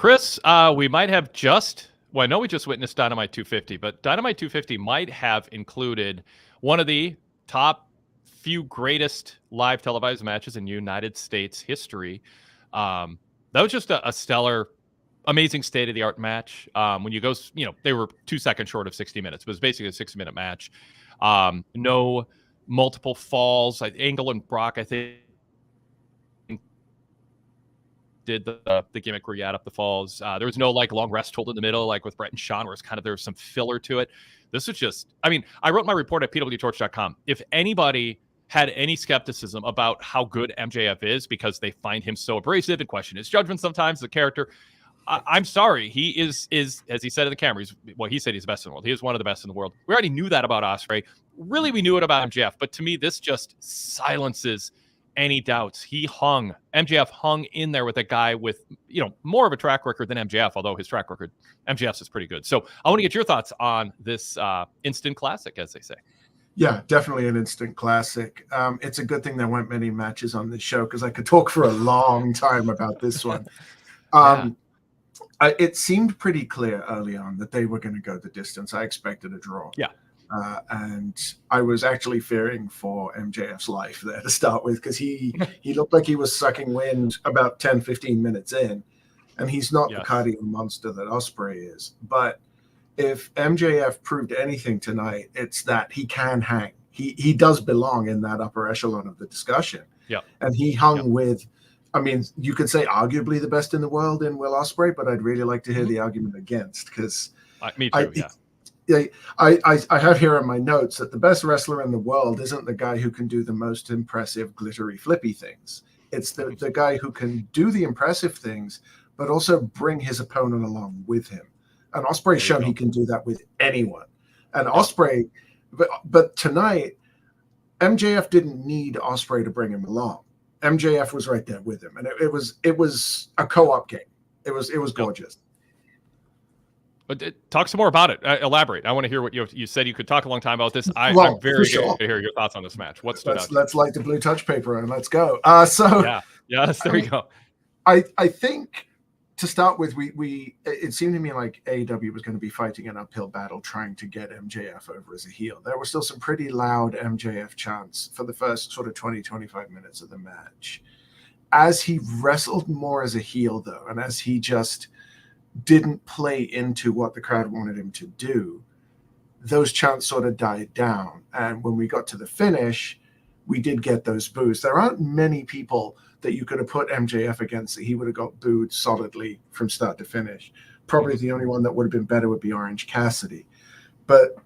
Chris, we might have I know we just witnessed Dynamite 250, but Dynamite 250 might have included one of the top few greatest live televised matches in United States history. That was just a stellar, amazing state-of-the-art match. When you go, they were 2 seconds short of 60 minutes. It was basically a 60-minute match. No multiple falls. Angle and Brock, I think, did the gimmick where you add up the falls. There was no long rest hold in the middle, like with Brett and Sean, where it's there was some filler to it. This was just, I wrote my report at PWTorch.com. If anybody had any skepticism about how good MJF is because they find him so abrasive and question his judgment sometimes, the character, I'm sorry. He is, as he said to the camera, he said he's the best in the world. He is one of the best in the world. We already knew that about Ospreay. Really, we knew it about MJF. But to me, this just silences any doubts. MJF hung in there with a guy with, more of a track record than MJF, although his track record, MJF's is pretty good. So I want to get your thoughts on this instant classic, as they say. Yeah, definitely an instant classic. It's a good thing there weren't many matches on this show because I could talk for a long time about this one. It seemed pretty clear early on that they were going to go the distance. I expected a draw. Yeah. And I was actually fearing for MJF's life there to start with because he looked like he was sucking wind about 10, 15 minutes in. And he's not the cardio monster that Ospreay is. But if MJF proved anything tonight, it's that he can hang. He does belong in that upper echelon of the discussion. Yeah. And he hung with, you could say arguably the best in the world in Will Ospreay, but I'd really like to hear the argument against because me too, I have here in my notes that the best wrestler in the world isn't the guy who can do the most impressive, glittery, flippy things. It's the guy who can do the impressive things, but also bring his opponent along with him. And Ospreay's shown he can do that with anyone. And Ospreay, but tonight, MJF didn't need Ospreay to bring him along. MJF was right there with him, and it was a co-op game. It was gorgeous. But talk some more about it. Elaborate. I want to hear what you said. You could talk a long time about this. I'm very curious to hear your thoughts on this match. What stood out? Let's light the blue touch paper and let's go. There you go. I think to start with, it seemed to me like AEW was going to be fighting an uphill battle trying to get MJF over as a heel. There were still some pretty loud MJF chants for the first sort of 20, 25 minutes of the match. As he wrestled more as a heel, though, and as he just didn't play into what the crowd wanted him to do, those chants sort of died down. And when we got to the finish, we did get those boos. There aren't many people that you could have put MJF against that he would have got booed solidly from start to finish. Probably the only one that would have been better would be Orange Cassidy. But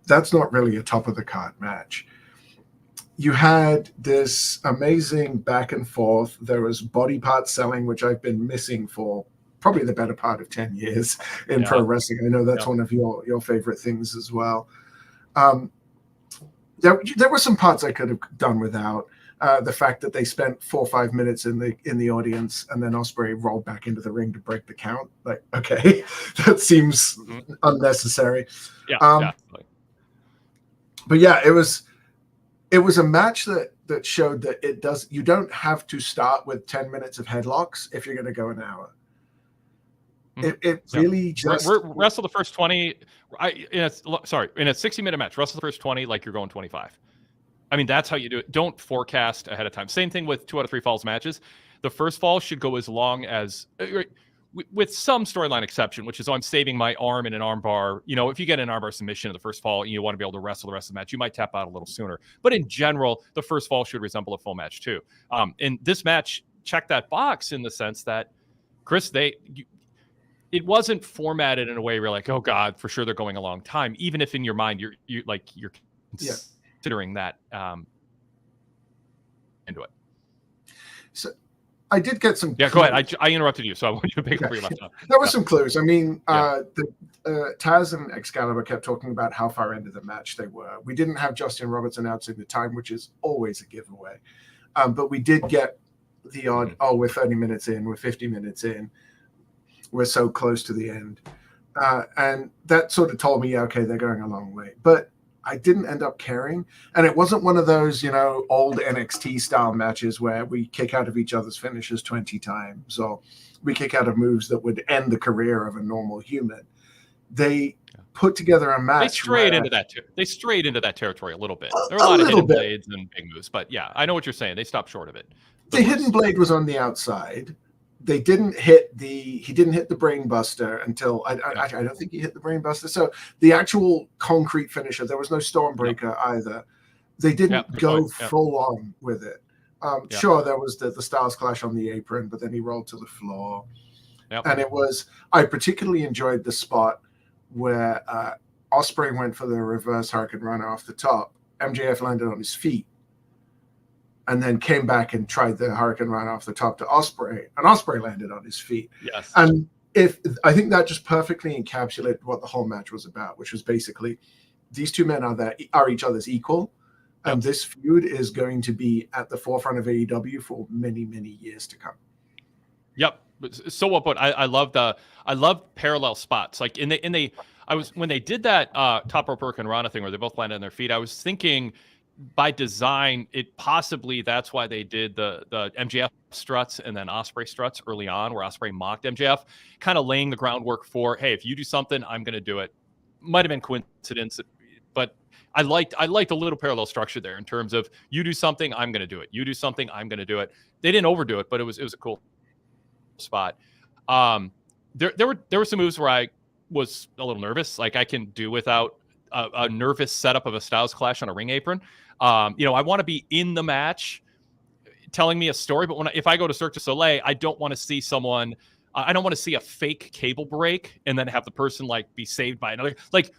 that's not really a top of the card match. You had this amazing back and forth. There was body part selling, which I've been missing for probably the better part of 10 years in pro wrestling. I know that's one of your favorite things as well. There were some parts I could have done without. The fact that they spent 4 or 5 minutes in the audience and then Ospreay rolled back into the ring to break the count. Like, okay, that seems unnecessary. But yeah, it was a match that showed that you don't have to start with 10 minutes of headlocks if you're going to go an hour. It really just wrestle the first 20. In a 60-minute match, wrestle the first 20 like you're going 25. That's how you do it. Don't forecast ahead of time. Same thing with 2 out of 3 falls matches. The first fall should go as long as, with some storyline exception, which is I'm saving my arm in an arm bar. If you get an arm bar submission in the first fall and you want to be able to wrestle the rest of the match, you might tap out a little sooner. But in general, the first fall should resemble a full match too. And this match checked that box in the sense that, Chris, it wasn't formatted in a way where you're like, oh God, for sure they're going a long time. Even if in your mind you're considering that into it. So I did get some. Yeah, go ahead. I interrupted you, so I want you to pick up where you left off. There were some clues. Taz and Excalibur kept talking about how far into the match they were. We didn't have Justin Roberts announcing the time, which is always a giveaway. But we did get the odd, we're 30 minutes in, we're 50 minutes in. We're so close to the end. And that sort of told me, okay, they're going a long way. But I didn't end up caring. And it wasn't one of those, old NXT style matches where we kick out of each other's finishes 20 times or we kick out of moves that would end the career of a normal human. They put together a match. They strayed into that. They strayed into that territory a little bit. There were a A lot of little hidden bit. blades and big moves, but yeah, I know what you're saying. They stopped short of it. The hidden blade was on the outside. They didn't hit he didn't hit the brain buster until I don't think he hit the brain buster. So the actual concrete finisher, there was no Stormbreaker either. They didn't go full on with it. Sure, there was the Styles Clash on the apron, but then he rolled to the floor. And I particularly enjoyed the spot where Ospreay went for the reverse Hurricane Runner off the top. MJF landed on his feet and then came back and tried the Hurricane Run off the top to Ospreay, and Ospreay landed on his feet. Yes. And I think that just perfectly encapsulated what the whole match was about, which was basically these two men are each other's equal, and this feud is going to be at the forefront of AEW for many, many years to come. Yep. So well put. I love parallel spots. Like when they did that top rope Hurricane Rana thing where they both landed on their feet, I was thinking by design, that's why they did the MJF struts and then Ospreay struts early on, where Ospreay mocked MJF, kind of laying the groundwork for, hey, if you do something, I'm going to do it. Might have been coincidence, but I liked a little parallel structure there in terms of you do something, I'm going to do it. You do something, I'm going to do it. They didn't overdo it, but it was a cool spot. There were some moves where I was a little nervous. Like I can do without a nervous setup of a Styles Clash on a ring apron. I want to be in the match telling me a story, but if I go to Cirque du Soleil, I don't want to see someone, I don't want to see a fake cable break and then have the person like be saved by another. Like,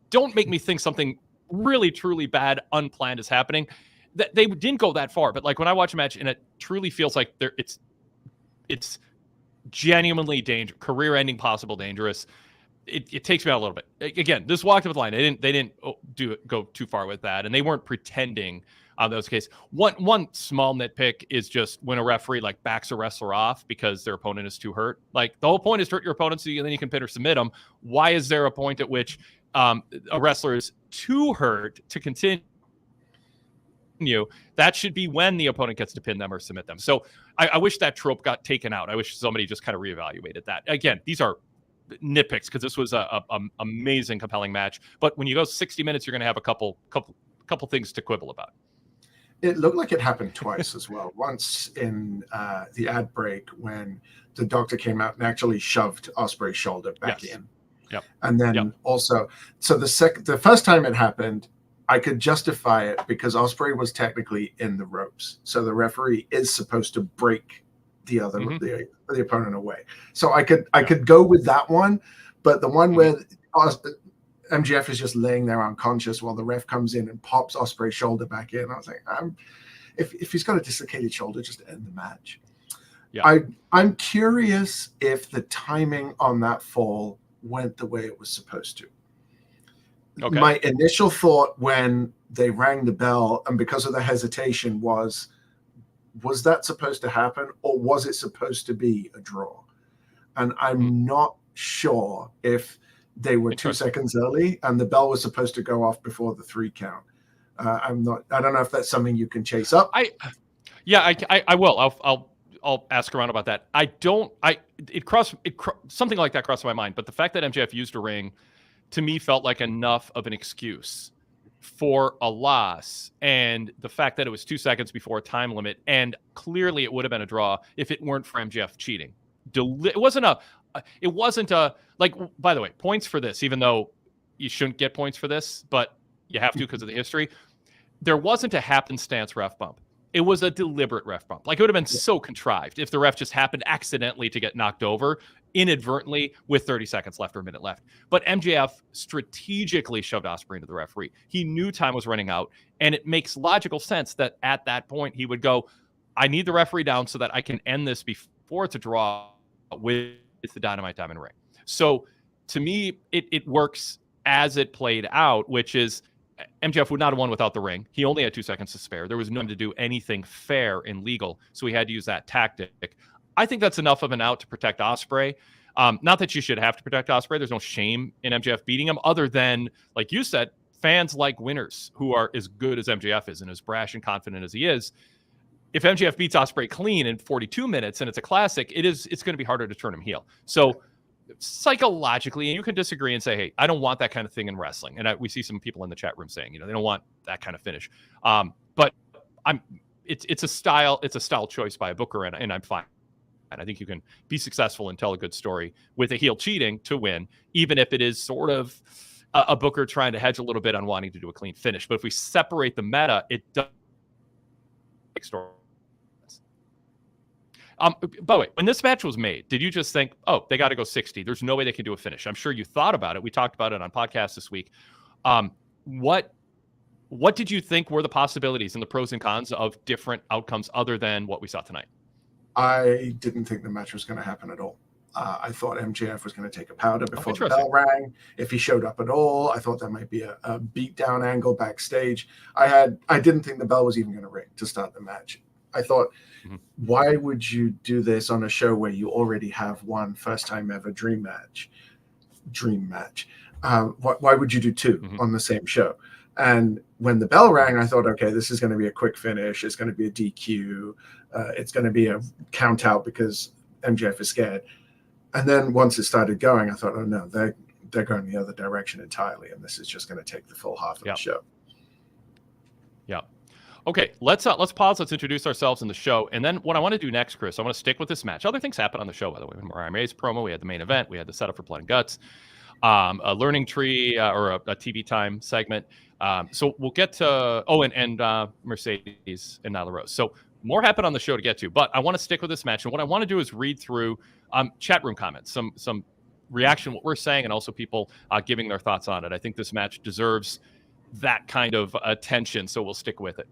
don't make me think something really, truly bad, unplanned is happening. That they didn't go that far, but like when I watch a match and it truly feels like it's genuinely dangerous, career-ending, possible dangerous. It takes me out a little bit. Again, this walked with the line. They didn't go too far with that, and they weren't pretending on those cases. One small nitpick is just when a referee like backs a wrestler off because their opponent is too hurt. Like the whole point is to hurt your opponent so then you can pin or submit them. Why is there a point at which a wrestler is too hurt to continue? That should be when the opponent gets to pin them or submit them. So I wish that trope got taken out. I wish somebody just kind of reevaluated that. Again, these are nitpicks because this was a amazing, compelling match. But when you go 60 minutes, you're going to have a couple things to quibble about. It looked like it happened twice as well. Once in the ad break when the doctor came out and actually shoved Ospreay's shoulder back in. Yep. And then also, so the first time it happened, I could justify it because Ospreay was technically in the ropes. So the referee is supposed to break the other the opponent away. So I could go with that one, but the one where MJF is just laying there unconscious while the ref comes in and pops Ospreay's shoulder back in, I was like, if he's got a dislocated shoulder, just end the match. Yeah. I'm curious if the timing on that fall went the way it was supposed to. Okay. My initial thought when they rang the bell, and because of the hesitation, was that supposed to happen, or was it supposed to be a draw? And I'm not sure if they were 2 seconds early and the bell was supposed to go off before the 3 count. I don't know if that's something you can chase up. I will. I'll ask around about that. Something like that crossed my mind, but the fact that MJF used a ring to me felt like enough of an excuse for a loss, and the fact that it was 2 seconds before a time limit, and clearly it would have been a draw if it weren't for MJF cheating. It wasn't a like, by the way, points for this, even though you shouldn't get points for this, but you have to because of the history. There wasn't a happenstance ref bump. It was a deliberate ref bump. Like, it would have been so contrived if the ref just happened accidentally to get knocked over inadvertently with 30 seconds left or a minute left. But MJF strategically shoved Ospreay into the referee. He knew time was running out, and it makes logical sense that at that point he would go, I need the referee down so that I can end this before it's a draw with the Dynamite Diamond Ring. So to me, it works as it played out, which is MJF would not have won without the ring. He only had 2 seconds to spare. There was no time to do anything fair and legal, so he had to use that tactic. I think that's enough of an out to protect Ospreay. Not that you should have to protect Ospreay. There's no shame in MJF beating him, other than, like you said, fans like winners who are as good as MJF is and as brash and confident as he is. if MJF beats Ospreay clean in 42 minutes and it's a classic, it's going to be harder to turn him heel. So psychologically, and you can disagree and say, hey, I don't want that kind of thing in wrestling. And we see some people in the chat room saying, they don't want that kind of finish. But it's a style choice by a booker, and I'm fine. And I think you can be successful and tell a good story with a heel cheating to win, even if it is sort of a booker trying to hedge a little bit on wanting to do a clean finish. But if we separate the meta, it does make story. By the way, when this match was made, did you just think, oh, they got to go 60? There's no way they can do a finish. I'm sure you thought about it. We talked about it on podcast this week. What did you think were the possibilities and the pros and cons of different outcomes other than what we saw tonight? I didn't think the match was going to happen at all. I thought MJF was going to take a powder before the bell rang. If he showed up at all, I thought that might be a beatdown angle backstage. I didn't think the bell was even going to ring to start the match. I thought, why would you do this on a show where you already have one first time ever dream match? Why would you do two on the same show? And when the bell rang, I thought, okay, this is going to be a quick finish. It's going to be a DQ. It's going to be a count out because MJF is scared. And then once it started going, I thought, oh no, they're going the other direction entirely, and this is just going to take the full half of the show. Yeah. Okay, let's pause. Let's introduce ourselves in the show. And then what I want to do next, Chris, I want to stick with this match. Other things happen on the show, by the way. Mariah May's promo, we had the main event, we had the setup for Blood and Guts, a learning tree or a TV time segment. So we'll get to, and Mercedes and Nyla Rose. So more happened on the show to get to, but I want to stick with this match. And what I want to do is read through chat room comments, some reaction, what we're saying, and also people giving their thoughts on it. I think this match deserves that kind of attention, so we'll stick with it.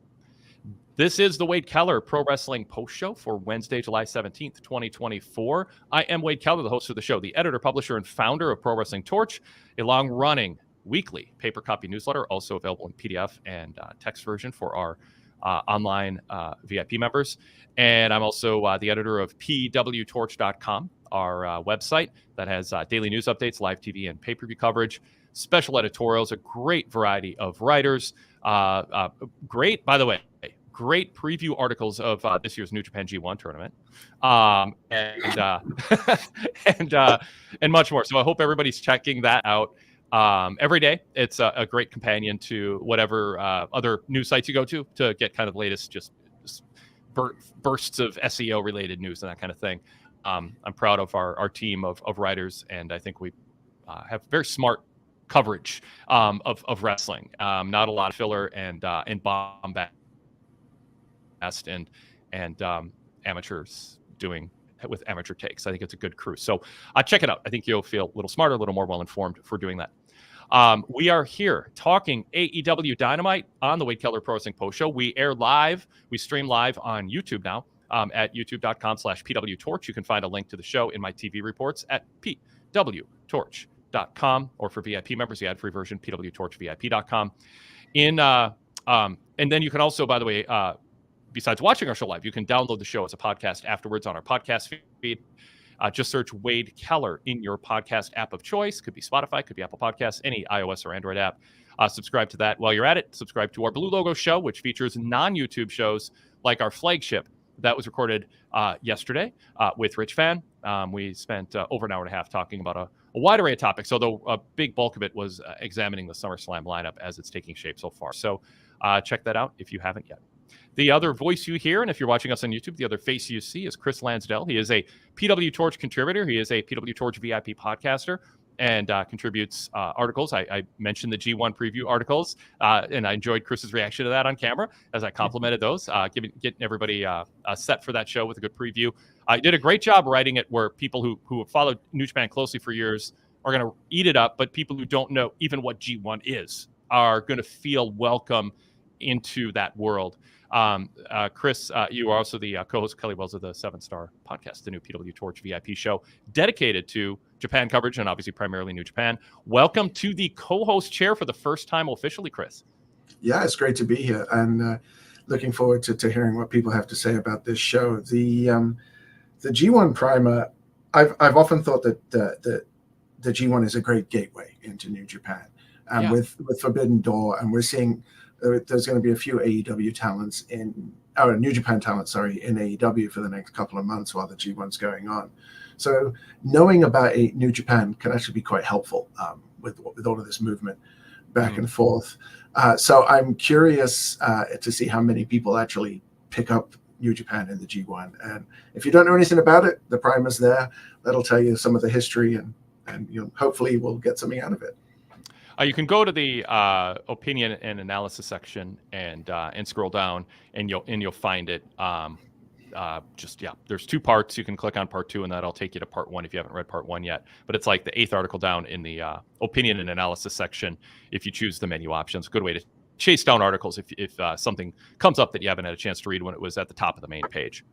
This is the Wade Keller Pro Wrestling Post Show for Wednesday, July 17th, 2024. I am Wade Keller, the host of the show, the editor, publisher, and founder of PWTorch, a long-running weekly paper copy newsletter, also available in PDF and text version for our online VIP members. And I'm also the editor of PWTorch.com, our website that has daily news updates, live TV, and pay-per-view coverage, special editorials, a great variety of writers. Great, by the way, great preview articles of this year's New Japan G1 tournament, and much more. So I hope everybody's checking that out every day. It's a great companion to whatever other news sites you go to get kind of latest just bursts of SEO related news and that kind of thing. I'm proud of our team of writers, and I think we have very smart coverage of wrestling. Not a lot of filler and bombast and amateurs doing with amateur takes. I think it's a good crew. So check it out. I think you'll feel a little smarter, a little more well-informed for doing that. We are here talking AEW Dynamite on the Wade Keller Pro Wrestling Post Show. We air live. We stream live on YouTube now at youtube.com/PWTorch. You can find a link to the show in my TV reports at PWTorch.com, or for VIP members, the ad-free version, PWTorchVIP.com. And then you can also, by the way, besides watching our show live, you can download the show as a podcast afterwards on our podcast feed. Just search Wade Keller in your podcast app of choice. Could be Spotify, could be Apple Podcasts, any iOS or Android app. Subscribe to that. While you're at it, subscribe to our Blue Logo show, which features non-YouTube shows like our flagship that was recorded yesterday with Rich Fan. We spent over an hour and a half talking about a wide array of topics, although a big bulk of it was examining the SummerSlam lineup as it's taking shape so far. So check that out if you haven't yet. The other voice you hear, and if you're watching us on YouTube, the other face you see is Chris Lansdell. He is a PWTorch contributor. He is a PWTorch VIP podcaster and contributes articles. I mentioned the G1 preview articles, and I enjoyed Chris's reaction to that on camera as I complimented those, getting everybody set for that show with a good preview. I did a great job writing it where people who have followed New Japan closely for years are going to eat it up, but people who don't know even what G1 is are going to feel welcome into that world. Chris, you are also the co-host Kelly Wells of the 7-Star Podcast, the new PWTorch VIP show dedicated to Japan coverage and obviously primarily New Japan. Welcome to the co-host chair for the first time officially, Chris. Yeah, it's great to be here, and looking forward to hearing what people have to say about this show. The G1 primer, I've often thought that the G1 is a great gateway into New Japan, with Forbidden Door, and we're seeing There's going to be a few AEW talents New Japan talents, in AEW for the next couple of months while the G1's going on. So knowing about New Japan can actually be quite helpful with all of this movement back and forth. So I'm curious to see how many people actually pick up New Japan in the G1. And if you don't know anything about it, the primer's there. That'll tell you some of the history, and hopefully we'll get something out of it. You can go to the opinion and analysis section and scroll down, and you'll find it. There's 2 parts. You can click on part 2, and that'll take you to part 1 if you haven't read part 1 yet. But it's like the 8th article down in the opinion and analysis section. If you choose the menu options, good way to chase down articles if something comes up that you haven't had a chance to read when it was at the top of the main page.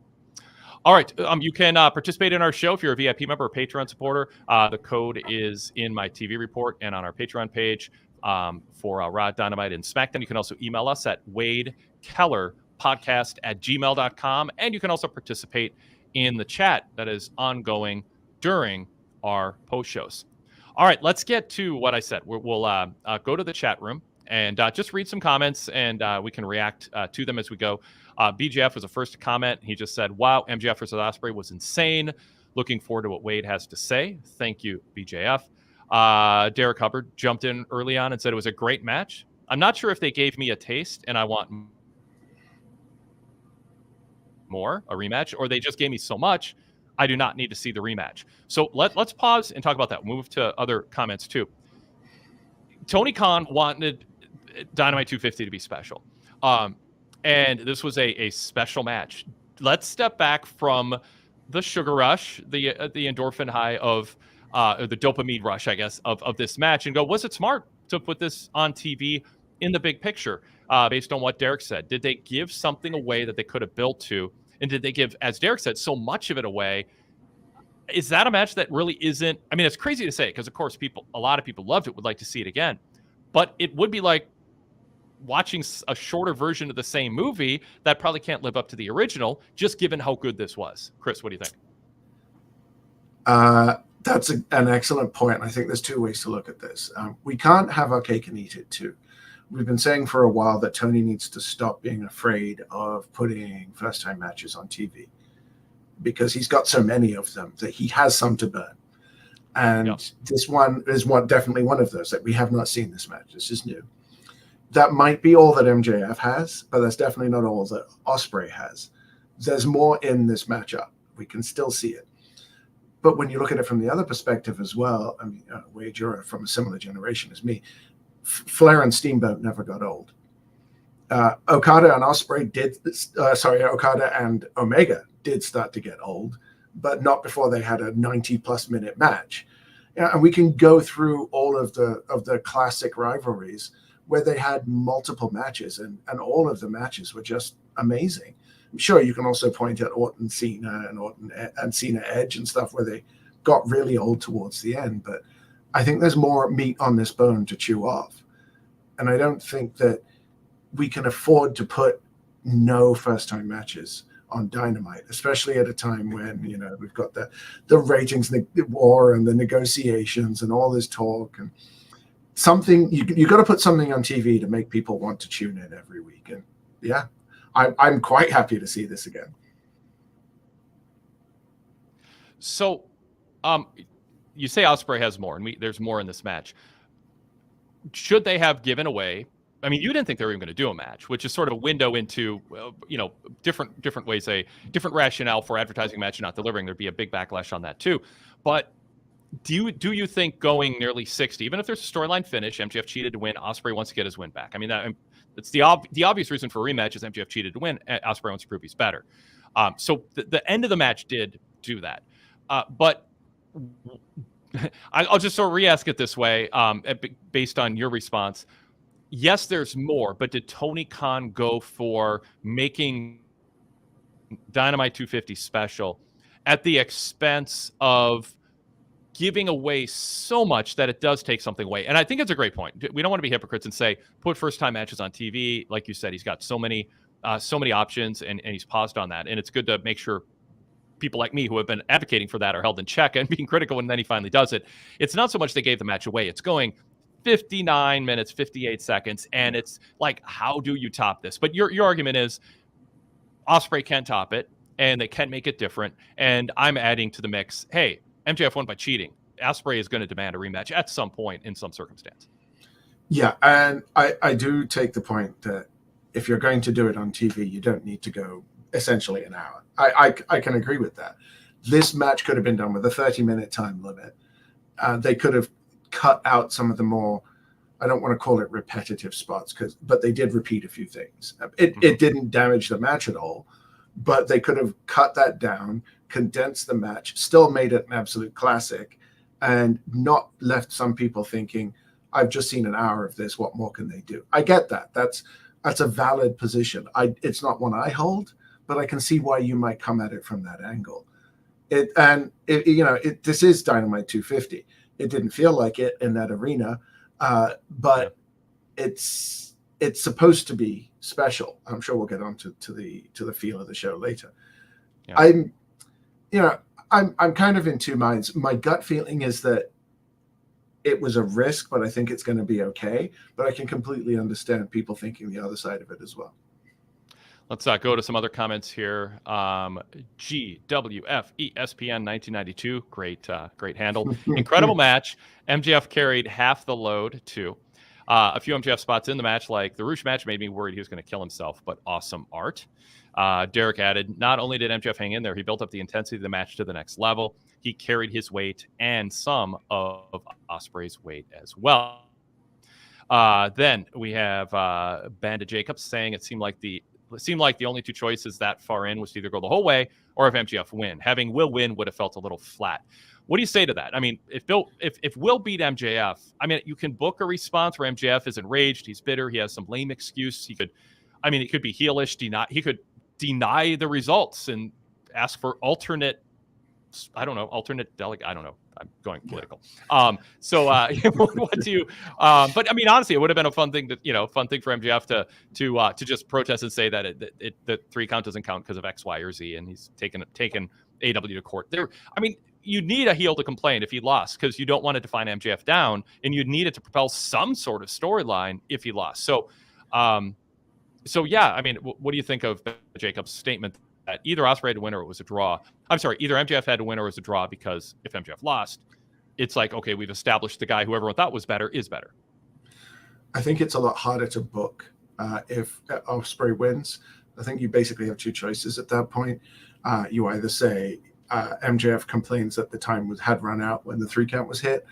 All right. You can participate in our show if you're a VIP member or Patreon supporter. The code is in my TV report and on our Patreon page for Raw, Dynamite, and SmackDown. You can also email us at wadekellerpodcast@gmail.com. And you can also participate in the chat that is ongoing during our post shows. All right. Let's get to what I said. We'll go to the chat room and just read some comments, and we can react to them as we go. BJF was the first to comment. He just said, wow, MJF versus Ospreay was insane. Looking forward to what Wade has to say. Thank you, BJF. Derek Hubbard jumped in early on and said it was a great match. I'm not sure if they gave me a taste and I want more, a rematch, or they just gave me so much I do not need to see the rematch. So let's pause and talk about that. Move to other comments too. Tony Khan wanted Dynamite 250 to be special. And this was a special match. Let's step back from the sugar rush, the endorphin high of the dopamine rush, I guess, of this match, and go, was it smart to put this on TV in the big picture based on what Derek said? Did they give something away that they could have built to? And did they give, as Derek said, so much of it away? Is that a match that really isn't? I mean, it's crazy to say because, of course, a lot of people loved it, would like to see it again. But it would be like watching a shorter version of the same movie that probably can't live up to the original, just given how good this was. Chris, what do you think? That's an excellent point. I think there's 2 ways to look at this. We can't have our cake and eat it too. We've been saying for a while that Tony needs to stop being afraid of putting first-time matches on TV because he's got so many of them that he has some to burn. And This one is definitely one of those that we have not seen this match. This is new. That might be all that MJF has, but that's definitely not all that Ospreay has. There's more in this matchup. We can still see it. But when you look at it from the other perspective as well, I mean, Wade, you're from a similar generation as me. Flair and Steamboat never got old. Okada and Okada and Omega did start to get old, but not before they had a 90-plus minute match. And we can go through all of the classic rivalries where they had multiple matches, and all of the matches were just amazing. I'm sure you can also point at Orton Cena and Cena Edge and stuff where they got really old towards the end, but I think there's more meat on this bone to chew off. And I don't think that we can afford to put no first-time matches on Dynamite, especially at a time when, we've got the ratings war and the negotiations and all this talk, and something you got to put something on TV to make people want to tune in every week. And I'm quite happy to see this again. So, you say Ospreay has more, and there's more in this match. Should they have given away? I mean, you didn't think they were even going to do a match, which is sort of a window into, different ways, a different rationale for advertising a match and not delivering. There'd be a big backlash on that too. But do you think going nearly 60, even if there's a storyline finish, MJF cheated to win, Ospreay wants to get his win back? I mean, it's the obvious reason for a rematch is MJF cheated to win. Ospreay wants to prove he's better. So the end of the match did do that. But I'll just sort of re-ask it this way, based on your response. Yes, there's more, but did Tony Khan go for making Dynamite 250 special at the expense of giving away so much that it does take something away? And I think it's a great point. We don't want to be hypocrites and say, put first-time matches on TV. Like you said, he's got so many options, and he's paused on that. And it's good to make sure people like me who have been advocating for that are held in check and being critical when then he finally does it. It's not so much they gave the match away. It's going, 59 minutes, 58 seconds, and it's like, how do you top this? But your argument is Ospreay can top it, and they can make it different. And I'm adding to the mix, hey, MJF won by cheating. Ospreay is going to demand a rematch at some point in some circumstance. Yeah, and I do take the point that if you're going to do it on TV, you don't need to go essentially an hour. I can agree with that. This match could have been done with a 30-minute time limit. They could have cut out some of the more, I don't want to call it repetitive spots, but they did repeat a few things. It didn't damage the match at all, but they could have cut that down, condensed the match, still made it an absolute classic, and not left some people thinking, I've just seen an hour of this, what more can they do? I get that. That's a valid position. It's not one I hold, but I can see why you might come at it from that angle. This is Dynamite 250. It didn't feel like it in that arena, but it's supposed to be special. I'm sure we'll get on to the feel of the show later. Yeah. I'm kind of in two minds. My gut feeling is that it was a risk, but I think it's going to be okay. But I can completely understand people thinking the other side of it as well. Let's go to some other comments here. GWFESPN 1992, great handle. Incredible match. MJF carried half the load too. A few MJF spots in the match, like the Roosh match, made me worried he was going to kill himself, but awesome art. Derek added, not only did MJF hang in there, he built up the intensity of the match to the next level. He carried his weight and some of Ospreay's weight as well. Then we have Bandit Jacobs saying it seemed like the only two choices that far in was to either go the whole way or if MJF win. Having Will win would have felt a little flat. What do you say to that? I mean, if Will beat MJF, I mean, you can book a response where MJF is enraged, he's bitter, he has some lame excuse. It could be heelish, he could deny the results and ask for alternate delegate. I don't know. I'm going political. What do you? But I mean, honestly, it would have been a fun thing for MJF to just protest and say that the 3 count doesn't count because of X, Y, or Z, and he's taken AEW to court. You need a heel to complain if he lost because you don't want to define MJF down, and you need it to propel some sort of storyline if he lost. So yeah, I mean, what do you think of Jacob's statement that either Ospreay had to win or it was a draw? I'm sorry, either MJF had to win or it was a draw, because if MJF lost, it's like, okay, we've established the guy who everyone thought was better is better. I think it's a lot harder to book if Ospreay wins. I think you basically have two choices at that point. You either say MJF complains that the time had run out when the 3 count was hit,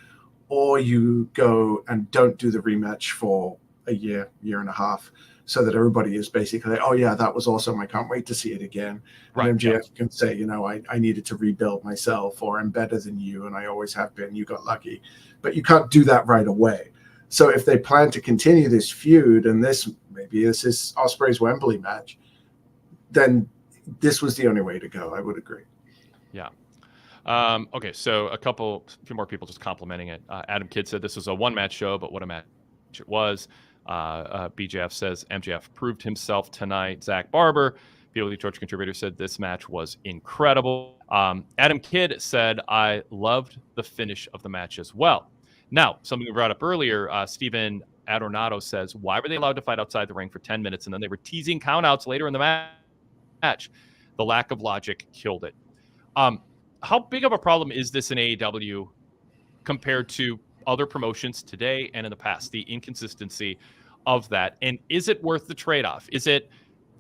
or you go and don't do the rematch for a year and a half, so that everybody is basically, oh yeah, that was awesome, I can't wait to see it again. Right, and MJF can say, I needed to rebuild myself, or I'm better than you and I always have been, you got lucky. But you can't do that right away. So if they plan to continue this feud, and maybe this is Ospreay's Wembley match, then this was the only way to go. I would agree. Yeah. Okay, so a few more people just complimenting it. Adam Kidd said this was a one-match show, but what a match it was. BJF says MJF proved himself tonight. Zach Barber, PWTorch contributor, said this match was incredible. Adam Kidd said, I loved the finish of the match as well. Now, something we brought up earlier, Steven Adornato says, why were they allowed to fight outside the ring for 10 minutes and then they were teasing countouts later in the match? The lack of logic killed it. How big of a problem is this in AEW compared to other promotions today and in the past, the inconsistency of that? And is it worth the trade-off? Is it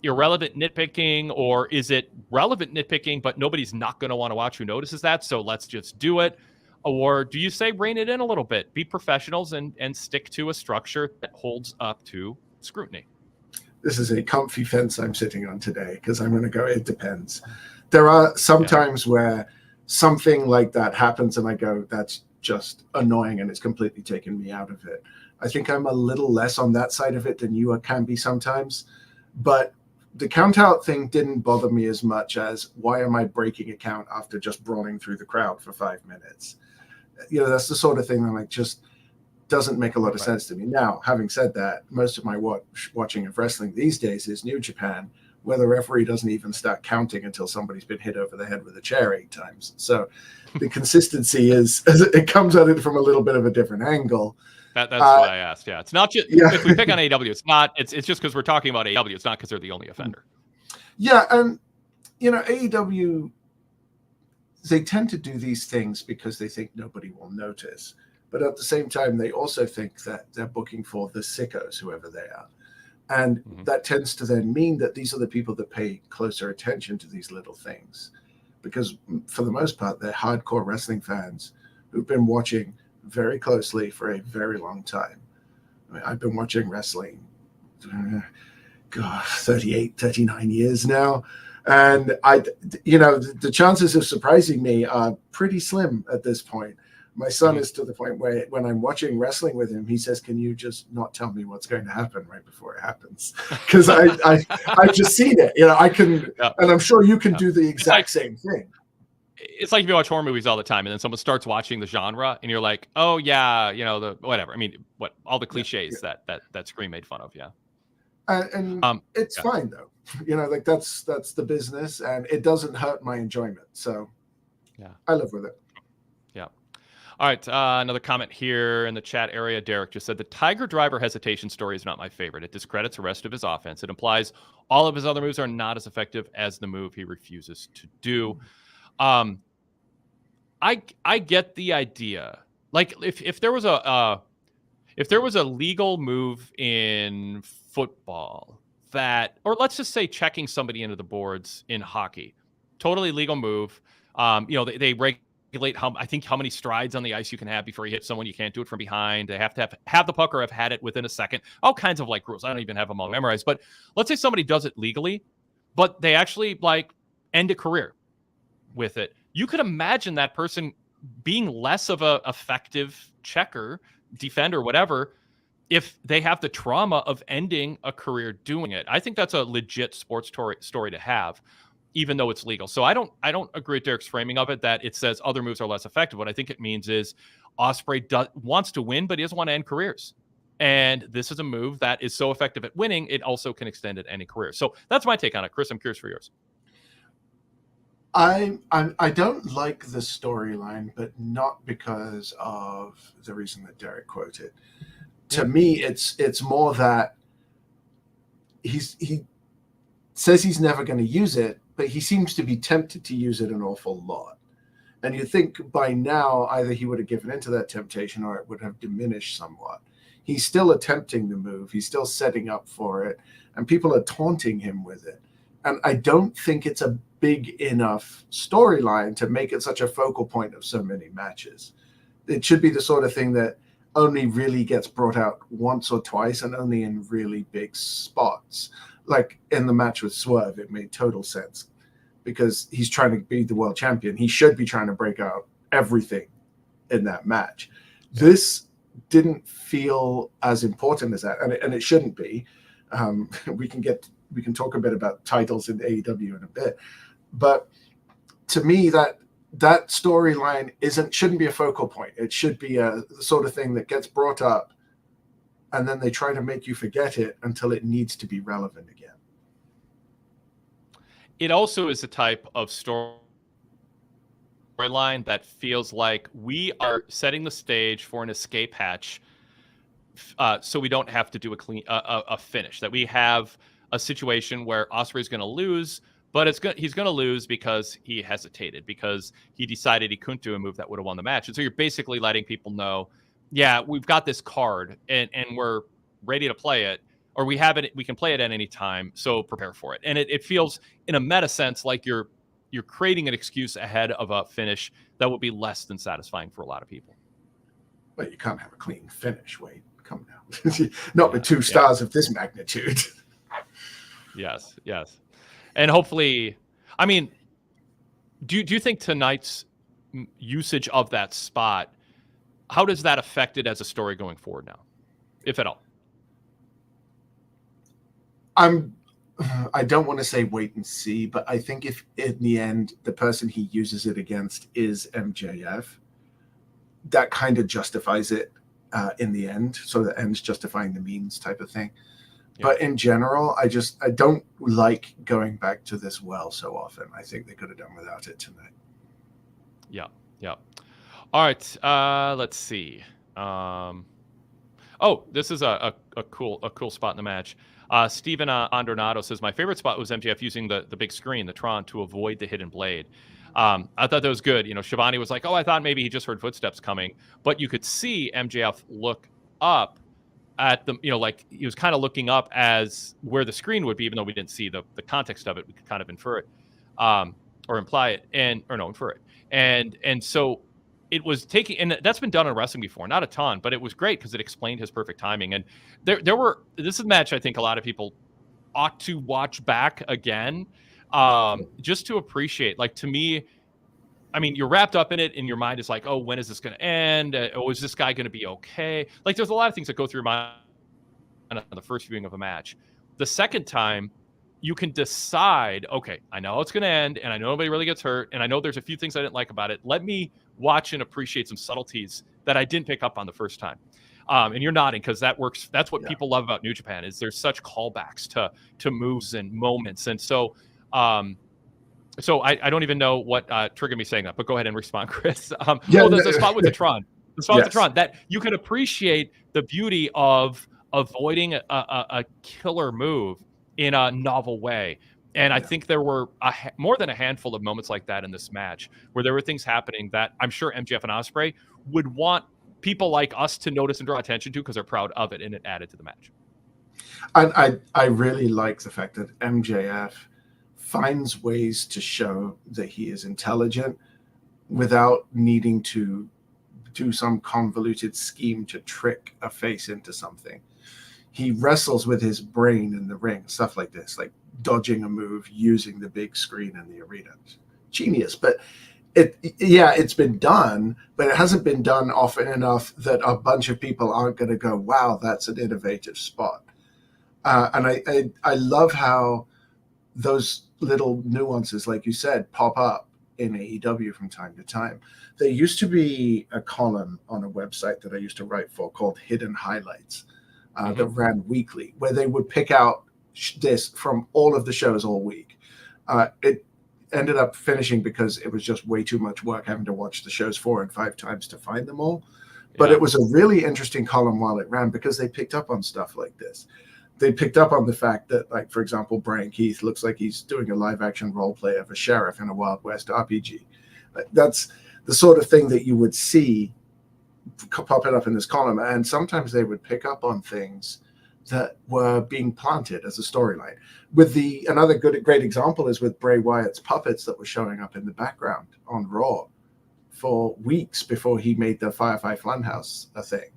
irrelevant nitpicking, or is it relevant nitpicking, but nobody's not going to want to watch who notices that, so let's just do it? Or do you say rein it in a little bit, be professionals, and stick to a structure that holds up to scrutiny? This is a comfy fence I'm sitting on today, because I'm going to go, it depends. There are some times where something like that happens and I go, that's just annoying, and it's completely taken me out of it. I think I'm a little less on that side of it than you can be sometimes, but the count out thing didn't bother me as much as, why am I breaking a count after just brawling through the crowd for 5 minutes? That's the sort of thing that like just doesn't make a lot of sense to me. Now, having said that, most of my watching of wrestling these days is New Japan, where the referee doesn't even start counting until somebody's been hit over the head with a chair 8 times. So the consistency it comes at it from a little bit of a different angle. That's what I asked. Yeah, it's not just if we pick on AEW, it's not. It's just because we're talking about AEW. It's not because they're the only offender. Yeah, and AEW, they tend to do these things because they think nobody will notice, but at the same time, they also think that they're booking for the sickos, whoever they are, and that tends to then mean that these are the people that pay closer attention to these little things, because for the most part, they're hardcore wrestling fans who've been watching very closely for a very long time. I mean, I've been watching wrestling, 38, 39 years now. And the chances of surprising me are pretty slim at this point. My son is to the point where when I'm watching wrestling with him, he says, "Can you just not tell me what's going to happen right before it happens?" Because I've just seen it. I can, and I'm sure you can do the exact same thing. It's like if you watch horror movies all the time, and then someone starts watching the genre, and you're like, "Oh yeah, the whatever." I mean, all the cliches that Scream made fun of, yeah. And it's fine though. Like that's the business, and it doesn't hurt my enjoyment. So yeah, I live with it. Yeah. All right. Another comment here in the chat area. Derek just said the Tiger Driver hesitation story is not my favorite. It discredits the rest of his offense. It implies all of his other moves are not as effective as the move he refuses to do. I get the idea. Like if there was a legal move in football that, or let's just say checking somebody into the boards in hockey, totally legal move. They regulate how many strides on the ice you can have before you hit someone. You can't do it from behind. They have to have the puck or have had it within a second. All kinds of rules. I don't even have them all memorized. But let's say somebody does it legally, but they actually end a career with it. You could imagine that person being less of a effective checker, defender, whatever, if they have the trauma of ending a career doing it. I think that's a legit sports story to have, even though it's legal. So I don't agree with Derek's framing of it that it says other moves are less effective. What I think it means is Ospreay wants to win, but he doesn't want to end careers. And this is a move that is so effective at winning, it also can extend at any career. So that's my take on it. Chris, I'm curious for yours. I don't like the storyline, but not because of the reason that Derek quoted. To me, it's more that he says he's never going to use it, but he seems to be tempted to use it an awful lot. And you think by now either he would have given into that temptation or it would have diminished somewhat. He's still attempting the move. He's still setting up for it, and people are taunting him with it. And I don't think it's a big enough storyline to make it such a focal point of so many matches. It should be the sort of thing that only really gets brought out once or twice and only in really big spots. Like in the match with Swerve, it made total sense because he's trying to be the world champion. He should be trying to break out everything in that match. This didn't feel as important as that, and it shouldn't be. We can talk a bit about titles in AEW in a bit, but to me, that storyline shouldn't be a focal point. It should be the sort of thing that gets brought up, and then they try to make you forget it until it needs to be relevant again. It also is a type of storyline that feels like we are setting the stage for an escape hatch, so we don't have to do a finish. That we have a situation where Ospreay's going to lose, but he's going to lose because he hesitated, because he decided he couldn't do a move that would have won the match. And so you're basically letting people know, yeah, we've got this card and we're ready to play it, or we have it, we can play it at any time, so prepare for it. And it feels in a meta sense like you're creating an excuse ahead of a finish that would be less than satisfying for a lot of people. But you can't have a clean finish, Wade. Come now. Not with 2 stars of this magnitude. Yes. And hopefully, I mean, do you think tonight's usage of that spot, how does that affect it as a story going forward now, if at all? I don't want to say wait and see, but I think if in the end the person he uses it against is MJF, that kind of justifies it in the end. So the end's justifying the means type of thing. Yeah. But in general, I don't like going back to this well so often. I think they could have done without it tonight. Yeah. All right. Let's see. Oh, this is a cool spot in the match. Steven Andronato says, my favorite spot was MJF using the big screen, the Tron, to avoid the hidden blade. I thought that was good. Shivani was like, oh, I thought maybe he just heard footsteps coming. But you could see MJF look up at the, like he was kind of looking up as where the screen would be, even though we didn't see the context of it. We could kind of infer it or imply it infer it. And so it was taking, and that's been done in wrestling before, not a ton, but it was great because it explained his perfect timing. And this is a match I think a lot of people ought to watch back again, just to appreciate. Like, to me, I mean, you're wrapped up in it, and your mind is like, oh, when is this going to end? Oh, is this guy going to be okay? Like, there's a lot of things that go through your mind on the first viewing of a match. The second time, you can decide, okay, I know it's going to end, and I know nobody really gets hurt, and I know there's a few things I didn't like about it. Let me watch and appreciate some subtleties that I didn't pick up on the first time. And you're nodding because that works. That's what people love about New Japan, is there's such callbacks to moves and moments. And so I don't even know what triggered me saying that, but go ahead and respond, Chris. There's a spot with the Tron. The spot with the Tron, that you can appreciate the beauty of avoiding a killer move in a novel way. And I think there were more than a handful of moments like that in this match, where there were things happening that I'm sure MJF and Ospreay would want people like us to notice and draw attention to because they're proud of it, and it added to the match. I really like the fact that MJF finds ways to show that he is intelligent without needing to do some convoluted scheme to trick a face into something. He wrestles with his brain in the ring, stuff like this, like dodging a move using the big screen in the arena. Genius. But it's been done, but it hasn't been done often enough that a bunch of people aren't going to go, wow, that's an innovative spot. And I love how those little nuances, like you said, pop up in AEW from time to time. There used to be a column on a website that I used to write for called Hidden Highlights that ran weekly, where they would pick out this from all of the shows all week. It ended up finishing because it was just way too much work having to watch the shows 4 and 5 times to find them all. But it was a really interesting column while it ran because they picked up on stuff like this. They picked up on the fact that, like, for example, Brian Keith looks like he's doing a live action role play of a sheriff in a Wild West RPG. That's the sort of thing that you would see popping up in this column. And sometimes they would pick up on things that were being planted as a storyline. Another great example is with Bray Wyatt's puppets that were showing up in the background on Raw for weeks before he made the Firefly Funhouse a thing.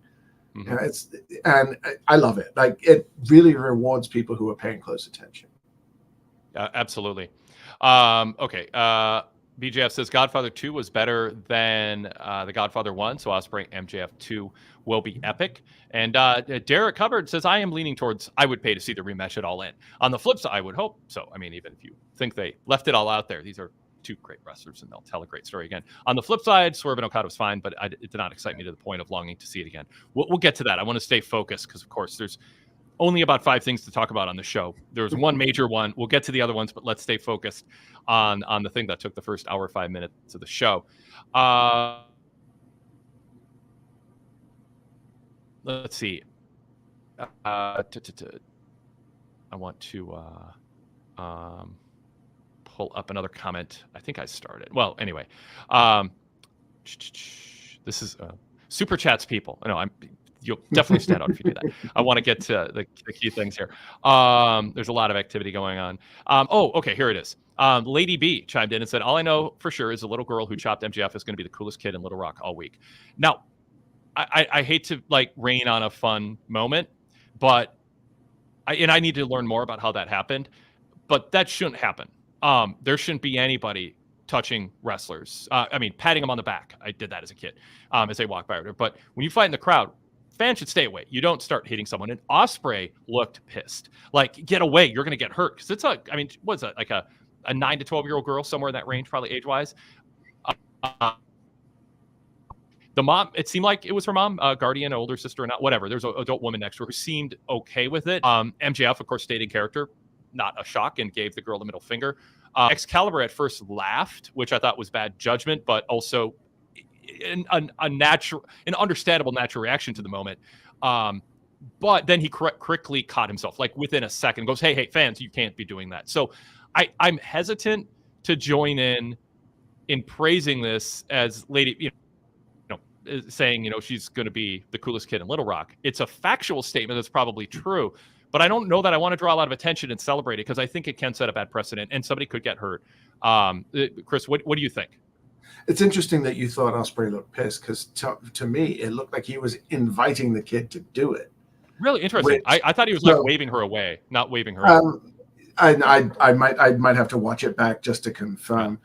And I love it. Like, it really rewards people who are paying close attention. Absolutely. Okay. BJF says Godfather 2 was better than The Godfather 1, so Ospreay MJF 2 will be epic. And Derek Hubbard says, I am leaning towards I would pay to see the rematch at All In. On the flip side, I would hope so. I mean, even if you think they left it all out there, these are two great wrestlers, and they'll tell a great story again. On the flip side, Swerve and Okada was fine, but it did not excite me to the point of longing to see it again. We'll get to that. I want to stay focused because, of course, there's only about 5 things to talk about on the show. There's one major one. We'll get to the other ones, but let's stay focused on the thing that took the first hour, 5 minutes of the show. Let's see. I want to pull up another comment. I think I started. Well, anyway, this is super chats, people. No, you'll definitely stand out if you do that. I want to get to the key things here. There's a lot of activity going on. Okay, here it is. Lady B chimed in and said, all I know for sure is the little girl who chopped MJF is going to be the coolest kid in Little Rock all week. Now, I hate to rain on a fun moment, but I need to learn more about how that happened, but that shouldn't happen. There shouldn't be anybody touching wrestlers. Patting them on the back. I did that as a kid as they walk by. But when you fight in the crowd, fans should stay away. You don't start hitting someone. And Ospreay looked pissed. Like, get away. You're going to get hurt. Because it's what's that? Like a 9 to 12-year-old girl, somewhere in that range, probably age-wise. The mom, it seemed like it was her mom, guardian, older sister, or not, whatever. There's an adult woman next to her who seemed okay with it. MJF, of course, stayed in character, not a shock, and gave the girl the middle finger. Excalibur at first laughed, which I thought was bad judgment, but also an understandable natural reaction to the moment. But then he quickly caught himself, like within a second, goes, hey, fans, you can't be doing that. So I'm hesitant to join in praising this as Lady, saying, she's going to be the coolest kid in Little Rock. It's a factual statement that's probably true, but I don't know that I want to draw a lot of attention and celebrate it because I think it can set a bad precedent and somebody could get hurt. Chris, what do you think? It's interesting that you thought Ospreay looked pissed because to me, it looked like he was inviting the kid to do it. Really interesting. I thought he was like waving her away, not waving her away. I might have to watch it back just to confirm.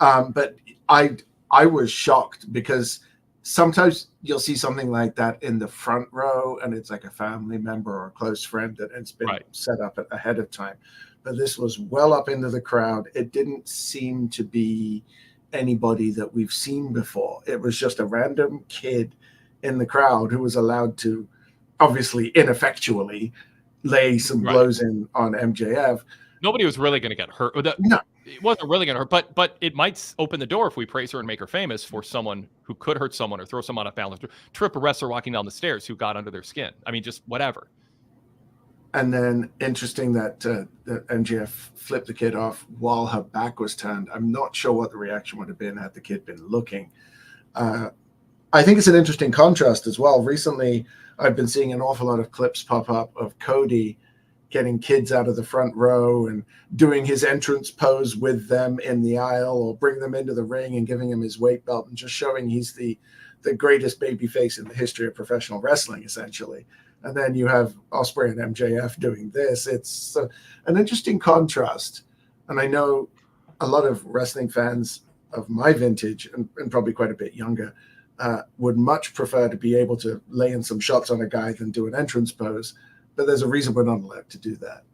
Yeah. But I was shocked because sometimes you'll see something like that in the front row and it's like a family member or a close friend that it's been set up ahead of time. But this was well up into the crowd. It didn't seem to be anybody that we've seen before. It was just a random kid in the crowd who was allowed to, obviously ineffectually, lay some blows in on MJF. Nobody was really going to get hurt. No, it wasn't really going to hurt, but it might open the door if we praise her and make her famous for someone who could hurt someone or throw someone off balance, trip a wrestler walking down the stairs who got under their skin. I mean, just whatever. And then interesting that MJF flipped the kid off while her back was turned. I'm not sure what the reaction would have been had the kid been looking. I think it's an interesting contrast as well. Recently, I've been seeing an awful lot of clips pop up of Cody getting kids out of the front row and doing his entrance pose with them in the aisle or bring them into the ring and giving him his weight belt and just showing he's the greatest babyface in the history of professional wrestling, essentially. And then you have Ospreay and MJF doing this. It's an interesting contrast. And I know a lot of wrestling fans of my vintage and probably quite a bit younger would much prefer to be able to lay in some shots on a guy than do an entrance pose. But there's a reason we're not allowed to do that.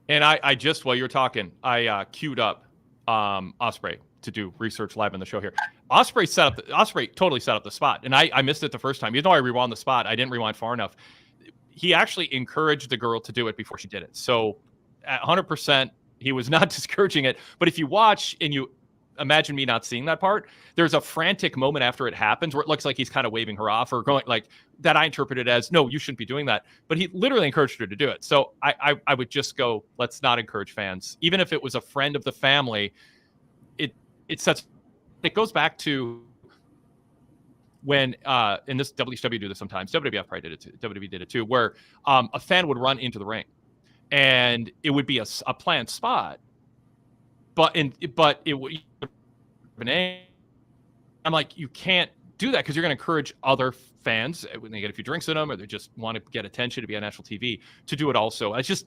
And I just, while you're talking, I queued up Ospreay to do research live on the show here. Ospreay totally set up the spot, and I missed it the first time. Even though I rewound the spot, I didn't rewind far enough. He actually encouraged the girl to do it before she did it. So at 100%, he was not discouraging it. But if you watch and you imagine me not seeing that part, there's a frantic moment after it happens where it looks like he's kind of waving her off or going like that. I interpreted as, no, you shouldn't be doing that. But he literally encouraged her to do it. So I would just go, let's not encourage fans. Even if it was a friend of the family, it goes back to when in this WCW do this sometimes, WWF probably did it too, WWE did it too, where a fan would run into the ring and it would be a planned spot, but it would. I'm like, you can't do that because you're going to encourage other fans when they get a few drinks in them or they just want to get attention to be on national TV to do it also. I just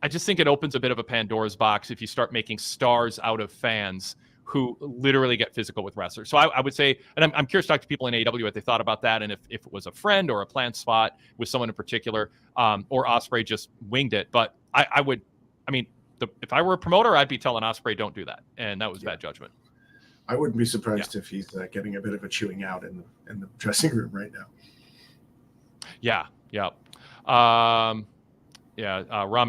think it opens a bit of a Pandora's box if you start making stars out of fans who literally get physical with wrestlers. So I would say, and I'm curious to talk to people in AEW what they thought about that, and if it was a friend or a planned spot with someone in particular, or Ospreay just winged it. But if I were a promoter, I'd be telling Ospreay, don't do that, and that was bad judgment. I wouldn't be surprised if he's getting a bit of a chewing out in the dressing room right now. Yeah. Ramen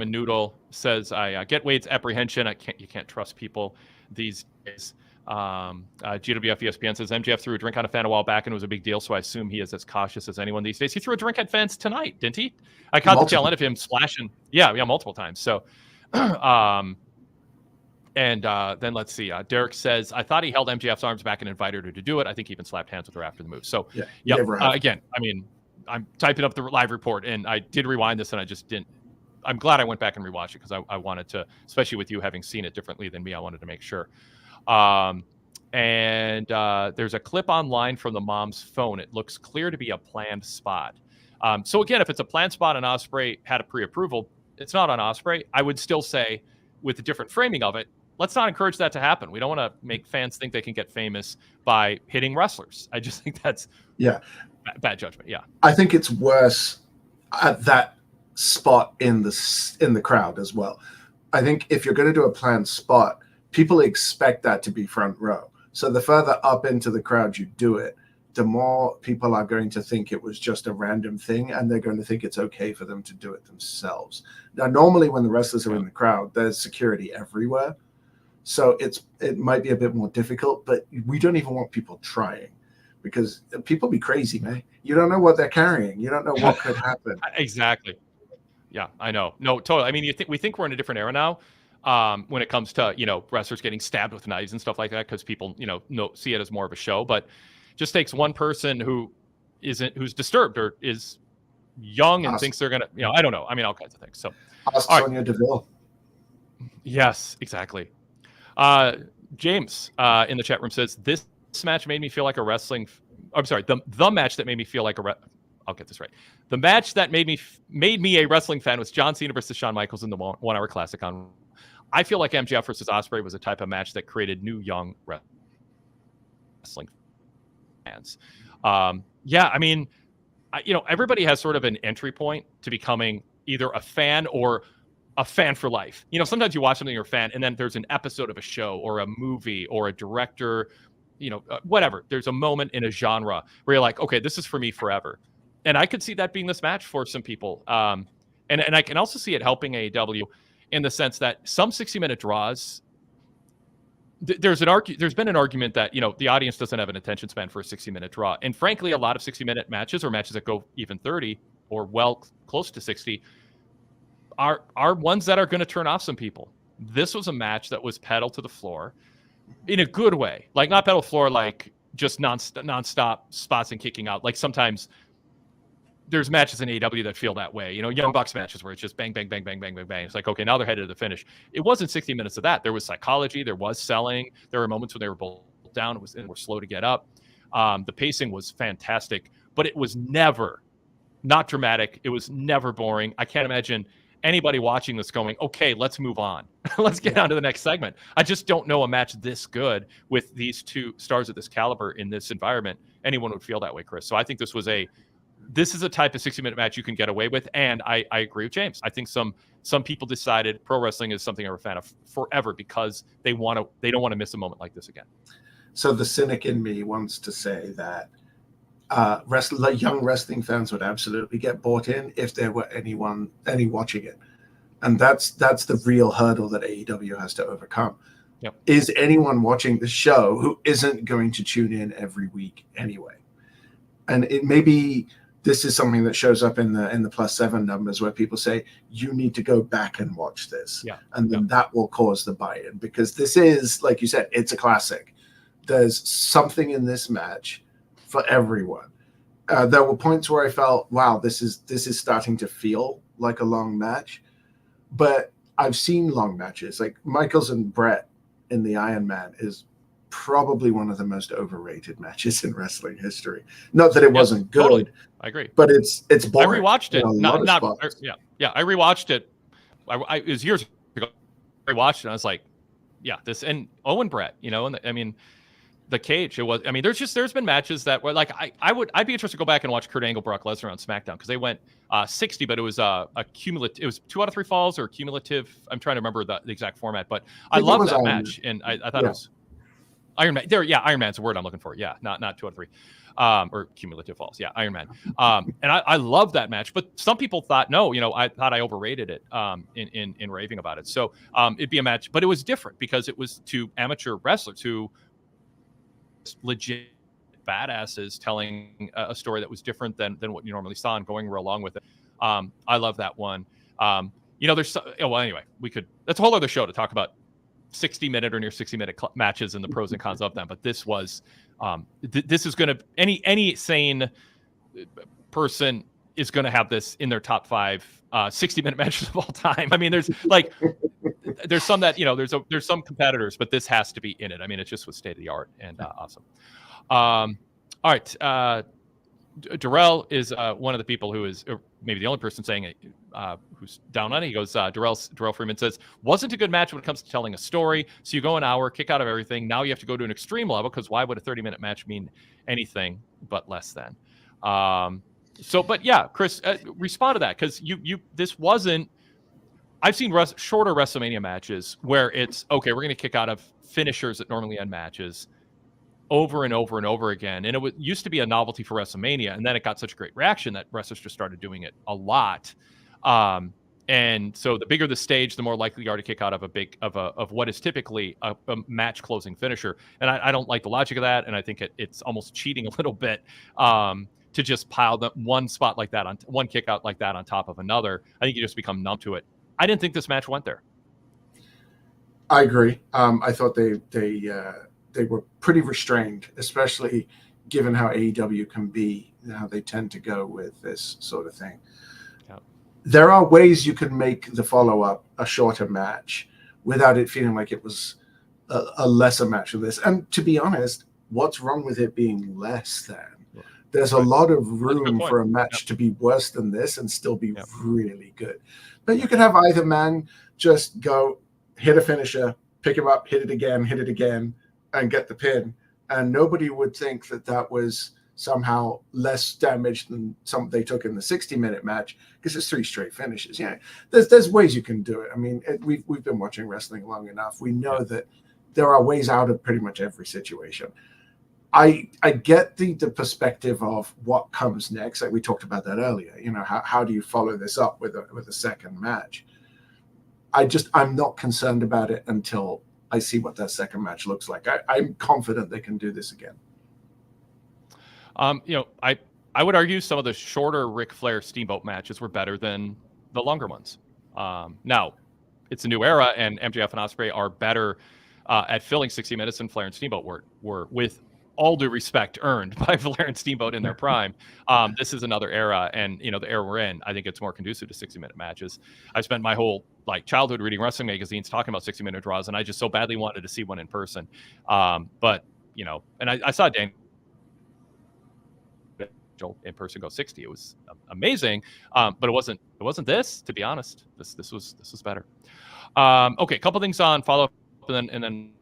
Noodle says, I get Wade's apprehension. You can't trust people these days. GWF ESPN says MJF threw a drink on a fan a while back and it was a big deal, so I assume he is as cautious as anyone these days. He threw a drink at fans tonight, didn't he? I caught the tail end of him splashing. Yeah, multiple times. So, then let's see. Derek says, I thought he held MJF's arms back and invited her to do it. I think he even slapped hands with her after the move. So, again, I'm typing up the live report and I did rewind this and I just didn't. I'm glad I went back and rewatched it because I wanted to, especially with you having seen it differently than me, I wanted to make sure. There's a clip online from the mom's phone. It looks clear to be a planned spot. So again, if it's a planned spot and Ospreay had a pre-approval, it's not on Ospreay. I would still say, with a different framing of it, let's not encourage that to happen. We don't want to make fans think they can get famous by hitting wrestlers. I just think that's bad judgment. Yeah, I think it's worse at that spot in the crowd as well. I think if you're going to do a planned spot, people expect that to be front row. So the further up into the crowd you do it, the more people are going to think it was just a random thing, and they're going to think it's okay for them to do it themselves. Now, normally when the wrestlers are in the crowd, there's security everywhere. So it might be a bit more difficult, but we don't even want people trying. because people be crazy, man. You don't know what they're carrying. You don't know what could happen. Exactly. Yeah, I know. No, totally. I mean, we think we're in a different era now when it comes to, wrestlers getting stabbed with knives and stuff like that because people, see it as more of a show. But just takes one person who's disturbed or is young and thinks they're going to, I don't know. I mean, all kinds of things. So, ask Sonya Deville. Yes, exactly. James in the chat room says, this match made me feel like a wrestling. I'm sorry, the match that made me feel like I'll get this right. The match that made me a wrestling fan was John Cena versus Shawn Michaels in the 1 hour classic on. I feel like MJF versus Ospreay was a type of match that created new young wrestling fans. Yeah, I mean, everybody has sort of an entry point to becoming either a fan or a fan for life. Sometimes you watch something, you're a fan, and then there's an episode of a show or a movie or a director, whatever. There's a moment in a genre where you're like, okay, this is for me forever. And I could see that being this match for some people. And I can also see it helping AEW in the sense that some 60-minute draws, there's been an argument that, the audience doesn't have an attention span for a 60-minute draw. And frankly, a lot of 60-minute matches or matches that go even 30 or well close to 60 are ones that are going to turn off some people. This was a match that was pedal to the floor in a good way. Like not pedal floor, like just nonstop spots and kicking out. Like sometimes there's matches in AEW that feel that way. Young Bucks matches where it's just bang, bang, bang, bang, bang, bang, bang. It's like, okay, now they're headed to the finish. It wasn't 60 minutes of that. There was psychology. There was selling. There were moments when they were both down and were slow to get up. The pacing was fantastic, but it was never not dramatic. It was never boring. I can't imagine anybody watching this going, okay, let's move on. Let's get on to the next segment. I just don't know a match this good with these two stars of this caliber in this environment. Anyone would feel that way, Chris. So I think this is a type of 60-minute match you can get away with. And I agree with James. I think some people decided pro wrestling is something they're a fan of forever because they don't want to miss a moment like this again. So the cynic in me wants to say that young wrestling fans would absolutely get bought in if there were any watching it. And that's the real hurdle that AEW has to overcome. Yep. Is anyone watching the show who isn't going to tune in every week anyway? And it maybe this is something that shows up in the +7 numbers where people say you need to go back and watch this. Yeah. And then that will cause the buy-in, because this is, like you said, it's a classic. There's something in this match for everyone. There were points where I felt, wow, this is starting to feel like a long match. But I've seen long matches. Like Michaels and Brett in the Iron Man is probably one of the most overrated matches in wrestling history. Not that it wasn't good. Totally. I agree. But it's boring. I rewatched it. I rewatched it. It was years ago. I rewatched it and I was like, yeah, this, and Owen Brett, and I mean, the cage, it was, I mean, there's been matches that were like, I'd be interested to go back and watch Kurt Angle, Brock Lesnar on SmackDown, because they went 60, but it was a cumulative, it was 2 out of 3 falls or cumulative. I'm trying to remember the exact format, but I love that match. And I thought it was Iron Man there. Yeah. Iron Man's the word I'm looking for. Yeah. Not 2 out of 3 or cumulative falls. Yeah. Iron Man. And I love that match, but some people thought, no, I thought I overrated it in raving about it. So it'd be a match, but it was different because it was to amateur wrestlers who legit badasses telling a story that was different than what you normally saw and going along with it. I love that one. There's anyway, that's a whole other show to talk about 60-minute or near 60-minute matches and the pros and cons of them. But this was, this is going to, any sane person is going to have this in their top 5 60-minute matches of all time. I mean, there's some that, there's some competitors, but this has to be in it. I mean, it just was state of the art and awesome. All right. Darrell is one of the people who is maybe the only person saying it, who's down on it. He goes, Darrell Freeman says, wasn't a good match when it comes to telling a story. So you go an hour, kick out of everything. Now you have to go to an extreme level, because why would a 30-minute match mean anything but less than? But yeah, Chris, respond to that, because this wasn't. I've seen shorter WrestleMania matches where it's okay. We're going to kick out of finishers that normally end matches over and over and over again, and it used to be a novelty for WrestleMania, and then it got such a great reaction that wrestlers just started doing it a lot. And And so the bigger the stage, the more likely you are to kick out of what is typically a match closing finisher. And I don't like the logic of that. And I think it's almost cheating a little bit to just pile one spot like that on one kick out like that on top of another. I think you just become numb to it. I didn't think this match went there. I agree. I thought they were pretty restrained, especially given how AEW can be, how they tend to go with this sort of thing. Yep. There are ways you can make the follow-up a shorter match without it feeling like it was a lesser match of this. And to be honest, what's wrong with it being less than? There's a lot of room for a match to be worse than this and still be really good. But you could have either man just go hit a finisher, pick him up, hit it again, and get the pin. And nobody would think that was somehow less damage than some they took in the 60-minute match, because it's 3 straight finishes. Yeah, there's ways you can do it. I mean, we've been watching wrestling long enough. We know that there are ways out of pretty much every situation. I get the perspective of what comes next. Like we talked about that earlier. You know, how do you follow this up with a second match? I'm not concerned about it until I see what that second match looks like. I'm confident they can do this again. You know, I would argue some of the shorter Ric Flair Steamboat matches were better than the longer ones. Now, it's a new era, and MJF and Ospreay are better at filling 60 minutes than Flair and Steamboat were with all due respect earned by Flair and Steamboat in their prime. This is another era, and you know, the era we're in, I think it's more conducive to 60-minute matches. I spent my whole childhood reading wrestling magazines talking about 60-minute draws, and I just so badly wanted to see one in person. But you know, and I saw Dan in person go 60. It was amazing, but it wasn't this, to be honest. This was better. Okay, a couple things on follow-up, and then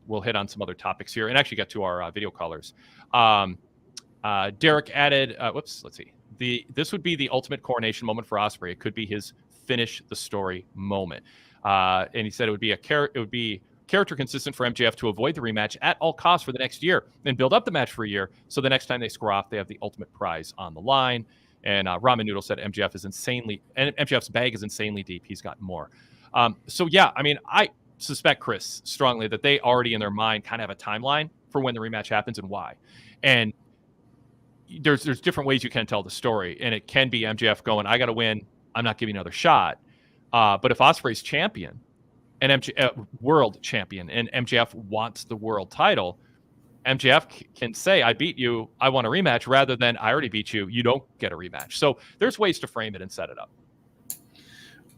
we'll hit on some other topics here and actually get to our video callers. Derek added, let's see. This would be the ultimate coronation moment for Ospreay. It could be his finish the story moment. And he said it would be character consistent for MJF to avoid the rematch at all costs for the next year and build up the match for a year. So the next time they square off, they have the ultimate prize on the line. And Ramen Noodle said MJF's bag is insanely deep. He's got more. So yeah, I mean, I suspect, Chris, strongly that they already in their mind kind of have a timeline for when the rematch happens and why. And there's different ways you can tell the story, and it can be MJF going, I got to win, I'm not giving another shot. But if Ospreay's champion and world champion, and MJF wants the world title, MJF can say, I beat you, I want a rematch, rather than I already beat you, you don't get a rematch. So there's ways to frame it and set it up.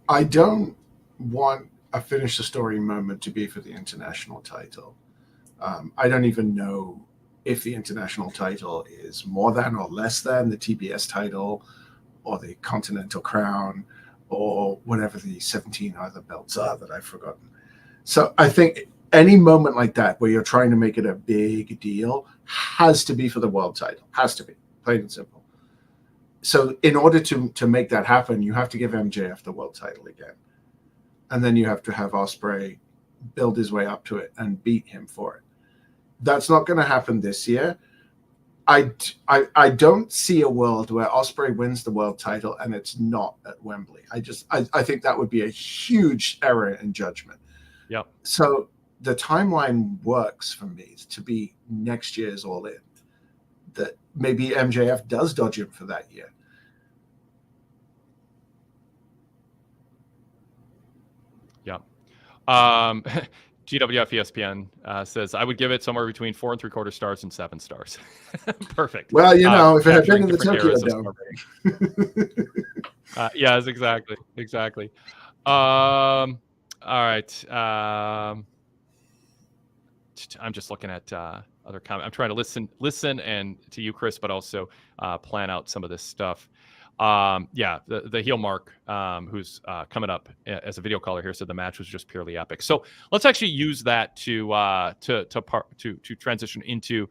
I don't want a finish the story moment to be for the international title. I don't even know if the international title is more than or less than the TBS title or the Continental Crown or whatever the 17 other belts are that I've forgotten. So I think any moment like that where you're trying to make it a big deal has to be for the world title. Has to be, plain and simple. So in order to make that happen, you have to give MJF the world title again. And then you have to have Ospreay build his way up to it and beat him for it. That's not going to happen this year. I don't see a world where Ospreay wins the world title and it's not at Wembley. I think that would be a huge error in judgment. Yep. So the timeline works for me to be next year's All In. That maybe MJF does dodge him for that year. Yeah. GWF ESPN says, I would give it somewhere between 4 3/4 stars and 7 stars. Perfect. Well, you know, if it had been in the Tokyo Dome. Yes, exactly. All right. I'm just looking at other comments. I'm trying to listen and to you, Chris, but also plan out some of this stuff. The heel Mark, who's coming up as a video caller here, said the match was just purely epic. So let's actually use that to transition into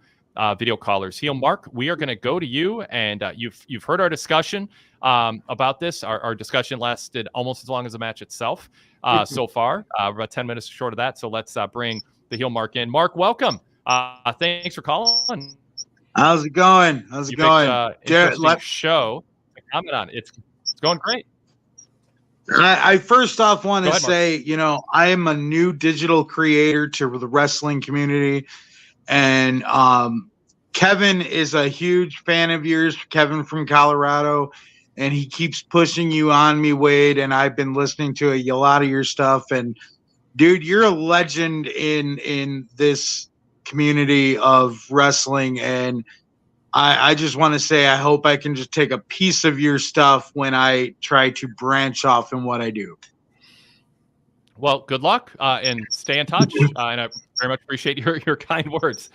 video callers. Heel Mark, we are going to go to you, and you've heard our discussion about this. Our discussion lasted almost as long as the match itself so far. We're about 10 minutes short of that. So let's bring the heel Mark in. Mark, welcome. Thanks for calling. How's it going? Interesting show. Comment on it. It's going great. I first off want Go to ahead, Mark. say, you know, I am a new digital creator to the wrestling community, and Kevin is a huge fan of yours, Kevin from Colorado, and he keeps pushing you on me, Wade, and I've been listening to a lot of your stuff, and dude, you're a legend in this community of wrestling, and I just want to say I hope I can just take a piece of your stuff when I try to branch off in what I do. Well, good luck and stay in touch. And I very much appreciate your kind words.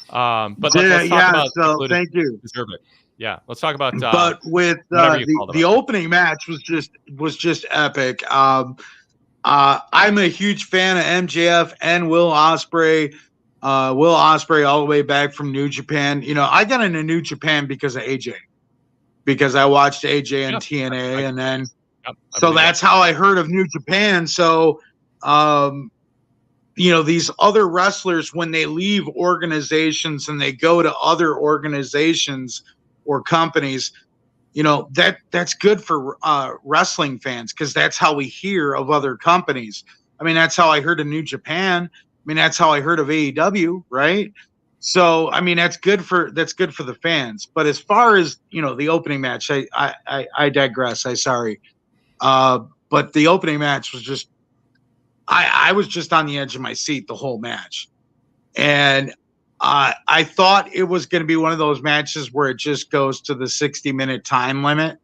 But let's talk about so thank you. Deserve it. Yeah, let's talk about. But with the opening match was just epic. I'm a huge fan of MJF and Will Ospreay. Will Ospreay all the way back from New Japan. You know, I got into New Japan because of AJ, because I watched AJ and TNA, and then so that's how I heard of New Japan. So, you know, these other wrestlers, when they leave organizations and they go to other organizations or companies, you know, that's good for wrestling fans, because that's how we hear of other companies. I mean, that's how I heard of New Japan. I mean, that's how I heard of AEW, right? So, I mean, that's good for the fans. But as far as, you know, the opening match, I digress. Sorry. But the opening match was just, I was just on the edge of my seat the whole match. And I thought it was going to be one of those matches where it just goes to the 60-minute time limit,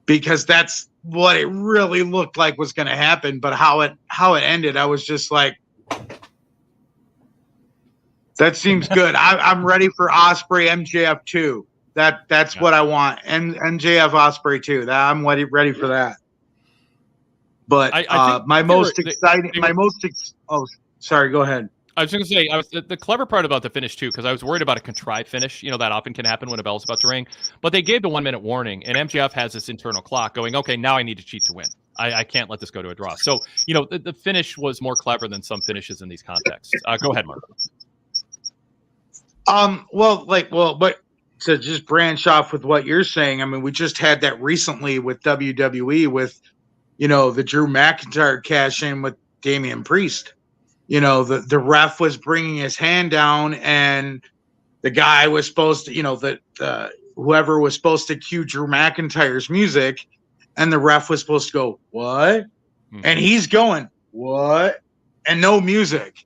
because that's what it really looked like was going to happen. But how it ended, I was just like, that seems good. I'm ready for Ospreay MJF 2. That's what I want. And MJF Ospreay 2. I'm ready for that. But sorry, go ahead. I was going to say, the clever part about the finish too, because I was worried about a contrived finish. You know, that often can happen when a bell's about to ring. But they gave the 1-minute warning, and MJF has this internal clock going, okay, now I need to cheat to win. I can't let this go to a draw. So, you know, the finish was more clever than some finishes in these contexts. Go ahead, Mark. But to just branch off with what you're saying, I mean, we just had that recently with WWE with, you know, the Drew McIntyre cash in with Damian Priest. You know, the ref was bringing his hand down, and the guy was supposed to, you know, whoever was supposed to cue Drew McIntyre's music, and the ref was supposed to go, what? Mm-hmm. And he's going, what? And no music.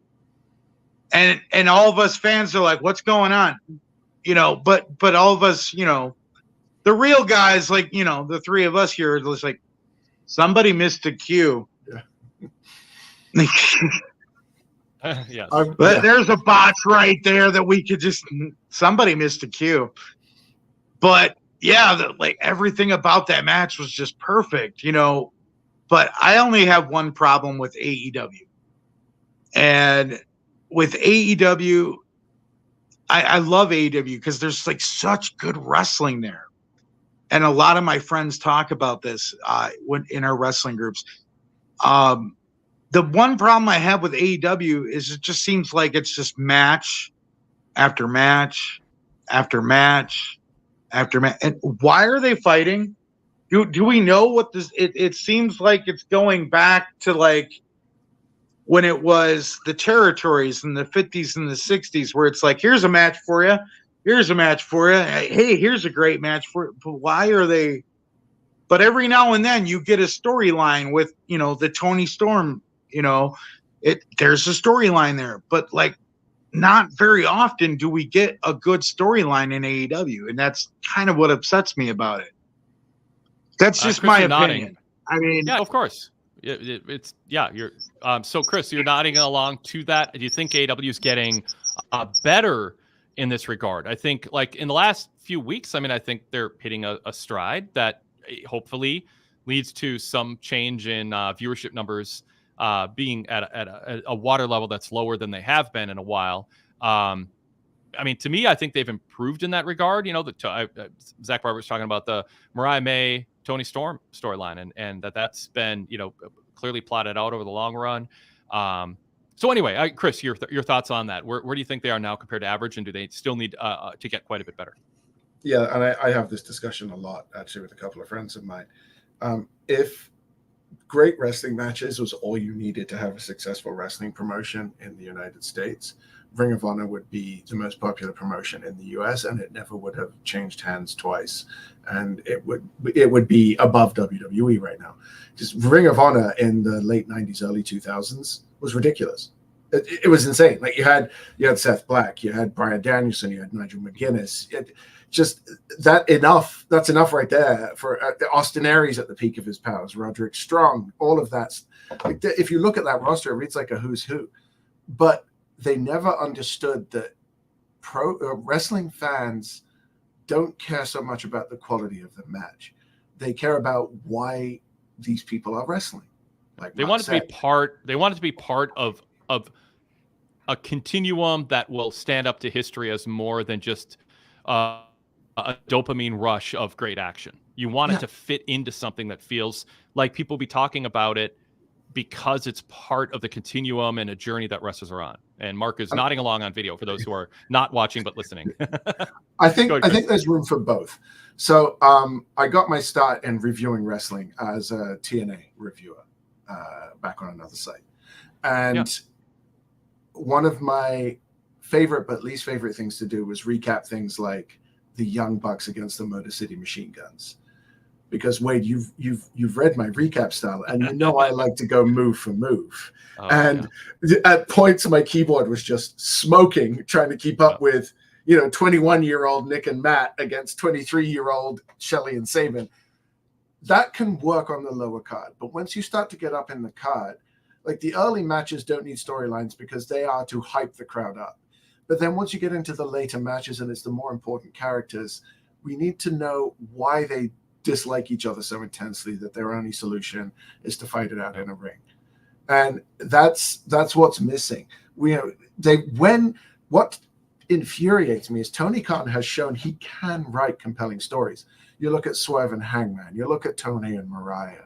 And all of us fans are like, what's going on? You know, but all of us, you know, the real guys, like, you know, the three of us here are just like, somebody missed a cue. Yeah. Yes. But there's a botch right there that we could just, somebody missed a cue. But yeah, like everything about that match was just perfect, you know. But I only have one problem with AEW. And with AEW, I love AEW because there's like such good wrestling there. And a lot of my friends talk about this in our wrestling groups. The one problem I have with AEW is it just seems like it's just match after match after match after match. And why are they fighting? Do we know what this? It seems like it's going back to like when it was the territories in the 50s and the 60s, where it's like, here's a match for you. Here's a match for you. Hey, here's a great match for you. But why are they? But every now and then you get a storyline with, you know, the Tony Storm, you know, there's a storyline there, but like not very often do we get a good storyline in AEW. And that's kind of what upsets me about it. That's just my opinion. Nodding. I mean, yeah, of course. It's you're so Chris, you're nodding along to that. Do you think AEW is getting better in this regard? I think like in the last few weeks, I mean, I think they're hitting a stride that hopefully leads to some change in viewership numbers being at a water level that's lower than they have been in a while. I mean, to me, I think they've improved in that regard. You know, Zach Barber was talking about the Mariah May, Tony Storm storyline, and that's been, you know, clearly plotted out over the long run. So anyway, Chris, your thoughts on that? Where do you think they are now compared to average, and do they still need to get quite a bit better? Yeah, and I have this discussion a lot actually with a couple of friends of mine. If great wrestling matches was all you needed to have a successful wrestling promotion in the United States, Ring of Honor would be the most popular promotion in the US, and it never would have changed hands twice. And it would be above WWE right now. Just Ring of Honor in the late 90s, early 2000s was ridiculous. It was insane. Like you had Seth Black, you had Bryan Danielson, you had Nigel McGuinness. That's enough right there for Austin Aries at the peak of his powers, Roderick Strong, all of that. Like if you look at that roster, it reads like a who's who. But they never understood that wrestling fans don't care so much about the quality of the match. They care about why these people are wrestling. Like they want it to be part. They want it to be part of a continuum that will stand up to history as more than just a dopamine rush of great action. You want it to fit into something that feels like people will be talking about it because it's part of the continuum and a journey that wrestlers are on. And Mark is nodding along on video for those who are not watching but listening. I think there's room for both. So I got my start in reviewing wrestling as a TNA reviewer back on another site. And one of my favorite but least favorite things to do was recap things like the Young Bucks against the Motor City Machine Guns. Because Wade, you've read my recap style, and you know I like to go move for move. At points, my keyboard was just smoking, trying to keep up with 21-year-old Nick and Matt against 23-year-old Shelley and Sabin. That can work on the lower card, but once you start to get up in the card, like the early matches don't need storylines because they are to hype the crowd up. But then once you get into the later matches and it's the more important characters, we need to know why they dislike each other so intensely that their only solution is to fight it out in a ring. And that's what's missing. What infuriates me is Tony Khan has shown he can write compelling stories. You look at Swerve and Hangman, you look at Tony and Mariah.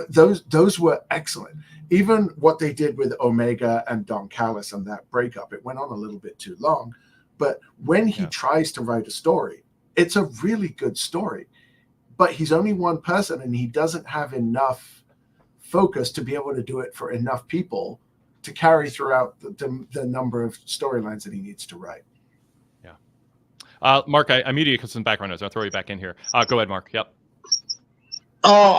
Those were excellent. Even what they did with Omega and Don Callis and that breakup, it went on a little bit too long. But when he tries to write a story, it's a really good story. But he's only one person, and he doesn't have enough focus to be able to do it for enough people to carry throughout the number of storylines that he needs to write. Yeah. Mark, I muted you because some background noise. I'll throw you back in here. Go ahead, Mark. Yep. Oh,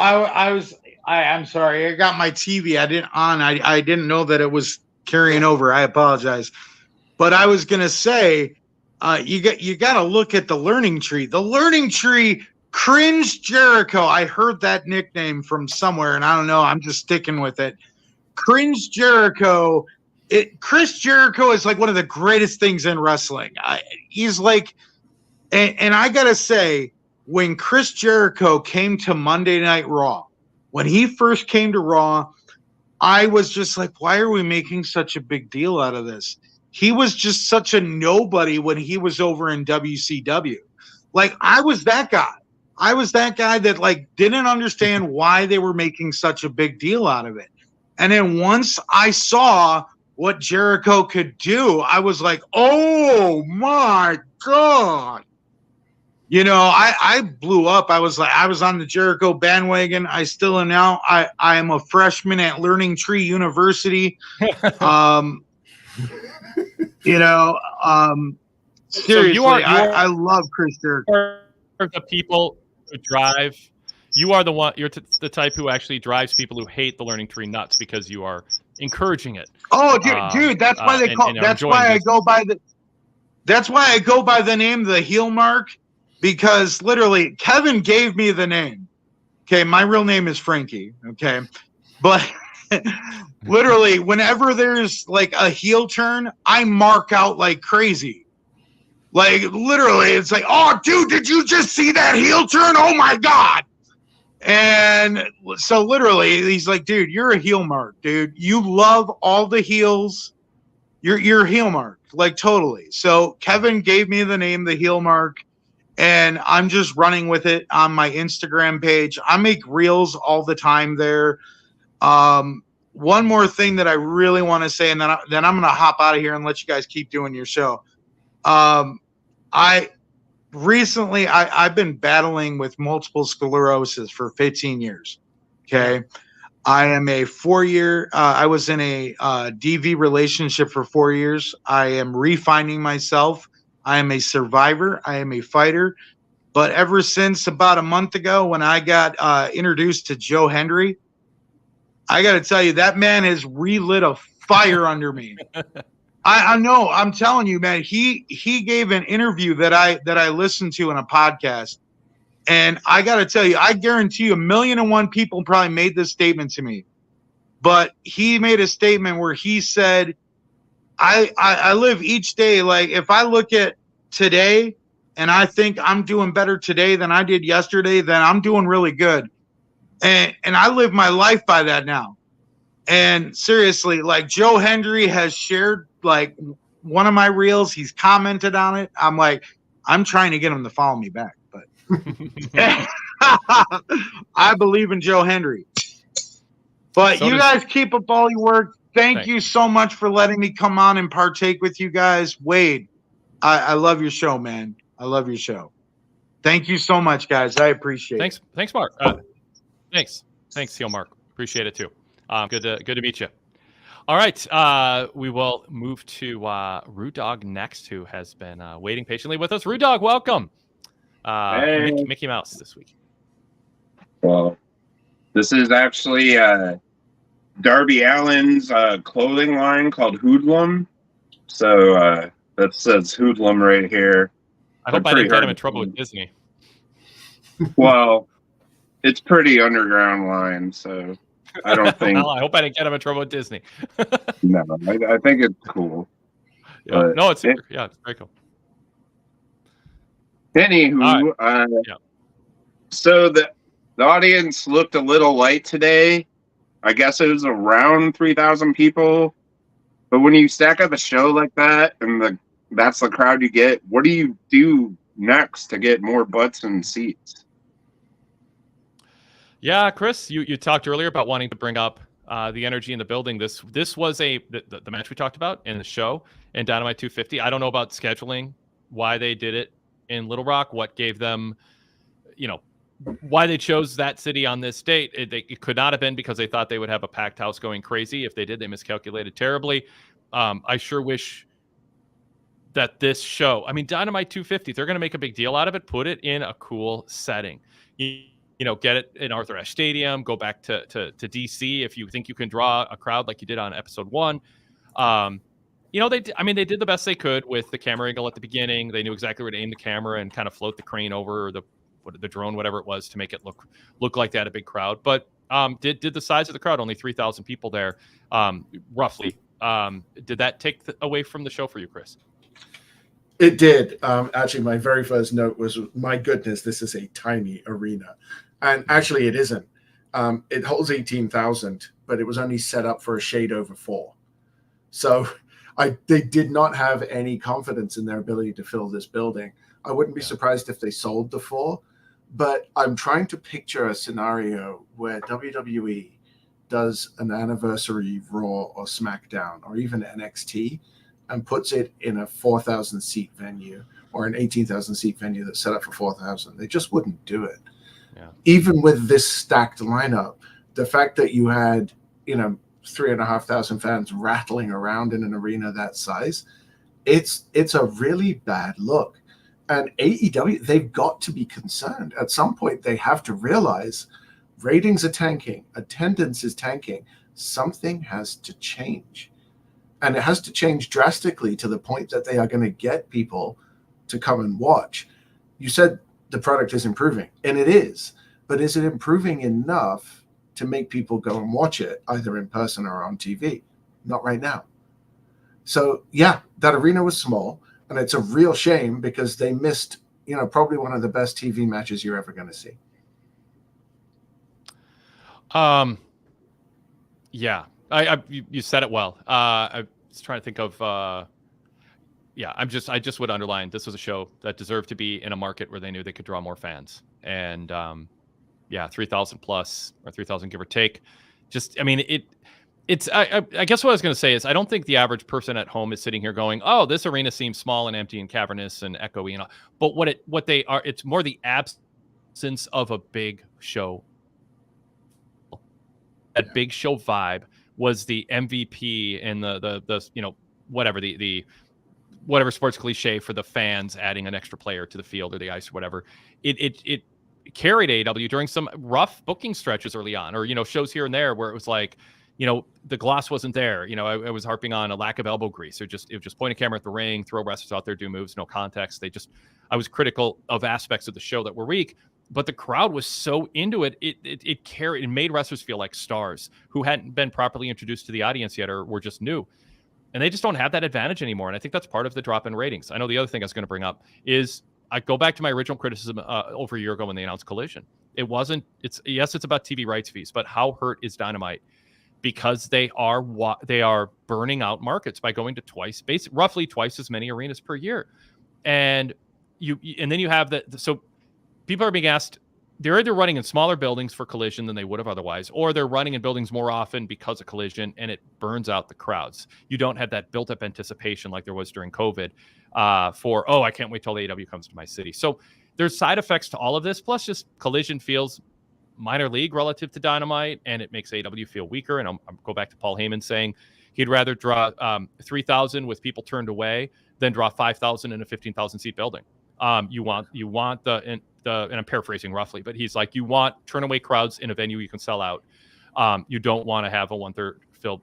I'm sorry. I got my TV. I didn't know that it was carrying over. I apologize. But I was gonna say, you got to look at the learning tree. The learning tree. Cringe Jericho. I heard that nickname from somewhere, and I don't know. I'm just sticking with it. Cringe Jericho. Chris Jericho is like one of the greatest things in wrestling. He's like, and I gotta say, when Chris Jericho came to Monday Night Raw, when he first came to Raw, I was just like, why are we making such a big deal out of this? He was just such a nobody when he was over in WCW. Like, I was that guy. I was that guy that like didn't understand why they were making such a big deal out of it. And then once I saw what Jericho could do, I was like, oh my God. I blew up. I was on the Jericho bandwagon. I still am now. I am a freshman at Learning Tree University. Seriously, I love Chris Jericho. The people who drive, you are the one. You're the type who actually drives people who hate the learning tree nuts because you are encouraging it. Oh, dude, that's why they call. That's why I go by the. That's why I go by the name the heel mark, because literally Kevin gave me the name. Okay, my real name is Frankie. Okay, but literally whenever there's like a heel turn, I mark out like crazy. Like, literally, it's like, oh, dude, did you just see that heel turn? Oh, my God. And so, literally, he's like, dude, you're a heel mark, dude. You love all the heels. You're heel mark, like, totally. So, Kevin gave me the name, the heel mark, and I'm just running with it on my Instagram page. I make reels all the time there. One more thing that I really want to say, and then I'm going to hop out of here and let you guys keep doing your show. I've been battling with multiple sclerosis for 15 years. Okay. I am a 4-year, I was in a DV relationship for 4 years. I am refining myself. I am a survivor. I am a fighter. But ever since about a month ago when I got introduced to Joe Hendry, I got to tell you, that man has relit a fire under me. I know. I'm telling you, man, he gave an interview that I listened to in a podcast. And I got to tell you, I guarantee you 1,000,001 people probably made this statement to me. But he made a statement where he said, I live each day. Like if I look at today and I think I'm doing better today than I did yesterday, then I'm doing really good. And I live my life by that now. And seriously, like Joe Hendry has shared like one of my reels. He's commented on it. I'm like, I'm trying to get him to follow me back. But I believe in Joe Hendry. But so you guys keep up all your work. Thank you so much for letting me come on and partake with you guys. Wade, I love your show, man. I love your show. Thank you so much, guys. I appreciate it. Thanks, Mark. Thanks, Heel Mark. Appreciate it too. Good to meet you. All right, we will move to Rude Dog next, who has been waiting patiently with us. Rude Dog, welcome. Hey. Mickey Mouse this week. Well, this is actually Darby Allin's clothing line called Hoodlum. So that says Hoodlum right here. I hope I didn't get him in trouble with Disney. Well, it's pretty underground line, so I don't think. Well, I hope I didn't get him in trouble with Disney. No, I think it's cool. Yeah. No, it's very cool. Anywho, so the audience looked a little light today. I guess it was around 3,000 people. But when you stack up a show like that and that's the crowd you get, what do you do next to get more butts and seats? Yeah, Chris, you talked earlier about wanting to bring up the energy in the building. This was the match we talked about in the show in Dynamite 250. I don't know about scheduling, why they did it in Little Rock, what gave them, why they chose that city on this date. It could not have been because they thought they would have a packed house going crazy. If they did, they miscalculated terribly. I sure wish that this show, Dynamite 250, they're going to make a big deal out of it. Put it in a cool setting. Get it in Arthur Ashe Stadium. Go back to DC if you think you can draw a crowd like you did on episode 1. They did the best they could with the camera angle at the beginning. They knew exactly where to aim the camera and kind of float the crane over, or the drone, whatever it was, to make it look like they had a big crowd. But did the size of the crowd, only 3,000 people there, roughly. Did that take away from the show for you, Chris? It did. Actually, my very first note was, my goodness, this is a tiny arena. And actually, it isn't. It holds 18,000, but it was only set up for a shade over 4. So they did not have any confidence in their ability to fill this building. I wouldn't be surprised if they sold the 4, but I'm trying to picture a scenario where WWE does an anniversary Raw or SmackDown or even NXT and puts it in a 4,000 seat venue or an 18,000 seat venue that's set up for 4,000. They just wouldn't do it. Yeah. Even with this stacked lineup, the fact that you had, 3,500 fans rattling around in an arena that size, it's a really bad look. And AEW, they've got to be concerned. At some point, they have to realize ratings are tanking, attendance is tanking. Something has to change. And it has to change drastically to the point that they are going to get people to come and watch. You said the product is improving, and it is. But is it improving enough to make people go and watch it, either in person or on TV? Not right now. So, yeah, that arena was small. And it's a real shame because they missed, probably one of the best TV matches you're ever going to see. Yeah, you said it well. I was trying to think of, I just would underline this was a show that deserved to be in a market where they knew they could draw more fans. And 3,000 plus or 3,000 give or take. I guess what I was going to say is I don't think the average person at home is sitting here going, "Oh, this arena seems small and empty and cavernous and echoey," and all. But what they are, it's more the absence of a big show. that big show vibe was the MVP and the you know, whatever the whatever sports cliche for the fans adding an extra player to the field or the ice or whatever. It carried AEW during some rough booking stretches early on, or, you know, shows here and there where it was like, you know, the gloss wasn't there. You know, I was harping on a lack of elbow grease, or it was just point a camera at the ring, throw wrestlers out there, do moves, no context. I was critical of aspects of the show that were weak, but the crowd was so into it. It carried and made wrestlers feel like stars who hadn't been properly introduced to the audience yet, or were just new. And they just don't have that advantage anymore. And I think that's part of the drop in ratings. I know the other thing I was going to bring up is I go back to my original criticism over a year ago when they announced Collision. Yes, it's about TV rights fees, but how hurt is Dynamite? Because they are burning out markets by going to roughly twice as many arenas per year. And then you have so people are being asked, they're either running in smaller buildings for Collision than they would have otherwise, or they're running in buildings more often because of Collision, and it burns out the crowds. You don't have that built-up anticipation like there was during COVID I can't wait till AEW comes to my city. So there's side effects to all of this, plus just Collision feels minor league relative to Dynamite, and it makes AEW feel weaker. And I'll go back to Paul Heyman saying he'd rather draw 3,000 with people turned away than draw 5,000 in a 15,000 seat building. You want and I'm paraphrasing roughly, but he's like, you want turn away crowds in a venue you can sell out. You don't want to have a 1/3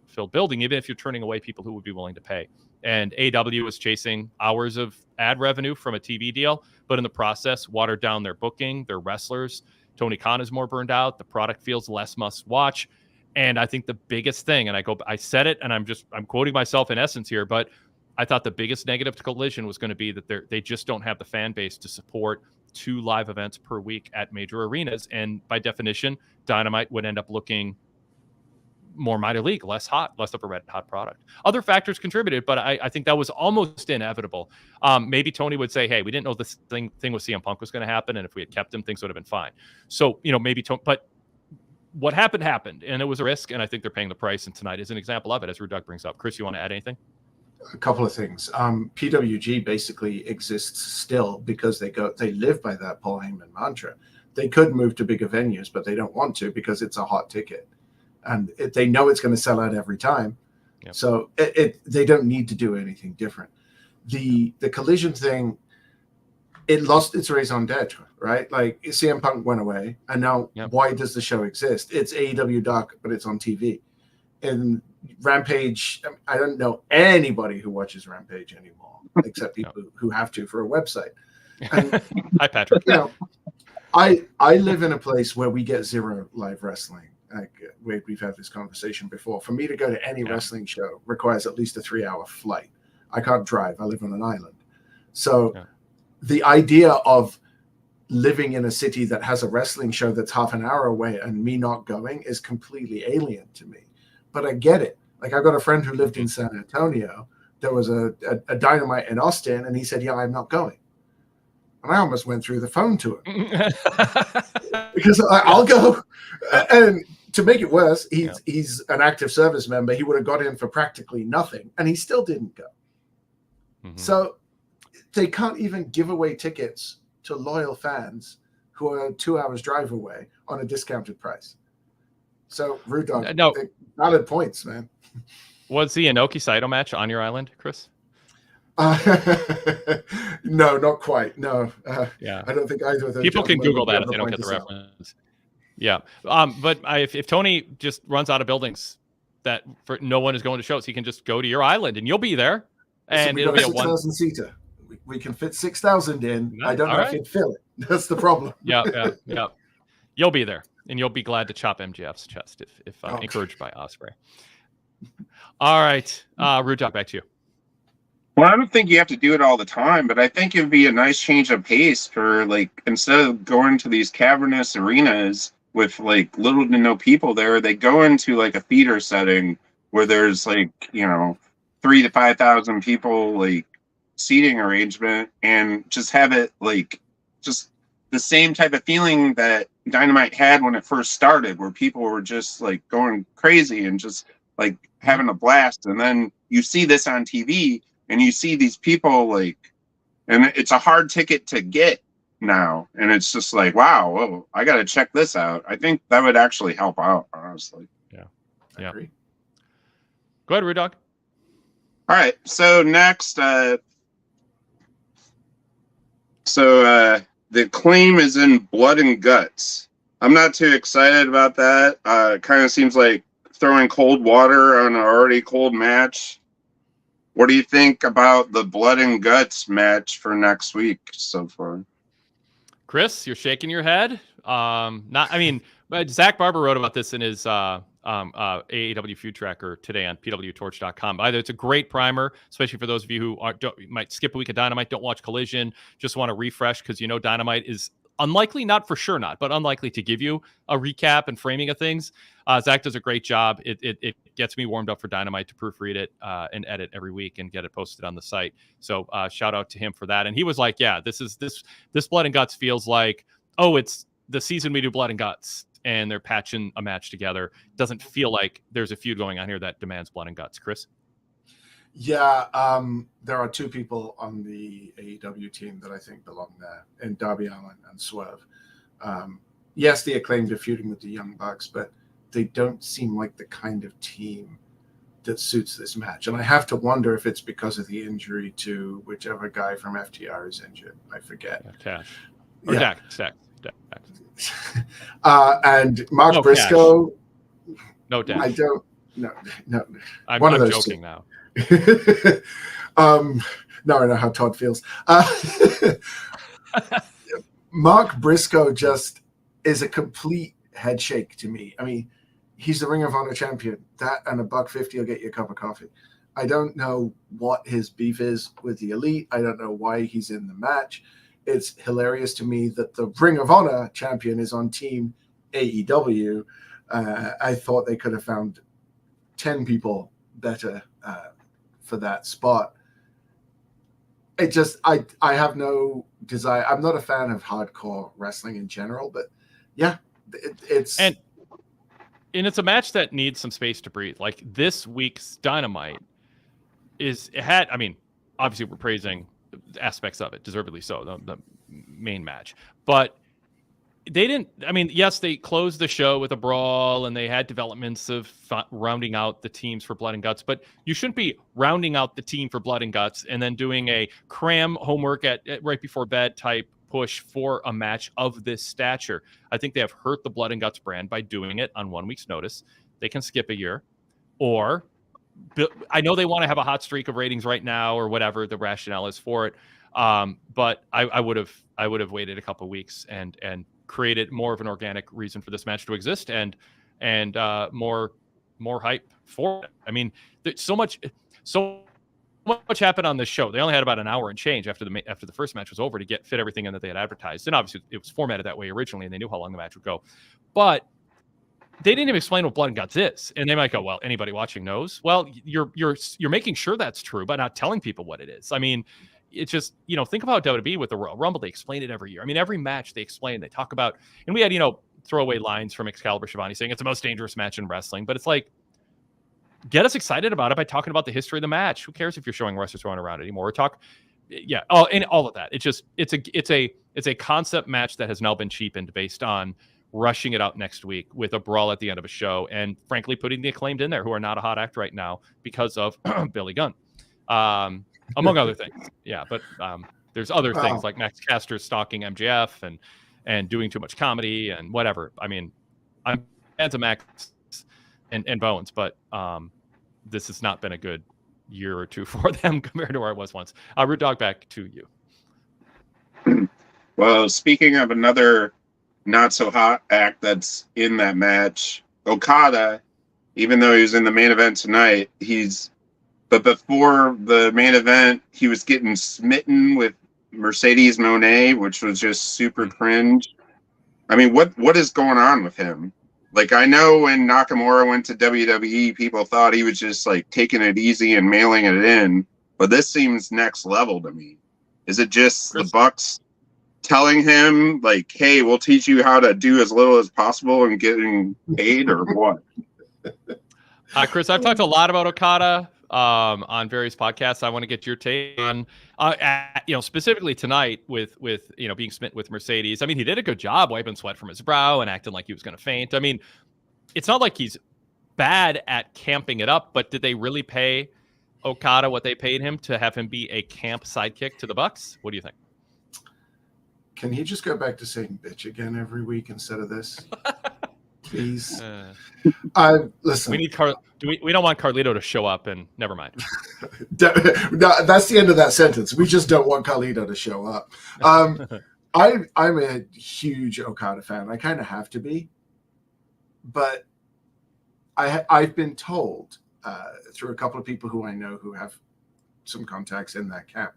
filled building, even if you're turning away people who would be willing to pay. And AEW is chasing hours of ad revenue from a TV deal, but in the process, watered down their booking, their wrestlers. Tony Khan is more burned out. The product feels less must watch. And I think the biggest thing, and I said it, and I'm quoting myself in essence here, but I thought the biggest negative to Collision was going to be that they just don't have the fan base to support 2 live events per week at major arenas. And by definition, Dynamite would end up looking more minor league, less of a red hot product. Other factors contributed, but I think that was almost inevitable. Maybe Tony would say, hey, we didn't know this thing with CM Punk was going to happen, and if we had kept him, things would have been fine. So, you know, maybe but what happened, and it was a risk, and I think they're paying the price, and tonight is an example of it, as Rudog brings up. Chris, you want to add anything? A couple of things. PWG basically exists still because they live by that Paul Heyman mantra. They could move to bigger venues, but they don't want to because it's a hot ticket. And they know it's going to sell out every time. Yep. So they don't need to do anything different. The Collision thing, it lost its raison d'etre, right? Like CM Punk went away, and now why does the show exist? It's AEW Dark, but it's on TV. And Rampage, I don't know anybody who watches Rampage anymore, except people who have to for a website. And, hi, Patrick. You know, I live in a place where we get 0 live wrestling. Wade, we've had this conversation before. For me to go to any wrestling show requires at least a 3-hour flight. I can't drive. I live on an island. So the idea of living in a city that has a wrestling show that's half an hour away and me not going is completely alien to me. But I get it. Like, I've got a friend who lived in San Antonio. There was a Dynamite in Austin, and he said, yeah, I'm not going. And I almost went through the phone to him. Because I'll go. And to make it worse, he's an active service member. He would have got in for practically nothing, and he still didn't go. Mm-hmm. So they can't even give away tickets to loyal fans who are 2 hours drive away on a discounted price. So, Rudog, no, valid points, man. Was the Inoki Saito match on your island, Chris? No, not quite. No. I don't think either of those. People can Google that if they don't get the reference. Yeah. But if Tony just runs out of buildings that for no one is going to shows, he can just go to your island and you'll be there. And so it'll be a 6,000 seater. We can fit 6,000 in. I don't know if you'd fill it. That's the problem. Yeah. You'll be there, and you'll be glad to chop MJF's chest if encouraged by Ospreay. All right, Rudog, back to you. Well, I don't think you have to do it all the time, but I think it'd be a nice change of pace for, like, instead of going to these cavernous arenas with like little to no people there, they go into like a theater setting where there's like, 3,000 to 5,000 people, like seating arrangement, and just have it like just the same type of feeling that Dynamite had when it first started, where people were just like going crazy and just like having a blast. And then you see this on TV and you see these people like, and it's a hard ticket to get now. And it's just like, wow, whoa, I got to check this out. I think that would actually help out, honestly. Yeah. Yeah. agree. Go ahead, Rude Dog. All right. So next, the claim is in Blood and Guts. I'm not too excited about that. It kind of seems like throwing cold water on an already cold match. What do you think about the Blood and Guts match for next week so far? Chris, you're shaking your head. But Zach Barber wrote about this in his AEW Feud Tracker today on PWTorch.com. Either it's a great primer, especially for those of you who might skip a week of Dynamite, don't watch Collision, just want to refresh because Dynamite is unlikely, not for sure not, but unlikely to give you a recap and framing of things. Zach does a great job. It gets me warmed up for Dynamite to proofread it and edit every week and get it posted on the site. So shout out to him for that. And he was like, yeah, this Blood and Guts feels like, oh, it's the season we do Blood and Guts and they're patching a match together. Doesn't feel like there's a feud going on here that demands Blood and Guts. Chris? Yeah, there are two people on the AEW team that I think belong there, in Darby Allin and Swerve. Yes, the Acclaimed are feuding with the Young Bucks, but they don't seem like the kind of team that suits this match. And I have to wonder if it's because of the injury to whichever guy from FTR is injured. I forget. Yeah, Cash. Or yeah. Dak. And Mark Briscoe. Cash. No Dak. I don't. No. I'm joking now. Now I know how Todd feels. Mark Briscoe just is a complete head shake to me. I mean, he's the Ring of Honor champion. That and $1.50 will get you a cup of coffee. I don't know what his beef is with the Elite. I don't know why he's in the match. It's hilarious to me that the Ring of Honor champion is on Team AEW. I thought they could have found 10 people better for that spot. It just, I have no desire. I'm not a fan of hardcore wrestling in general, but yeah, it's and it's a match that needs some space to breathe. Like this week's Dynamite obviously we're praising aspects of it, deservedly so, the main match, but yes, they closed the show with a brawl and they had developments of rounding out the teams for Blood and Guts, but you shouldn't be rounding out the team for Blood and Guts and then doing a cram homework at right before bed type push for a match of this stature. I think they have hurt the Blood and Guts brand by doing it on 1 week's notice. They can skip a year, or I know they want to have a hot streak of ratings right now or whatever the rationale is for it. But I would have waited a couple of weeks and created more of an organic reason for this match to exist and more hype for it. I mean, so much happened on this show. They only had about an hour and change after the first match was over to fit everything in that they had advertised. And obviously it was formatted that way originally and they knew how long the match would go. But they didn't even explain what Blood and Guts is. And they might go, well, anybody watching knows. Well, you're making sure that's true, but not telling people what it is. I mean, it's just, think about WWE with the Royal Rumble. They explain it every year. I mean, every match they explain, they talk about, and we had, throwaway lines from Excalibur Shivani saying it's the most dangerous match in wrestling, but it's like, get us excited about it by talking about the history of the match. Who cares if you're showing wrestlers throwing around anymore? And all of that. It's a concept match that has now been cheapened based on rushing it out next week with a brawl at the end of a show and frankly putting the Acclaimed in there, who are not a hot act right now because of Billy Gunn. Among other things. Yeah, but there's other things like Max Caster stalking MJF and doing too much comedy and whatever. I mean, I'm fans of Max and Bones, but this has not been a good year or two for them compared to where it was once. Root Dog, back to you. Well, speaking of another not so hot act that's in that match, Okada, even though he was in the main event tonight, but before the main event, he was getting smitten with Mercedes Moné, which was just super cringe. I mean, what is going on with him? Like, I know when Nakamura went to WWE, people thought he was just like taking it easy and mailing it in, but this seems next level to me. Is it just the Bucks telling him like, "Hey, we'll teach you how to do as little as possible and getting paid," or what? Chris, I've talked a lot about Okada on various podcasts. I want to get your take on, specifically tonight with being smitten with Mercedes. I mean, he did a good job wiping sweat from his brow and acting like he was going to faint. I mean, it's not like he's bad at camping it up, but did they really pay Okada what they paid him to have him be a camp sidekick to the Bucks? What do you think? Can he just go back to saying bitch again every week instead of this? Please. Listen. We need we don't want Carlito to show up, and never mind. No, that's the end of that sentence. We just don't want Carlito to show up. I'm a huge Okada fan. I kind of have to be, but I've been told through a couple of people who I know who have some contacts in that camp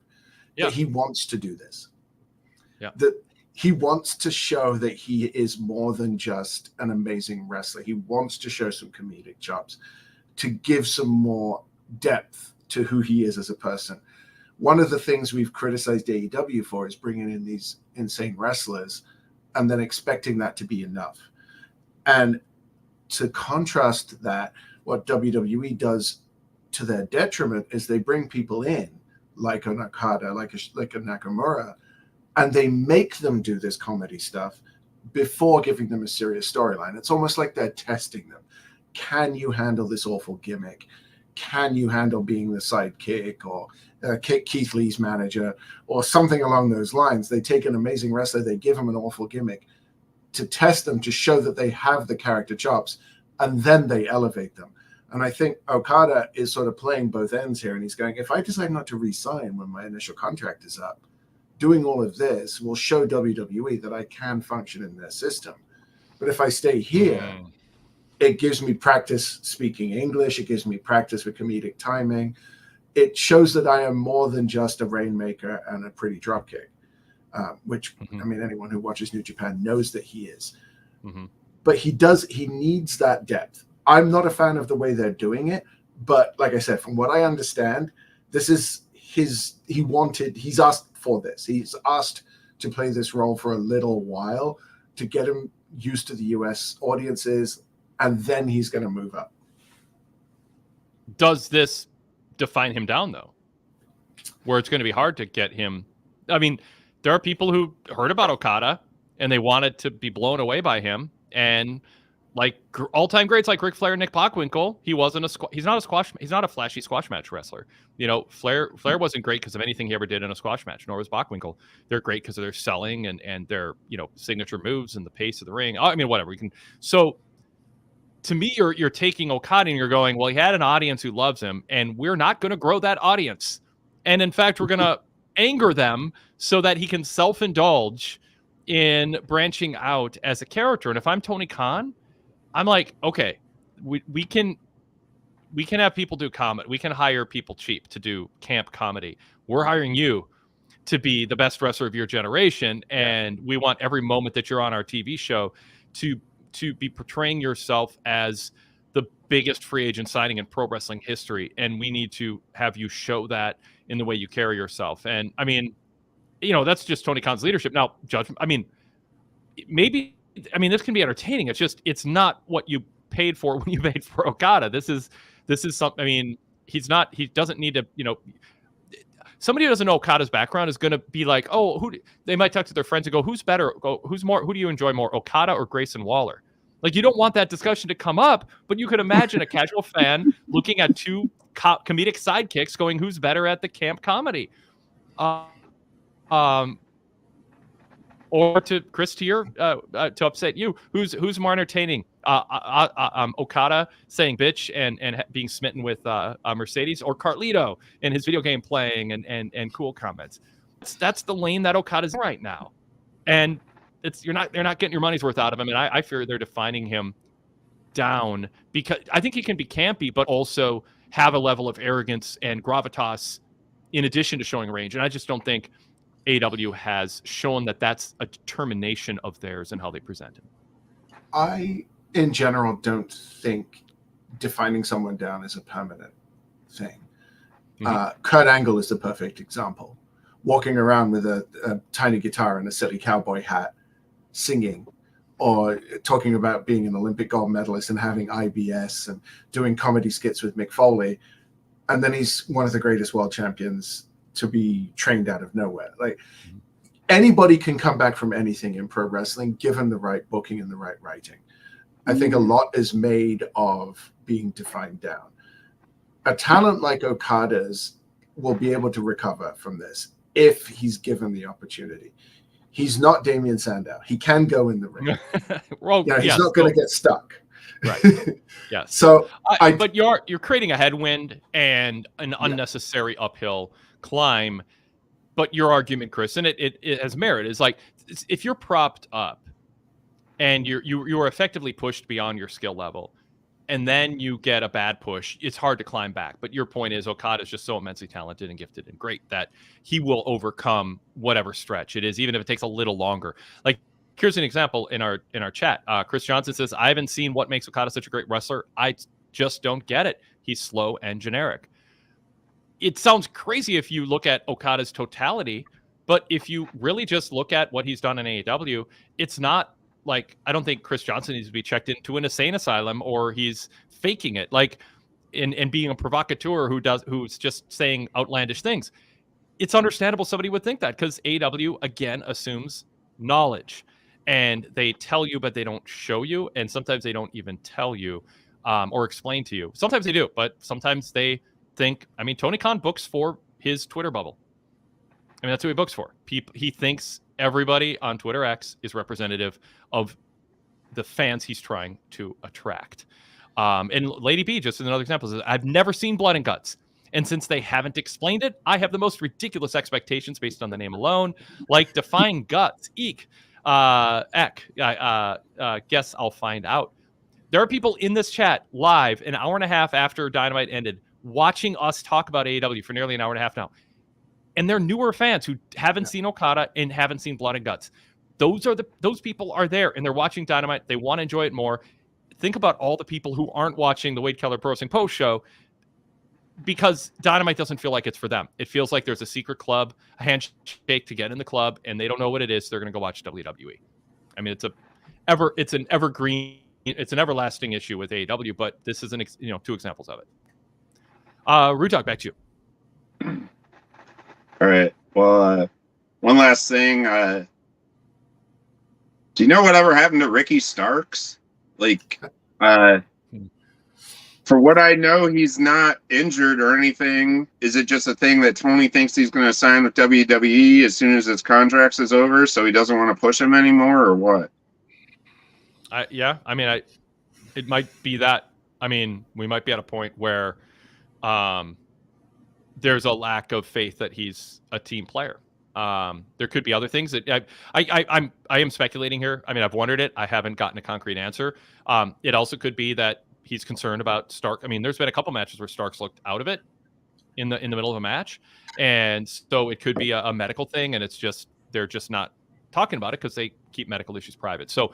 that he wants to do this. Yeah. That he wants to show that he is more than just an amazing wrestler. He wants to show some comedic chops to give some more depth to who he is as a person. One of the things we've criticized AEW for is bringing in these insane wrestlers and then expecting that to be enough. And to contrast that, what WWE does to their detriment is they bring people in like an Okada, like a Nakamura, and they make them do this comedy stuff before giving them a serious storyline. It's almost like they're testing them. Can you handle this awful gimmick? Can you handle being the sidekick or Keith Lee's manager or something along those lines? They take an amazing wrestler, they give him an awful gimmick to test them, to show that they have the character chops, and then they elevate them. And I think Okada is sort of playing both ends here, and he's going, if I decide not to re-sign when my initial contract is up, doing all of this will show WWE that I can function in their system. But if I stay here, it gives me practice speaking English. It gives me practice with comedic timing. It shows that I am more than just a rainmaker and a pretty dropkick, which, I mean, anyone who watches New Japan knows that he is. But he needs that depth. I'm not a fan of the way they're doing it, but like I said, from what I understand, this is he's asked for this. He's asked to play this role for a little while to get him used to the US audiences, and then he's going to move up. Does this define him down, though? Where it's going to be hard to get him. I mean, there are people who heard about Okada and they wanted to be blown away by him, and like all-time greats like Ric Flair and Nick Bockwinkel, he's not a flashy squash match wrestler. You know, Flair wasn't great because of anything he ever did in a squash match, nor was Bockwinkel. They're great because of their selling and their, you know, signature moves and the pace of the ring. I mean, whatever. So to me, you're taking Okada and you're going, well, he had an audience who loves him, and we're not going to grow that audience. And in fact, we're going to anger them so that he can self-indulge in branching out as a character. And if I'm Tony Khan, I'm like, okay, we can have people do comedy. We can hire people cheap to do camp comedy. We're hiring you to be the best wrestler of your generation, and we want every moment that you're on our TV show to be portraying yourself as the biggest free agent signing in pro wrestling history, and we need to have you show that in the way you carry yourself. And I mean, you know, that's just Tony Khan's leadership. Now, judgment. I mean, maybe. I mean, this can be entertaining. It's not what you paid for when you paid for Okada. This is something. I mean, he doesn't need to, you know, somebody who doesn't know Okada's background is going to be like, oh, they might talk to their friends and go, who's better? Who do you enjoy more, Okada or Grayson Waller? Like, you don't want that discussion to come up, but you could imagine a casual fan looking at two comedic sidekicks going, who's better at the camp comedy? Or to Chris, to upset you, who's more entertaining? Okada saying bitch and being smitten with Mercedes, or Carlito and his video game playing and cool comments. That's the lane that Okada's in right now, and they're not getting your money's worth out of him. And I fear they're defining him down, because I think he can be campy, but also have a level of arrogance and gravitas in addition to showing range. And I just don't think AEW has shown that that's a determination of theirs and how they present it. I, in general, don't think defining someone down is a permanent thing. Kurt Angle is the perfect example. Walking around with a tiny guitar and a silly cowboy hat, singing, or talking about being an Olympic gold medalist and having IBS and doing comedy skits with Mick Foley. And then he's one of the greatest world champions to be trained out of nowhere. Like, anybody can come back from anything in pro wrestling, given the right booking and the right writing. I think a lot is made of being defined down. A talent like Okada's will be able to recover from this if he's given the opportunity. He's not Damian Sandow. He can go in the ring. Well, He's not going to get stuck. Right. Yes. So, but you're creating a headwind and an unnecessary uphill climb. But your argument, Chris, and it has merit, is like if you're propped up and you are effectively pushed beyond your skill level, and then you get a bad push, it's hard to climb back. But your point is Okada is just so immensely talented and gifted and great that he will overcome whatever stretch it is, even if it takes a little longer. Like, here's an example in our chat. Chris Johnson says, I haven't seen what makes Okada such a great wrestler. I just don't get it. He's slow and generic. It sounds crazy if you look at Okada's totality, but if you really just look at what he's done in AEW, it's not like, I don't think Chris Johnson needs to be checked into an insane asylum or he's faking it, like and being a provocateur who's just saying outlandish things. It's understandable somebody would think that, because AEW again assumes knowledge, and they tell you but they don't show you, and sometimes they don't even tell you or explain to you. Sometimes they do, but sometimes they think, I mean, Tony Khan books for his Twitter bubble. I mean, that's who he books for. He thinks everybody on Twitter X is representative of the fans he's trying to attract. And Lady B, just another example, says, I've never seen Blood and Guts. And since they haven't explained it, I have the most ridiculous expectations based on the name alone, like define guts. Eek. Guess I'll find out. There are people in this chat live an hour and a half after Dynamite ended, watching us talk about AEW for nearly an hour and a half now. And they're newer fans who haven't seen Okada and haven't seen Blood and Guts. Those people are there and they're watching Dynamite. They want to enjoy it more. Think about all the people who aren't watching the Wade Keller Pro Wrestling Post show because Dynamite doesn't feel like it's for them. It feels like there's a secret club, a handshake to get in the club, and they don't know what it is. They're going to go watch WWE. I mean, it's an everlasting issue with AEW, but this is two examples of it. Rudok, back to you. All right. Well, one last thing. Do you know whatever happened to Ricky Starks? Like, for what I know, he's not injured or anything. Is it just a thing that Tony thinks he's going to sign with WWE as soon as his contract is over, so he doesn't want to push him anymore, or what? It might be that. I mean, we might be at a point where there's a lack of faith that he's a team player. There could be other things that I am speculating here. I mean, I've wondered it. I haven't gotten a concrete answer. It also could be that he's concerned about Stark. I mean, there's been a couple matches where Starks looked out of it in the middle of a match, and so it could be a medical thing, and it's just they're just not talking about it because they keep medical issues private. So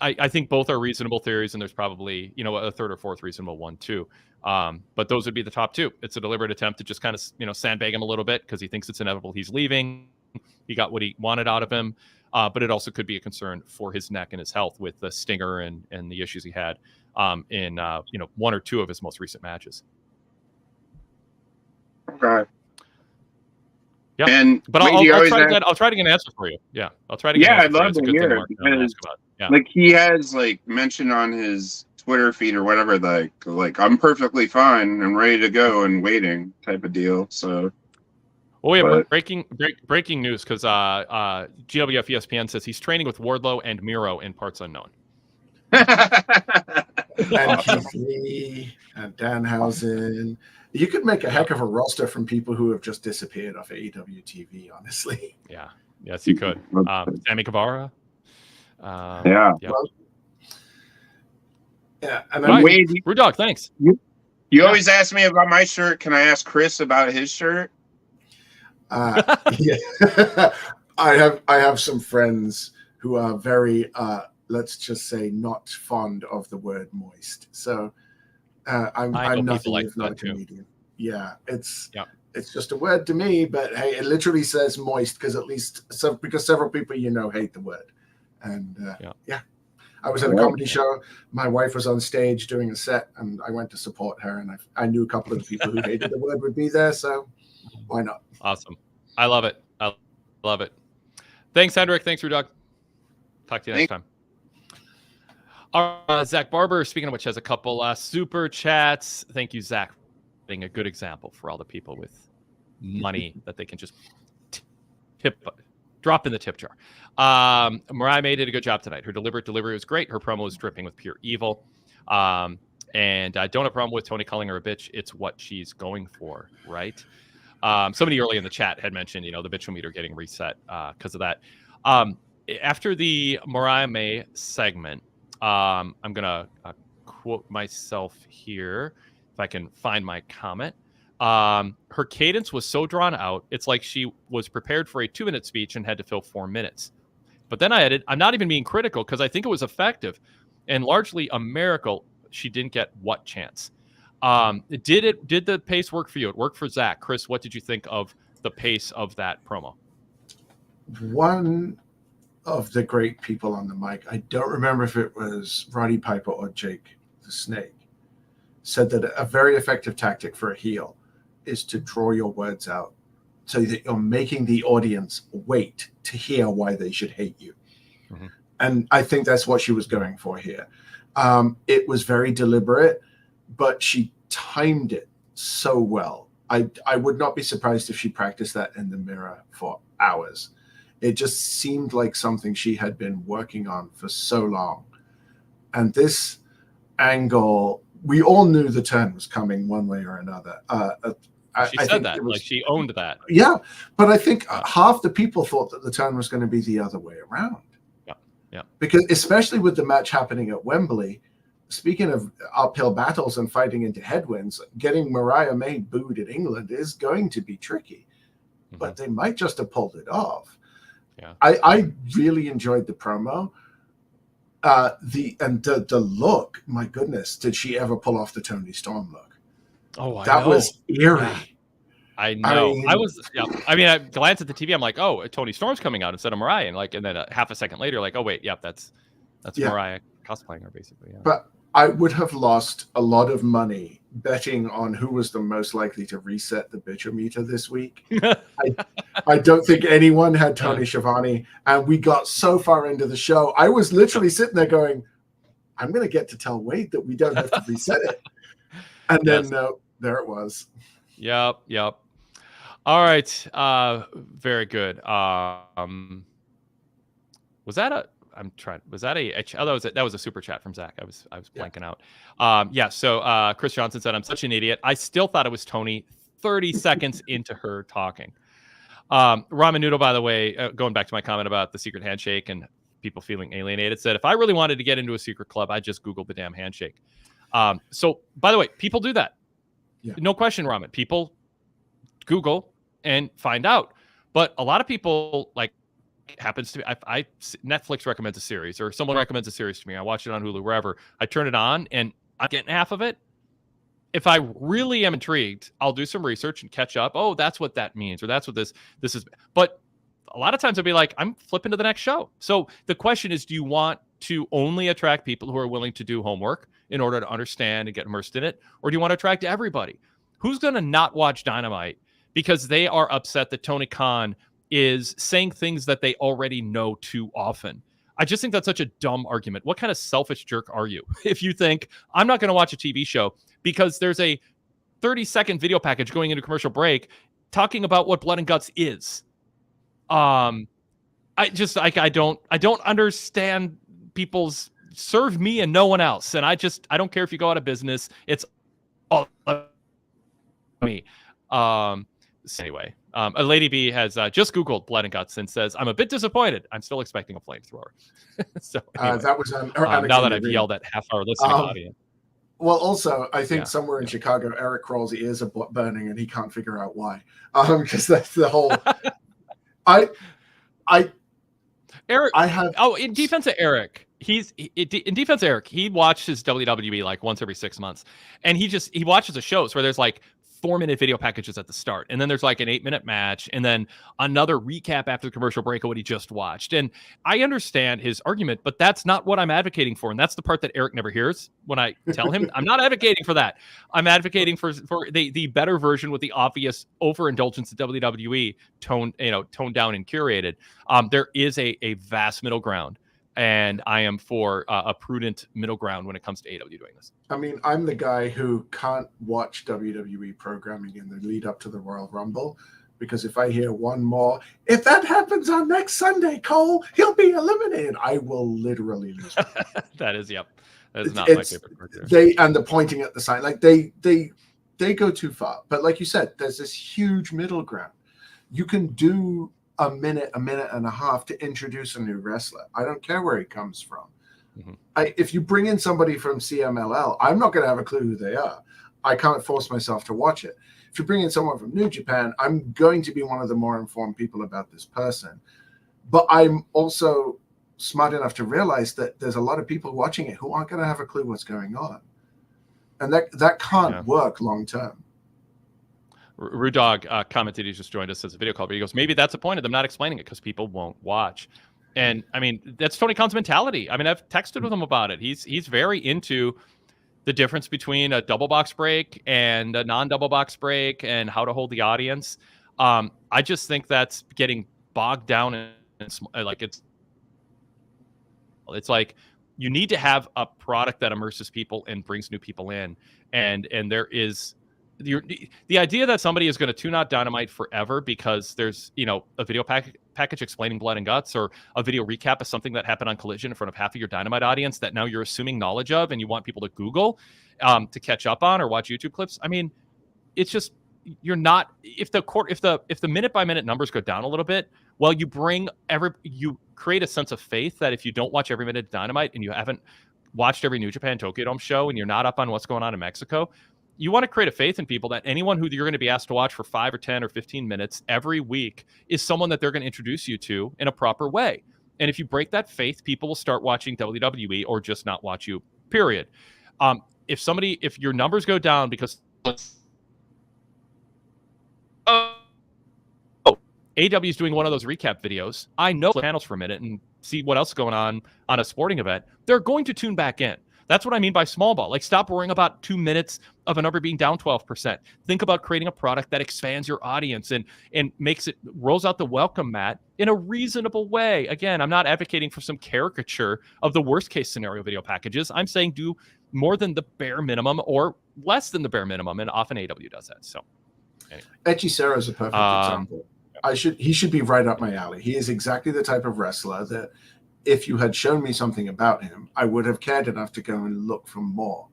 I think both are reasonable theories, and there's probably a third or fourth reasonable one too. But those would be the top two. It's a deliberate attempt to just kind of sandbag him a little bit because he thinks it's inevitable he's leaving. He got what he wanted out of him, but it also could be a concern for his neck and his health with the stinger and the issues he had in one or two of his most recent matches. Okay. Yeah, but I'll try to get an answer for you. Yeah, I'll try to get an answer. I'd love to hear it because, like, he has mentioned on his Twitter feed or whatever, like I'm perfectly fine and ready to go and waiting type of deal. So, breaking news because GWF ESPN says he's training with Wardlow and Miro in parts unknown. And Keith Lee and Danhausen. You could make a heck of a roster from people who have just disappeared off AEW TV, honestly. Yeah. Yes, you could. Sammy Guevara. Yeah. Well, yeah. And then Wade, Rudog, thanks. You always ask me about my shirt. Can I ask Chris about his shirt? Yeah. I have some friends who are very let's just say not fond of the word moist. So I'm nothing if not a comedian. Yeah, it's just a word to me, but hey, it literally says moist because several people hate the word. And I was at a comedy show. My wife was on stage doing a set, and I went to support her, and I knew a couple of the people who hated the word would be there, so why not? Awesome. I love it. I love it. Thanks, Hendrik. Thanks, Rudog. Talk to you next time. Zach Barber, speaking of which, has a couple super chats. Thank you, Zach, for being a good example for all the people with money that they can just drop in the tip jar. Mariah May did a good job tonight. Her deliberate delivery was great. Her promo was dripping with pure evil. And I don't have a problem with Tony calling her a bitch. It's what she's going for, right? Somebody early in the chat had mentioned, the bitchometer getting reset because of that. After the Mariah May segment, I'm going to quote myself here if I can find my comment. Her cadence was so drawn out, it's like she was prepared for a 2-minute speech and had to fill 4 minutes. But then I added, I'm not even being critical because I think it was effective and largely a miracle she didn't get what chance. Did the pace work for you? It worked for Zach. Chris, what did you think of the pace of that promo? One of the great people on the mic, I don't remember if it was Roddy Piper or Jake the Snake, said that a very effective tactic for a heel is to draw your words out so that you're making the audience wait to hear why they should hate you. Mm-hmm. And I think that's what she was going for here. It was very deliberate, but she timed it so well. I would not be surprised if she practiced that in the mirror for hours. It just seemed like something she had been working on for so long. And this angle, we all knew the turn was coming one way or another. She said that, like she owned that. Yeah, but I think half the people thought that the turn was going to be the other way around. Yeah. Because especially with the match happening at Wembley, speaking of uphill battles and fighting into headwinds, getting Mariah May booed in England is going to be tricky. Mm-hmm. But they might just have pulled it off. Yeah. I really enjoyed the promo. The look, my goodness, did she ever pull off the Toni Storm look? Oh, that was eerie. Yeah. I know. I glanced at the TV. I'm like, oh, Toni Storm's coming out instead of Mariah, and then half a second later, like, oh wait, that's Mariah cosplaying her basically. Yeah. But I would have lost a lot of money betting on who was the most likely to reset the bitchometer this week. I don't think anyone had Tony Schiavone, and we got so far into the show. I was literally sitting there going, I'm going to get to tell Wade that we don't have to reset it. And then there it was. Yep. All right. Very good. Was that a? I'm trying. Was that a? Oh, that was a super chat from Zach. I was blanking out. So Chris Johnson said, "I'm such an idiot. I still thought it was Tony 30 seconds into her talking." Ramen Noodle, by the way, going back to my comment about the secret handshake and people feeling alienated, said, "If I really wanted to get into a secret club, I'd just Google the damn handshake." So, by the way, people do that. Yeah. No question, Ramen. People Google and find out. But a lot of people, like, happens to be, I Netflix recommends a series or someone recommends a series to me. I watch it on Hulu, wherever. I turn it on and I'm getting half of it. If I really am intrigued, I'll do some research and catch up. Oh, that's what that means, or that's what this is. But a lot of times I'll be like, I'm flipping to the next show. So the question is, do you want to only attract people who are willing to do homework in order to understand and get immersed in it? Or do you want to attract everybody? Who's going to not watch Dynamite because they are upset that Tony Khan is saying things that they already know too often? I just think that's such a dumb argument. What kind of selfish jerk are you if you think I'm not going to watch a TV show because there's a 30-second video package going into commercial break talking about what Blood and Guts is? I don't understand people's serve me and no one else. And I don't care if you go out of business. It's all me. So anyway, a Lady B has just Googled Blood and Guts and says, I'm a bit disappointed. I'm still expecting a flamethrower. So anyway, that was now that I've yelled at half our listening audience. Well, also, I think somewhere in Chicago, Eric Kroll's ears are burning and he can't figure out why. Because that's the whole. In defense of Eric, he watches WWE like once every 6 months, and he watches the shows where there's like 4-minute video packages at the start, and then there's like an 8-minute match, and then another recap after the commercial break of what he just watched. And I understand his argument, but that's not what I'm advocating for, and that's the part that Eric never hears when I tell him I'm not advocating for that. I'm advocating for the better version with the obvious overindulgence of WWE toned down and curated. There is a vast middle ground and I am for a prudent middle ground when it comes to AEW doing this. I mean, I'm the guy who can't watch WWE programming in the lead up to the Royal Rumble, because if I hear one more, if that happens on next Sunday, Cole, he'll be eliminated, I will literally lose. That is, yep. That is not my favorite part there. They, and the pointing at the sign, like they go too far. But like you said, there's this huge middle ground. You can do a minute and a half to introduce a new wrestler. I don't care where he comes from. Mm-hmm. If you bring in somebody from CMLL, I'm not going to have a clue who they are. I can't force myself to watch it. If you bring in someone from New Japan, I'm going to be one of the more informed people about this person. But I'm also smart enough to realize that there's a lot of people watching it who aren't going to have a clue what's going on. And that can't work long term. Rudog commented, he just joined us as a video call, but he goes, maybe that's the point of them not explaining it because people won't watch. And I mean, that's Tony Khan's mentality. I mean, I've texted with him about it. He's very into the difference between a double box break and a non-double box break and how to hold the audience. I just think that's getting bogged down in like it's like you need to have a product that immerses people and brings new people in. And there is the idea that somebody is going to tune out Dynamite forever because there's, a video package explaining blood and guts, or a video recap of something that happened on Collision in front of half of your Dynamite audience that now you're assuming knowledge of and you want people to Google to catch up on or watch YouTube clips. I mean, it's just, you're not, if the minute by minute numbers go down a little bit, well, you create a sense of faith that if you don't watch every minute of Dynamite and you haven't watched every New Japan Tokyo Dome show and you're not up on what's going on in Mexico, you want to create a faith in people that anyone who you're going to be asked to watch for 5 or 10 or 15 minutes every week is someone that they're going to introduce you to in a proper way. And if you break that faith, people will start watching WWE or just not watch you, period. If your numbers go down because AEW is doing one of those recap videos, I know the panels for a minute and see what else is going on a sporting event, they're going to tune back in. That's what I mean by small ball. Like, stop worrying about 2 minutes of a number being down 12%. Think about creating a product that expands your audience and rolls out the welcome mat in a reasonable way. Again, I'm not advocating for some caricature of the worst case scenario video packages. I'm saying do more than the bare minimum or less than the bare minimum, and often AEW does that. So, anyway. Hechicero is a perfect example. He should be right up my alley. He is exactly the type of wrestler that, if you had shown me something about him, I would have cared enough to go and look for more.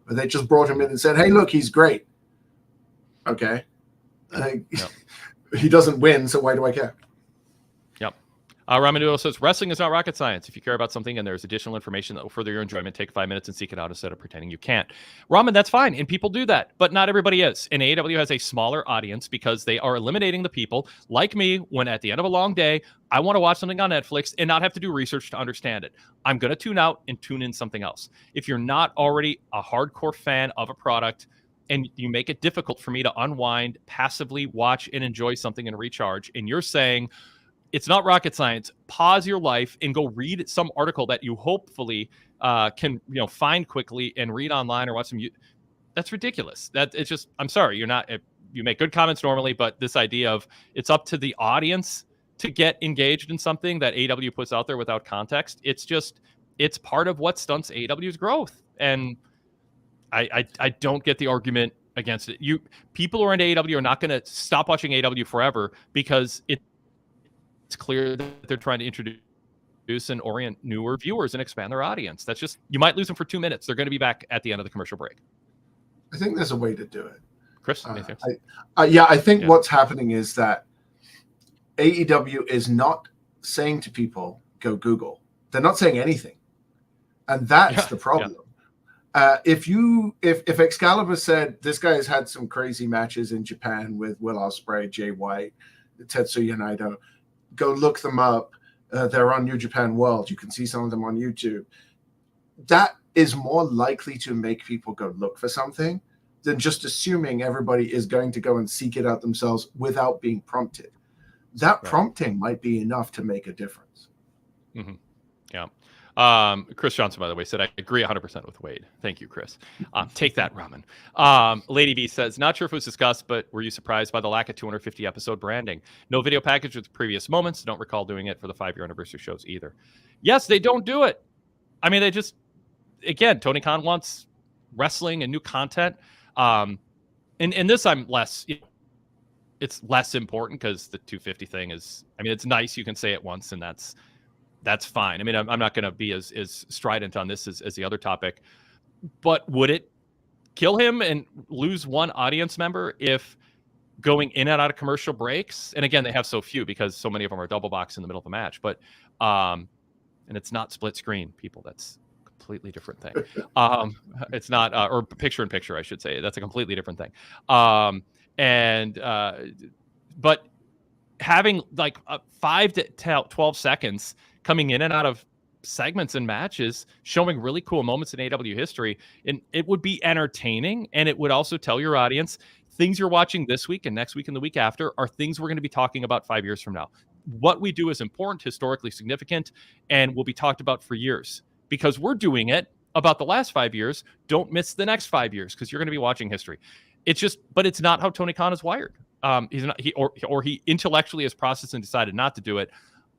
But they just brought him in and said, hey, look, he's great. Okay. He doesn't win, so why do I care? Yep. Ramanudo says, wrestling is not rocket science. If you care about something and there's additional information that will further your enjoyment, take 5 minutes and seek it out instead of pretending you can't. Ramen, that's fine. And people do that, but not everybody is. And AEW has a smaller audience because they are eliminating the people like me when at the end of a long day, I want to watch something on Netflix and not have to do research to understand it. I'm going to tune out and tune in something else. If you're not already a hardcore fan of a product and you make it difficult for me to unwind, passively watch and enjoy something and recharge, and you're saying, it's not rocket science, pause your life and go read some article that you hopefully can find quickly and read online or watch some. That's ridiculous. It's just, I'm sorry, you make good comments normally, but this idea of it's up to the audience to get engaged in something that AEW puts out there without context, it's part of what stunts AEW's growth. And I don't get the argument against it. People who are into AEW are not going to stop watching AEW forever because it's clear that they're trying to introduce and orient newer viewers and expand their audience. That's just, you might lose them for 2 minutes. They're going to be back at the end of the commercial break. I think there's a way to do it. Chris? I think what's happening is that AEW is not saying to people, go Google. They're not saying anything. And that's the problem. If Excalibur said, this guy has had some crazy matches in Japan with Will Ospreay, Jay White, Tetsuya Naito, go look them up. They're on New Japan World. You can see some of them on YouTube. That is more likely to make people go look for something than just assuming everybody is going to go and seek it out themselves without being prompted. That prompting might be enough to make a difference. Mm-hmm. Yeah. Chris Johnson, by the way, said, I agree 100% with Wade. Thank you, Chris. Take that, Ramen. Lady B says, not sure if it was discussed, but were you surprised by the lack of 250 episode branding? No video package with previous moments. Don't recall doing it for the 5-year anniversary shows either. Yes, they don't do it. I mean, they just, again, Tony Khan wants wrestling and new content. And this I'm less, it's less important because the 250 thing is, I mean, it's nice. You can say it once and that's fine. I mean, I'm not going to be as strident on this as the other topic, but would it kill him and lose one audience member if going in and out of commercial breaks? And again, they have so few because so many of them are double box in the middle of a match, but, and it's not split screen, people. That's a completely different thing. It's not, or picture in picture, I should say. That's a completely different thing. But having like 5 to 12 seconds coming in and out of segments and matches, showing really cool moments in AEW history, and it would be entertaining, and it would also tell your audience things you're watching this week and next week and the week after are things we're going to be talking about 5 years from now. What we do is important, historically significant, and will be talked about for years because we're doing it about the last 5 years. Don't miss the next 5 years because you're going to be watching history. It's just, but it's not how Tony Khan is wired. He's not, he intellectually has processed and decided not to do it.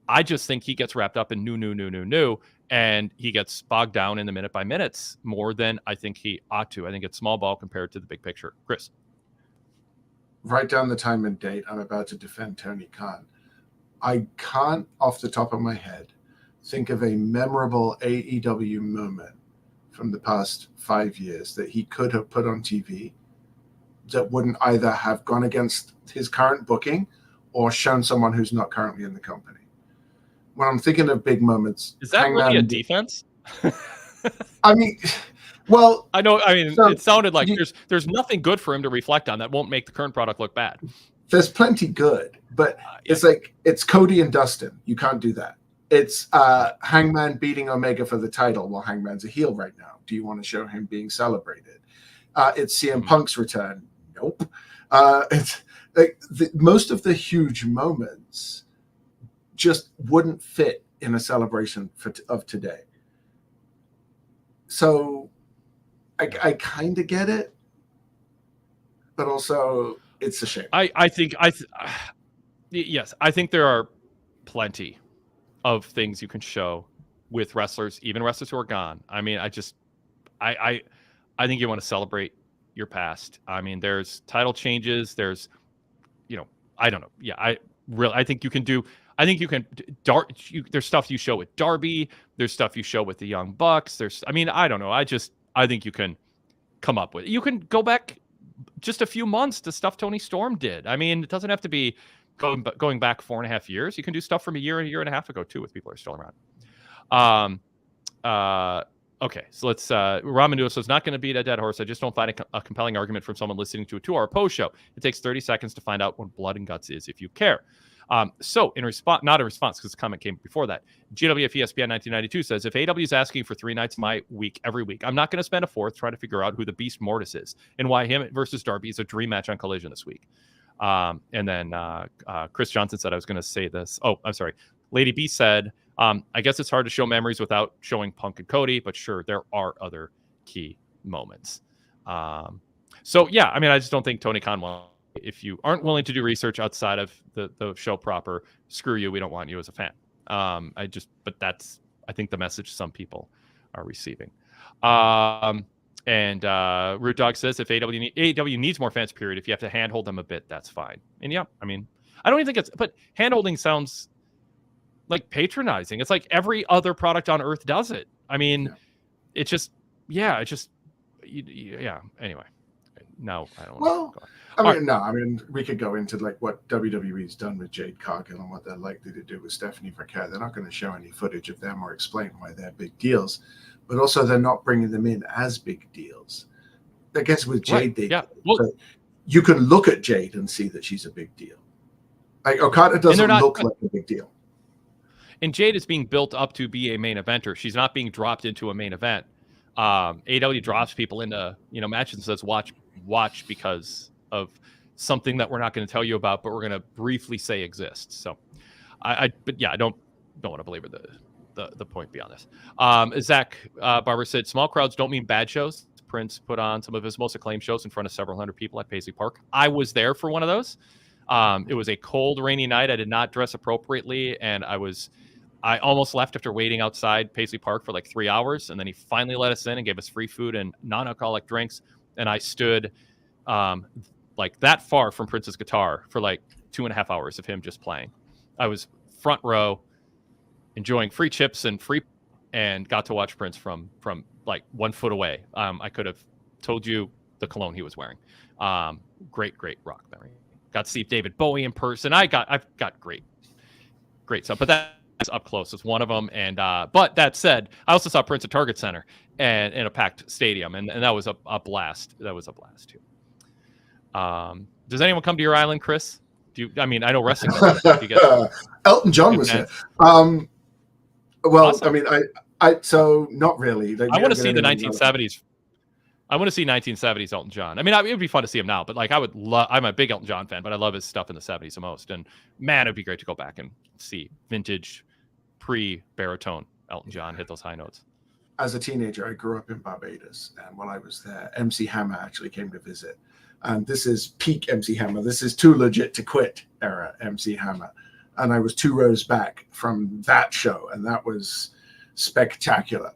I just think he gets wrapped up in new, and he gets bogged down in the minute by minutes more than I think he ought to. I think it's small ball compared to the big picture. Chris. Write down the time and date. I'm about to defend Tony Khan. I can't, off the top of my head, think of a memorable AEW moment from the past 5 years that he could have put on TV that wouldn't either have gone against his current booking or shown someone who's not currently in the company. When I'm thinking of big moments, is that really a defense? I mean, well, I know. I mean, so it sounded like there's nothing good for him to reflect on that won't make the current product look bad. There's plenty good, but it's like it's Cody and Dustin. You can't do that. It's Hangman beating Omega for the title while Hangman's a heel right now. Do you want to show him being celebrated? It's CM Punk's return. Nope. It's like most of the huge moments just wouldn't fit in a celebration of today. So I kind of get it, but also it's a shame. Yes, I think there are plenty of things you can show with wrestlers, even wrestlers who are gone. I mean, I think you want to celebrate your past. I mean, there's title changes. There's, I don't know. Yeah, I think you can do. I think you can. There's stuff you show with Darby. There's stuff you show with the Young Bucks. I don't know. I think you can come up with. You can go back just a few months to stuff Tony Storm did. I mean, it doesn't have to be going back 4.5 years. You can do stuff from a year and a half ago too, with people who are still around. Okay, so let's. Ramanua says, not going to beat a dead horse. I just don't find a compelling argument from someone listening to a 2-hour post show. It takes 30 seconds to find out what blood and guts is if you care. So in response, not a response because the comment came before that. GWF ESPN 1992 says, if AEW is asking for 3 nights of my week every week, I'm not going to spend a fourth trying to figure out who the Beast Mortis is and why him versus Darby is a dream match on Collision this week. And then Chris Johnson said I was going to say this. Oh, I'm sorry. Lady B said, I guess it's hard to show memories without showing Punk and Cody, but sure, there are other key moments. So, yeah, I mean, I just don't think Tony Khan will. If you aren't willing to do research outside of the show proper, screw you. We don't want you as a fan. But that's, I think, the message some people are receiving. And Root Dog says, if AEW needs more fans, period, if you have to handhold them a bit, that's fine. And yeah, I mean, I don't even think but handholding sounds like patronizing. It's like every other product on earth does it. I mean, It's just, anyway. No, I don't want to go on. I mean, we could go into like what WWE's done with Jade Cargill and what they're likely to do with Stephanie Vercaer. They're not going to show any footage of them or explain why they're big deals, but also they're not bringing them in as big deals. I guess with Jade, you can look at Jade and see that she's a big deal. Like Okada doesn't look like a big deal. And Jade is being built up to be a main eventer. She's not being dropped into a main event. AEW drops people into matches and says watch because of something that we're not going to tell you about, but we're going to briefly say exists. So I don't want to belabor the point beyond this. Zach Barber said, small crowds don't mean bad shows. Prince put on some of his most acclaimed shows in front of several hundred people at Paisley Park. I was there for one of those. It was a cold, rainy night. I did not dress appropriately, and I almost left after waiting outside Paisley Park for like 3 hours, and then he finally let us in and gave us free food and non-alcoholic drinks. And I stood like that far from Prince's guitar for like 2.5 hours of him just playing. I was front row, enjoying free chips and got to watch Prince from like 1 foot away. I could have told you the cologne he was wearing. Great rock memory. Got to see David Bowie in person. I've got great stuff, but that is up close. It's one of them. And but that said, I also saw Prince at Target Center and in a packed stadium, and that was a blast. That was a blast too. Does anyone come to your island, Chris? I know wrestling. Elton John was here. Well, Awesome. I mean, so not really. I want to see the 1970s. I want to see 1970s Elton John. I mean, it would be fun to see him now, but like I'm a big Elton John fan, but I love his stuff in the 70s the most. And man, it'd be great to go back and see vintage pre-baritone Elton John hit those high notes. As a teenager, I grew up in Barbados, and while I was there, MC Hammer actually came to visit. And this is peak MC Hammer. This is Too Legit to Quit era MC Hammer. And I was 2 rows back from that show, and that was spectacular.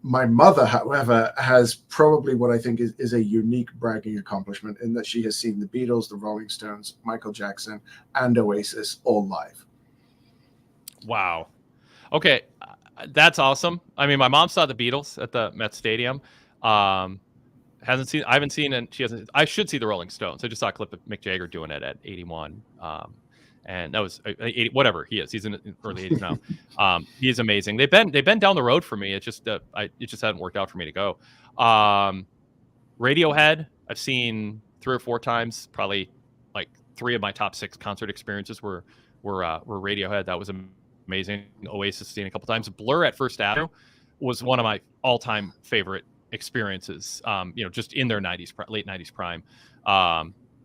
My mother, however, has probably what I think is a unique bragging accomplishment in that she has seen the Beatles, the Rolling Stones, Michael Jackson, and Oasis all live. Wow. Okay, that's awesome. I mean, my mom saw the Beatles at the Met Stadium. I haven't seen, and she hasn't. I should see the Rolling Stones. I just saw a clip of Mick Jagger doing it at 81. And that was 80, whatever he is. He's in the early 80s now. He is amazing. They've been down the road for me. It just hadn't worked out for me to go. Radiohead, I've seen 3 or 4 times. Probably like 3 of my top 6 concert experiences were Radiohead. That was amazing. Oasis seen a couple times. Blur at First Avenue was one of my all-time favorite experiences. Just in their late 90s prime.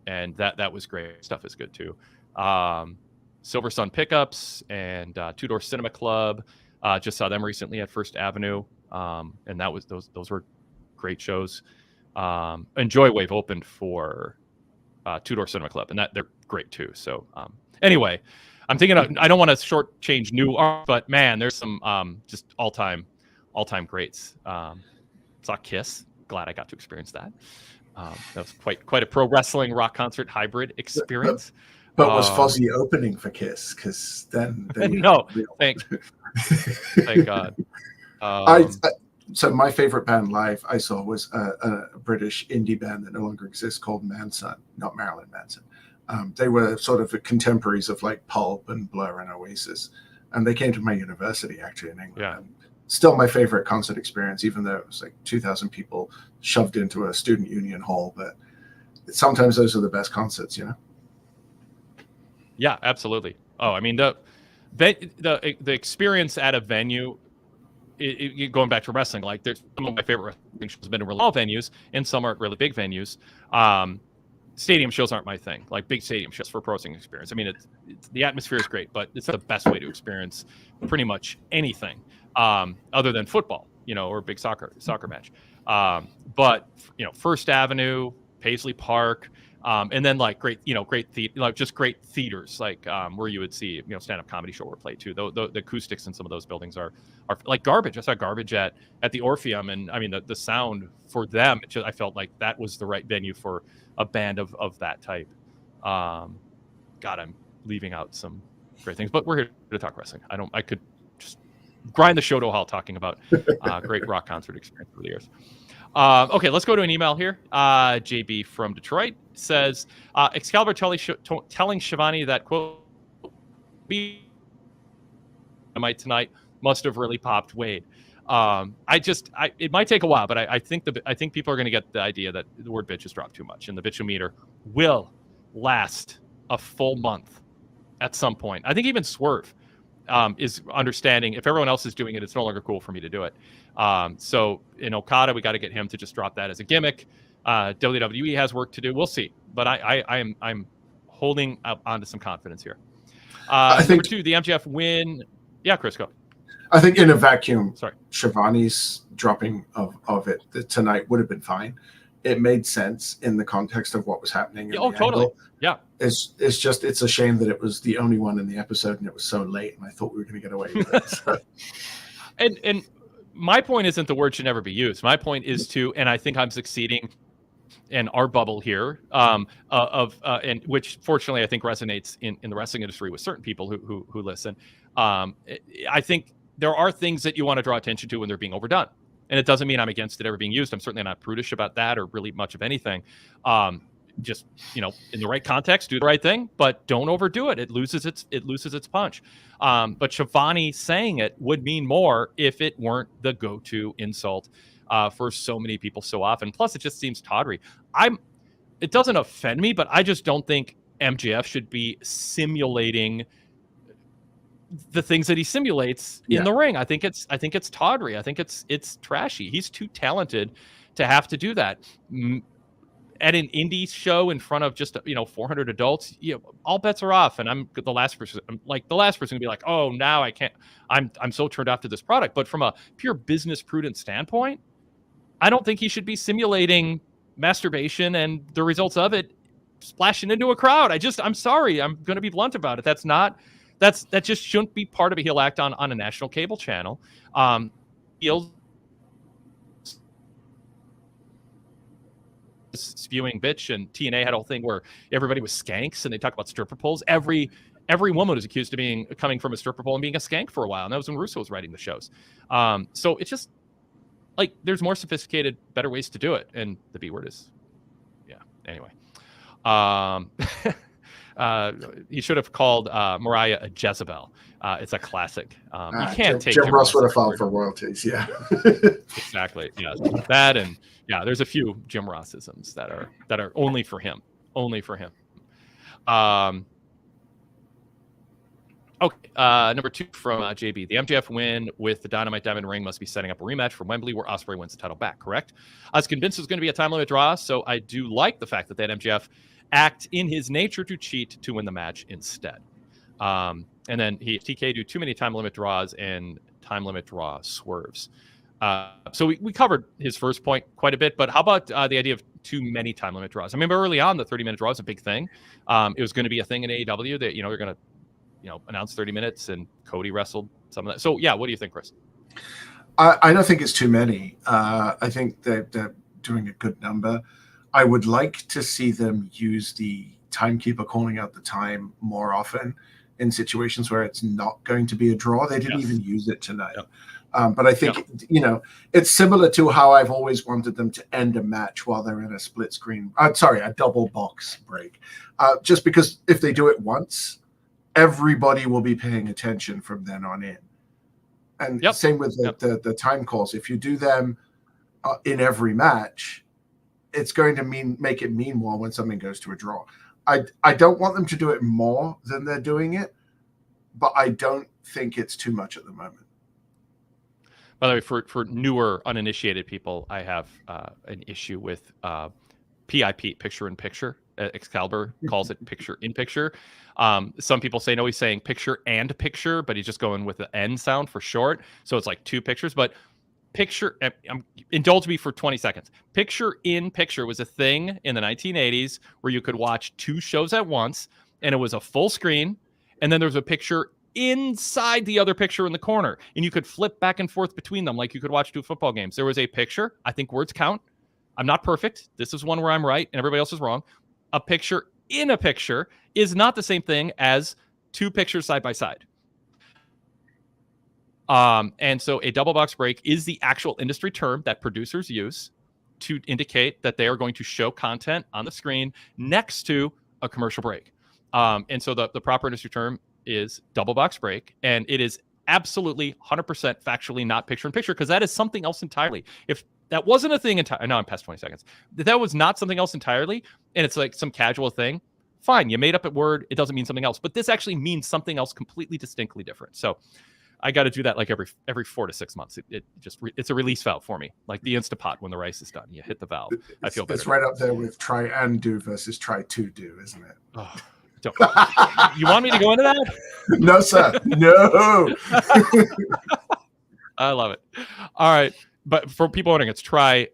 And that was great. Stuff is good too. Silver Sun Pickups and Two Door Cinema Club. Just saw them recently at First Avenue, and that was those were great shows. And Joy Wave opened for Two Door Cinema Club, and they're great too. So anyway, I'm thinking I don't want to shortchange new art, but man, there's some just all time greats. Saw Kiss. Glad I got to experience that. That was quite a pro wrestling rock concert hybrid experience. But was Fozzy opening for Kiss? Because then no, thank God. So my favorite band live I saw was a British indie band that no longer exists called Manson, not Marilyn Manson. They were sort of contemporaries of like Pulp and Blur and Oasis, and they came to my university actually in England. Yeah. And still my favorite concert experience, even though it was like 2,000 people shoved into a student union hall. But sometimes those are the best concerts, Yeah, absolutely. Oh, I mean the experience at a venue. Going back to wrestling, like there's some of my favorite wrestling shows have been in really small venues, and some aren't really big venues. Stadium shows aren't my thing. Like big stadium shows for a pro wrestling experience. I mean, it's the atmosphere is great, but it's not the best way to experience pretty much anything other than football, or a big soccer match. But First Avenue, Paisley Park. And then like great theaters, like where you would see stand-up comedy show or play too. The acoustics in some of those buildings are like garbage. I saw Garbage at the Orpheum, and I mean the sound for them. I felt like that was the right venue for a band of that type. God, I'm leaving out some great things, but we're here to talk wrestling. I could just grind the show to a halt talking about great rock concert experience over the years. Okay, let's go to an email here. JB from Detroit says, Excalibur telling Shivani that, quote, Dynamite tonight must have really popped Wade. It might take a while, but I think people are going to get the idea that the word bitch has dropped too much, and the bitchometer will last a full month at some point. I think even Swerve is understanding if everyone else is doing it, it's no longer cool for me to do it. So in Okada, we got to get him to just drop that as a gimmick. WWE has work to do. We'll see, but I'm holding up onto some confidence here. Number 2, the MJF win. Yeah, Chris, go. I think in a vacuum, Sorry. Shivani's dropping of it tonight would have been fine. It made sense in the context of what was happening. Oh, totally. Angle. Yeah. It's a shame that it was the only one in the episode and it was so late, and I thought we were going to get away with it. So. And my point isn't the word should never be used. My point is to, and I think I'm succeeding in our bubble here, and which fortunately I think resonates in the wrestling industry with certain people who listen. I think there are things that you want to draw attention to when they're being overdone. And it doesn't mean I'm against it ever being used. I'm certainly not prudish about that or really much of anything. Just, in the right context, do the right thing, but don't overdo it. It loses its punch. But Shivani saying it would mean more if it weren't the go-to insult for so many people so often. Plus, it just seems tawdry. It doesn't offend me, but I just don't think MJF should be simulating the things that he simulates in the ring. I think it's tawdry. I think it's trashy. He's too talented to have to do that. At an indie show in front of just 400 adults, all bets are off, and I'm the last person. To be like, oh, now I can't. I'm so turned off to this product. But from a pure business prudent standpoint, I don't think he should be simulating masturbation and the results of it splashing into a crowd. I'm sorry. I'm going to be blunt about it. That just shouldn't be part of a heel act on a national cable channel. Heels spewing bitch, and TNA had a whole thing where everybody was skanks and they talked about stripper poles. Every woman was accused of coming from a stripper pole and being a skank for a while, and that was when Russo was writing the shows. So it's just like there's more sophisticated, better ways to do it, and the B word is, anyway. He should have called Mariah a Jezebel. It's a classic. You can't take Jim Ross would have filed for royalties. Yeah, exactly. Yeah, that and there's a few Jim Rossisms that are only for him. Only for him. Okay, number 2 from JB. The MJF win with the Dynamite Diamond Ring must be setting up a rematch from Wembley where Ospreay wins the title back, correct? I was convinced it was going to be a time limit draw, so I do like the fact that MJF act in his nature to cheat to win the match instead. And then TK do too many time limit draws and time limit draw swerves. So we covered his first point quite a bit, but how about the idea of too many time limit draws? I remember early on the 30-minute draw was a big thing. It was going to be a thing in AEW that, they're going to, announce 30 minutes, and Cody wrestled some of that. So what do you think, Chris? I don't think it's too many. I think that they're doing a good number. I would like to see them use the timekeeper calling out the time more often in situations where it's not going to be a draw. They didn't even use it tonight. Yep. But I think, it's similar to how I've always wanted them to end a match while they're in a split screen. A double box break. Just because if they do it once, everybody will be paying attention from then on in. And same with the time calls. If you do them in every match, it's going to make it mean more when something goes to a draw. I don't want them to do it more than they're doing it, but I don't think it's too much at the moment. By the way, for newer, uninitiated people, I have an issue with PIP, picture in picture. Excalibur calls it picture in picture. Some people say, no, he's saying picture and picture, but he's just going with the N sound for short. So it's like 2 pictures. But picture, indulge me for 20 seconds. Picture in picture was a thing in the 1980s where you could watch 2 shows at once, and it was a full screen. And then there was a picture inside the other picture in the corner, and you could flip back and forth between them like you could watch 2 football games. There was a picture. I think words count. I'm not perfect. This is one where I'm right and everybody else is wrong. A picture in a picture is not the same thing as 2 pictures side by side. And so a double box break is the actual industry term that producers use to indicate that they are going to show content on the screen next to a commercial break. And so the proper industry term is double box break, and it is absolutely 100% factually not picture in picture, because that is something else entirely. If that wasn't a thing entirely, now I'm past 20 seconds. If that was not something else entirely, and it's like some casual thing, fine, you made up a word, it doesn't mean something else. But this actually means something else completely distinctly different. So I got to do that like every 4 to 6 months. It's a release valve for me, like the Instapot when the rice is done. You hit the valve. I feel better. It's right up there with try and do versus try to do, isn't it? Oh, you want me to go into that? No, sir. No. I love it. All right. But for people wondering, it's try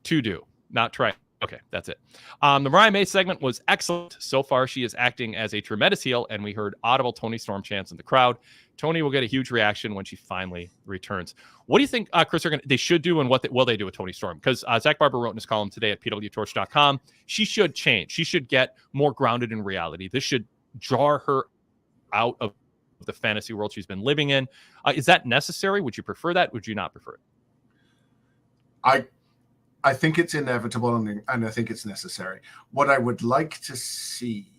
to do, not try. Okay, that's it. The Mariah May segment was excellent. So far, she is acting as a tremendous heel, and we heard audible Toni Storm chants in the crowd. Toni will get a huge reaction when she finally returns. What do you think, Chris, they should do, and what will they do with Toni Storm? Because Zach Barber wrote in his column today at PWTorch.com, she should change. She should get more grounded in reality. This should jar her out of the fantasy world she's been living in. Is that necessary? Would you prefer that? Would you not prefer it? I think it's inevitable and I think it's necessary. What I would like to see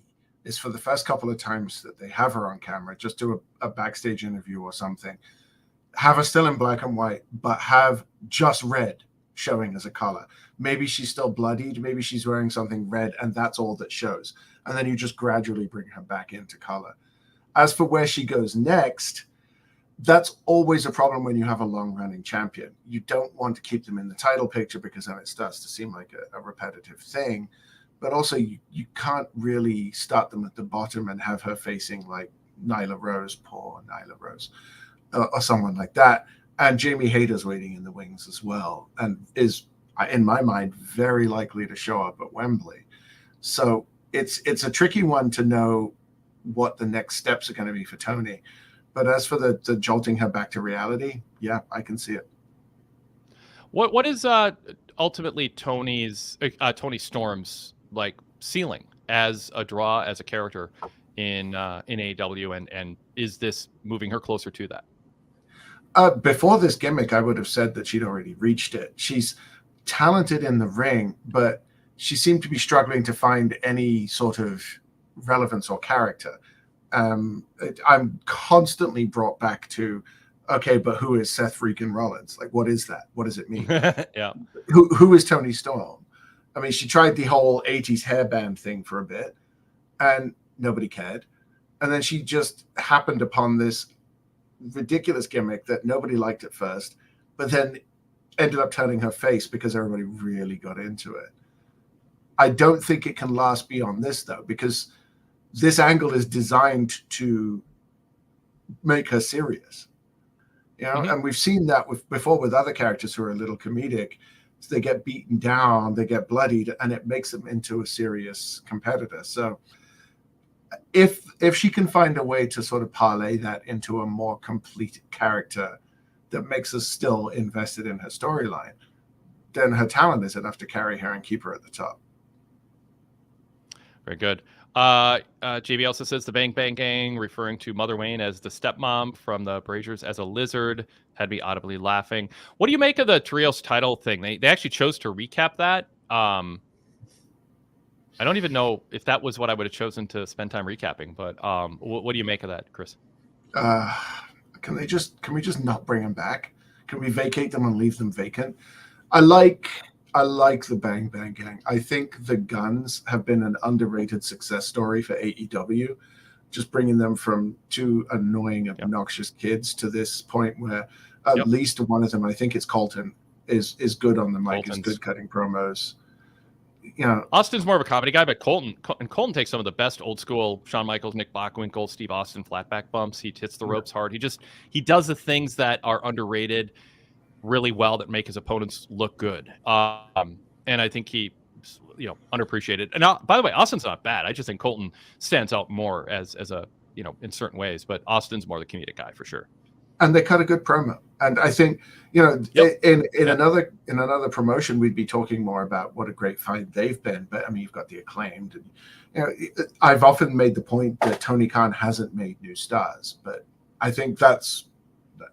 is for the first couple of times that they have her on camera, just do a backstage interview or something. Have her still in black and white, but have just red showing as a color. Maybe she's still bloodied. Maybe she's wearing something red, and that's all that shows. And then you just gradually bring her back into color. As for where she goes next, that's always a problem when you have a long-running champion. You don't want to keep them in the title picture because then it starts to seem like a repetitive thing. But also, you can't really start them at the bottom and have her facing like Nyla Rose, poor Nyla Rose, or someone like that. And Jamie Hayter's waiting in the wings as well, and is, in my mind, very likely to show up at Wembley. So it's a tricky one to know what the next steps are going to be for Toni. But as for the jolting her back to reality, yeah, I can see it. What is ultimately Toni Storm's like ceiling as a draw, as a character in AEW, and is this moving her closer to that? Before this gimmick, I would have said that she'd already reached it. She's talented in the ring, but she seemed to be struggling to find any sort of relevance or character. I'm constantly brought back to, okay, but who is Seth freaking Rollins? Like, what is that? What does it mean? Yeah. Who is Toni Storm? I mean, she tried the whole 80s hairband thing for a bit, and nobody cared. And then she just happened upon this ridiculous gimmick that nobody liked at first, but then ended up turning her face because everybody really got into it. I don't think it can last beyond this, though, because this angle is designed to make her serious, and we've seen that before with other characters who are a little comedic. So they get beaten down, they get bloodied, and it makes them into a serious competitor. So if she can find a way to sort of parlay that into a more complete character that makes us still invested in her storyline, then her talent is enough to carry her and keep her at the top. Very good. JB also says the Bang Bang Gang, referring to Mother Wayne as the stepmom from the Braziers as a lizard, had me audibly laughing. What do you make of the Trios title thing? They actually chose to recap that. I don't even know if that was what I would have chosen to spend time recapping, but what do you make of that, Chris? Can we just not bring them back? Can we vacate them and leave them vacant? I like the Bang Bang Gang. I think the Guns have been an underrated success story for AEW. Just bringing them from two annoying, obnoxious kids to this point where at least one of them, I think it's Colton, is good on the mic, is good cutting promos. Austin's more of a comedy guy, but Colton takes some of the best old school Shawn Michaels, Nick Bockwinkel, Steve Austin flatback bumps. He hits the ropes hard. He does the things that are underrated really well that make his opponents look good. And I think he, underappreciated. And by the way, Austin's not bad. I just think Colton stands out more as a, in certain ways, but Austin's more the comedic guy for sure. And they cut a good promo. And I think, in another promotion, we'd be talking more about what a great fight they've been. But I mean, you've got the Acclaimed. And, I've often made the point that Tony Khan hasn't made new stars, but I think that's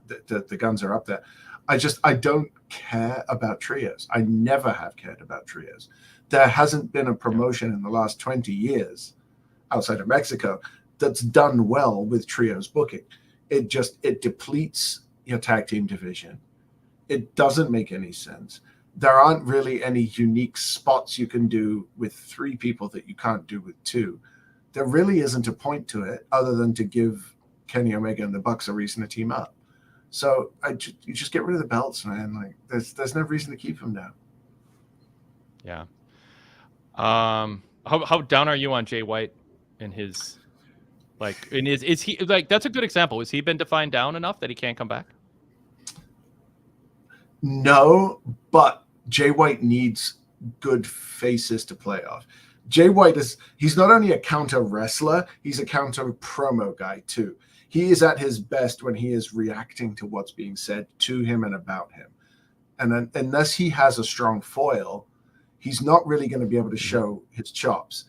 the Guns are up there. I don't care about trios. I never have cared about trios. There hasn't been a promotion in the last 20 years outside of Mexico that's done well with trios booking. It depletes your tag team division. It doesn't make any sense. There aren't really any unique spots you can do with three people that you can't do with two. There really isn't a point to it other than to give Kenny Omega and the Bucks a reason to team up. So you just get rid of the belts, man. Like there's no reason to keep them now. Yeah. How down are you on Jay White and his is he like, that's a good example. Has he been defined down enough that he can't come back? No, but Jay White needs good faces to play off. Jay White he's not only a counter wrestler, he's a counter promo guy too. He is at his best when he is reacting to what's being said to him and about him. And then, unless he has a strong foil, he's not really going to be able to show his chops.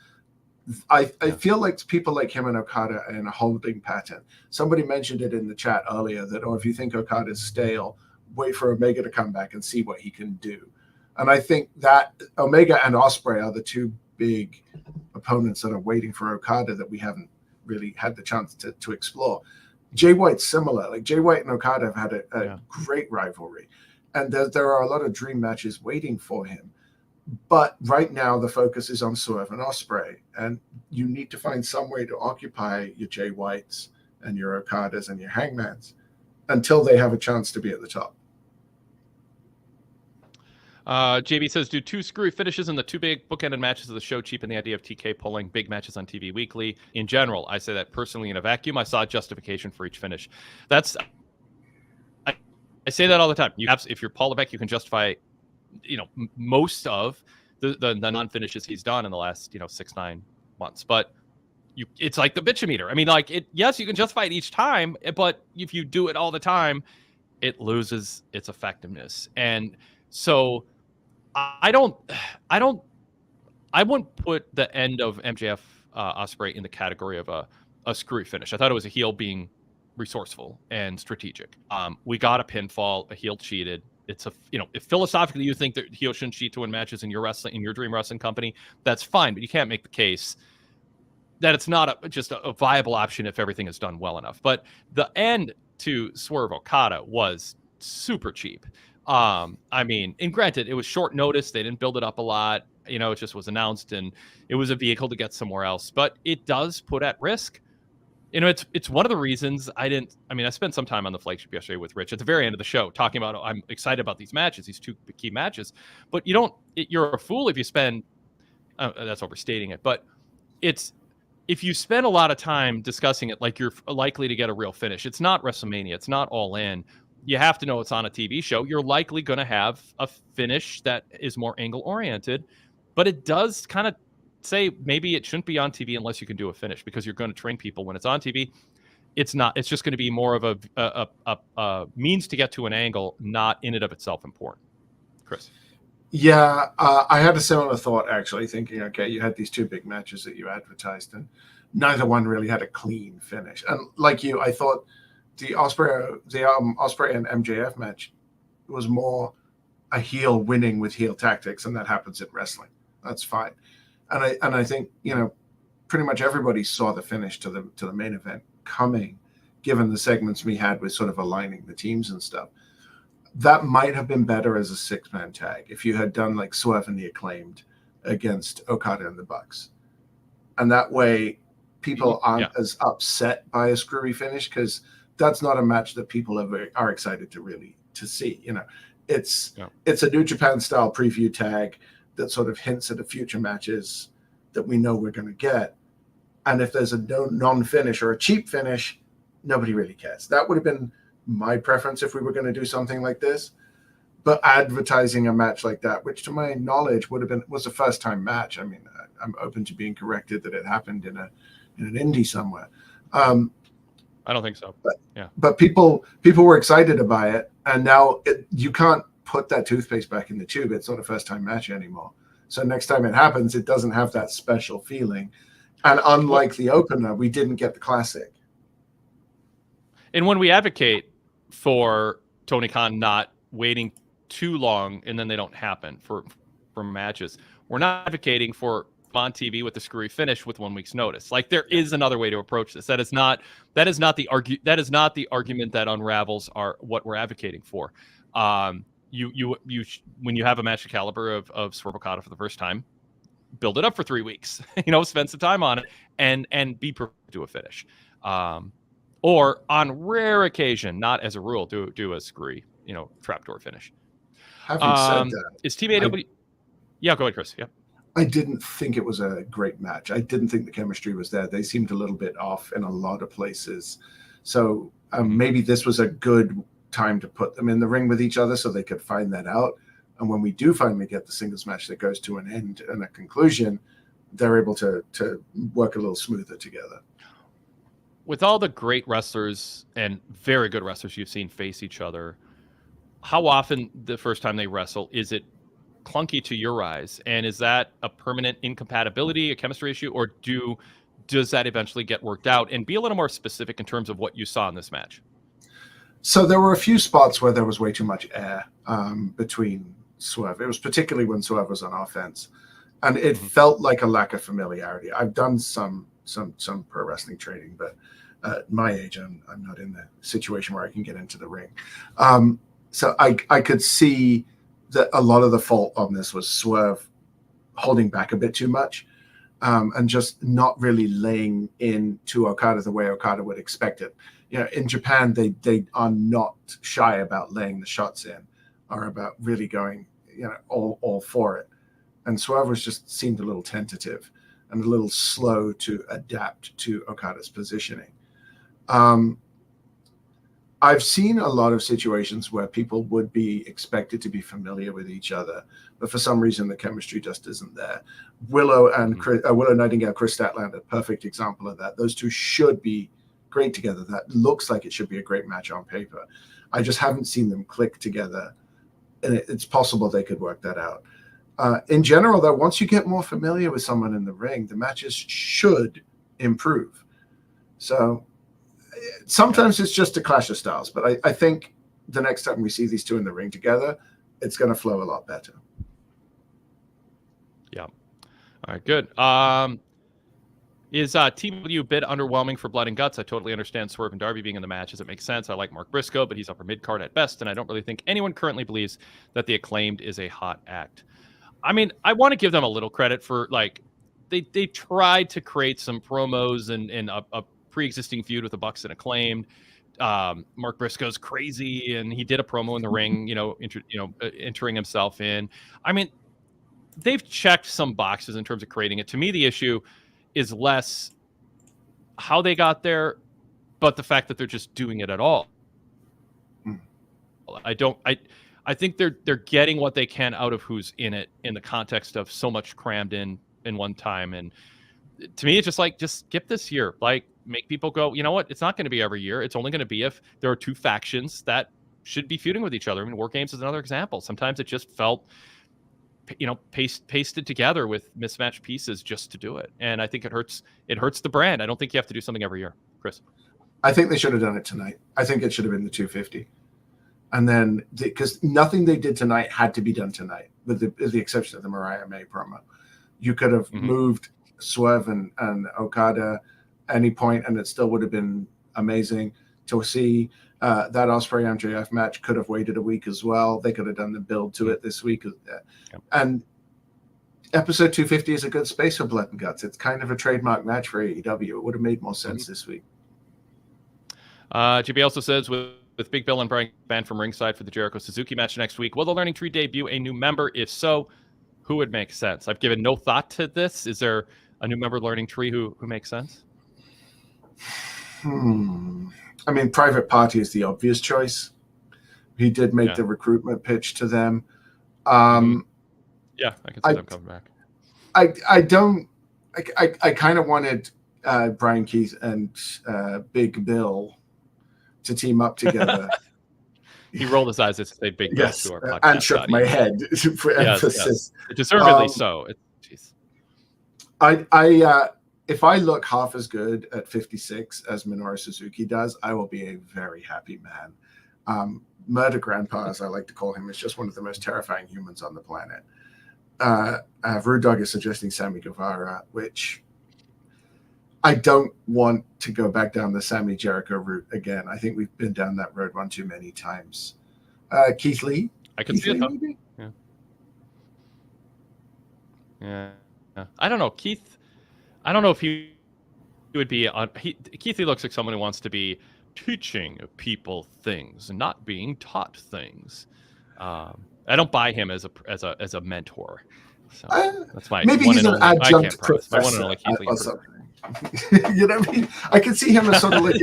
I feel like people like him and Okada are in a holding pattern. Somebody mentioned it in the chat earlier that, if you think Okada's stale, wait for Omega to come back and see what he can do. And I think that Omega and Ospreay are the two big opponents that are waiting for Okada that we haven't really had the chance to explore. Jay White's similar. Like, Jay White and Okada have had a great rivalry. And there are a lot of dream matches waiting for him. But right now, the focus is on Swerve and Ospreay. And you need to find some way to occupy your Jay Whites and your Okadas and your Hangmans until they have a chance to be at the top. JB says, do 2 screwy finishes in the 2 big bookended matches of the show cheapen the idea of TK pulling big matches on TV weekly? In general, I say that personally in a vacuum. I saw justification for each finish. I say that all the time. If you're Paul Levesque, you can justify, most of the non-finishes he's done in the last 6-9 months. But it's like the bitchometer. I mean, yes, you can justify it each time, but if you do it all the time, it loses its effectiveness. And so I wouldn't put the end of MJF Ospreay in the category of a screwy finish. I thought it was a heel being resourceful and strategic. We got a pinfall, a heel cheated. It's if philosophically you think that heel shouldn't cheat to win matches in your dream wrestling company, that's fine, but you can't make the case that it's not just a viable option if everything is done well enough. But the end to Swerve Okada was super cheap. And granted, it was short notice. They didn't build it up a lot. It just was announced and it was a vehicle to get somewhere else. But it does put at risk. It's one of the reasons I spent some time on the flagship yesterday with Rich at the very end of the show talking about, I'm excited about these matches, these 2 key matches. But you're a fool if you spend, that's overstating it, but if you spend a lot of time discussing it like you're likely to get a real finish. It's not WrestleMania. It's not All In. You have to know it's on a TV show. You're likely going to have a finish that is more angle-oriented, but it does kind of say maybe it shouldn't be on TV unless you can do a finish, because you're going to train people when it's on TV. It's not. It's just going to be more of a means to get to an angle, not in and of itself important. Chris. Yeah, I had a similar thought, actually, thinking, okay, you had these 2 big matches that you advertised, and neither one really had a clean finish. And like you, I thought the Ospreay and MJF match was more a heel winning with heel tactics, and that happens in wrestling. That's fine. And I think pretty much everybody saw the finish to the main event coming, given the segments we had with sort of aligning the teams and stuff. That might have been better as a 6-man tag if you had done like Swerve and the Acclaimed against Okada and the Bucks, and that way people aren't as upset by a screwy finish, because that's not a match that people are excited to see. It's a New Japan style preview tag that sort of hints at the future matches that we know we're going to get. And if there's a non-finish or a cheap finish, nobody really cares. That would have been my preference if we were going to do something like this. But advertising a match like that, which to my knowledge was a first-time match. I mean, I'm open to being corrected that it happened in an indie somewhere. I don't think so. But people were excited by it, and now you can't put that toothpaste back in the tube. It's not a first-time match anymore. So next time it happens, it doesn't have that special feeling. And unlike the opener, we didn't get the classic. And when we advocate for Tony Khan not waiting too long and then they don't happen for matches, we're not advocating for on TV with the screwy finish with 1 week's notice. Like, there is another way to approach this. That is not the argument that unravels what we're advocating for. You when you have a match of caliber of Swerve Okada for the first time, build it up for 3 weeks. Spend some time on it and be prepared to do a finish. Or on rare occasion, not as a rule, do a screwy, trapdoor finish. Having said that, is Team AEW? Yeah, go ahead, Chris. Yeah. I didn't think it was a great match. I didn't think the chemistry was there. They seemed a little bit off in a lot of places. So maybe this was a good time to put them in the ring with each other so they could find that out. And when we do finally get the singles match that goes to an end and a conclusion, they're able to work a little smoother together. With all the great wrestlers and very good wrestlers you've seen face each other, how often the first time they wrestle is it clunky to your eyes? And is that a permanent incompatibility, a chemistry issue, or does that eventually get worked out? And be a little more specific in terms of what you saw in this match. So there were a few spots where there was way too much air between Swerve. It was particularly when Swerve was on offense, and it felt like a lack of familiarity. I've done some pro wrestling training, but at my age, I'm not in the situation where I can get into the ring. So I could see that a lot of the fault on this was Swerve holding back a bit too much, and just not really laying into Okada the way Okada would expect it. You know, in Japan, they are not shy about laying the shots in, or about really going, you know, all for it. And Swerve just seemed a little tentative and a little slow to adapt to Okada's positioning. I've seen a lot of situations where people would be expected to be familiar with each other, but for some reason the chemistry just isn't there. Willow Nightingale, Chris Statlander, perfect example of that. Those two should be great together. That looks like it should be a great match on paper. I just haven't seen them click together, and it's possible they could work that out. In general, though, once you get more familiar with someone in the ring, the matches should improve. So sometimes it's just a clash of styles, but I think the next time we see these two in the ring together, it's going to flow a lot better. Yeah. All right, good. Is Team W a bit underwhelming for Blood and Guts? I totally understand Swerve and Darby being in the matches. It makes sense. I like Mark Briscoe, but he's upper mid-card at best, and I don't really think anyone currently believes that the Acclaimed is a hot act. I mean, I want to give them a little credit for, like, they tried to create some promos and a pre-existing feud with the Bucks and Acclaimed. Mark Briscoe's crazy, and he did a promo in the ring, entering himself in. I mean, they've checked some boxes in terms of creating it. To me, the issue is less how they got there, but the fact that they're just doing it at all. I think they're getting what they can out of who's in it in the context of so much crammed in one time. And to me, it's just like, just skip this year. Like, make people go, you know what? It's not going to be every year. It's only going to be if there are two factions that should be feuding with each other. I mean, War Games is another example. Sometimes it just felt, pasted together with mismatched pieces just to do it. And I think it hurts the brand. I don't think you have to do something every year. Chris? I think they should have done it tonight. I think it should have been the 250. And then, because nothing they did tonight had to be done tonight, with the exception of the Mariah May promo. You could have moved Swerve and Okada any point, and it still would have been amazing to see. That Ospreay MJF match could have waited a week as well. They could have done the build to it this week. And episode 250 is a good space for Blood and Guts. It's kind of a trademark match for AEW. It would have made more sense this week. GB also says, with Big Bill and Brian banned from ringside for the Jericho Suzuki match next week, will the Learning Tree debut a new member? If so, who would make sense? I've given no thought to this. Is there a new member of Learning Tree who makes sense? I mean, Private Party is the obvious choice. He did make the recruitment pitch to them. Yeah, I can see them coming back. I kind of wanted Brian Keith and Big Bill to team up together. He rolled his eyes to say Big Bill to our podcast. And shook my head for emphasis. Yes. Deservedly so. If I look half as good at 56 as Minoru Suzuki does, I will be a very happy man. Murder Grandpa, as I like to call him, is just one of the most terrifying humans on the planet. Rude Dog is suggesting Sammy Guevara, which I don't want to go back down the Sammy Jericho route again. I think we've been down that road one too many times. Keith Lee? I can see it. Yeah. I don't know. Keith, I don't know if he would be on. Keith Lee looks like someone who wants to be teaching people things and not being taught things. I don't buy him as a mentor. So that's my maybe he's an adjunct professor. I want to know, Keith Lee. You know what I mean? I can see him as sort of like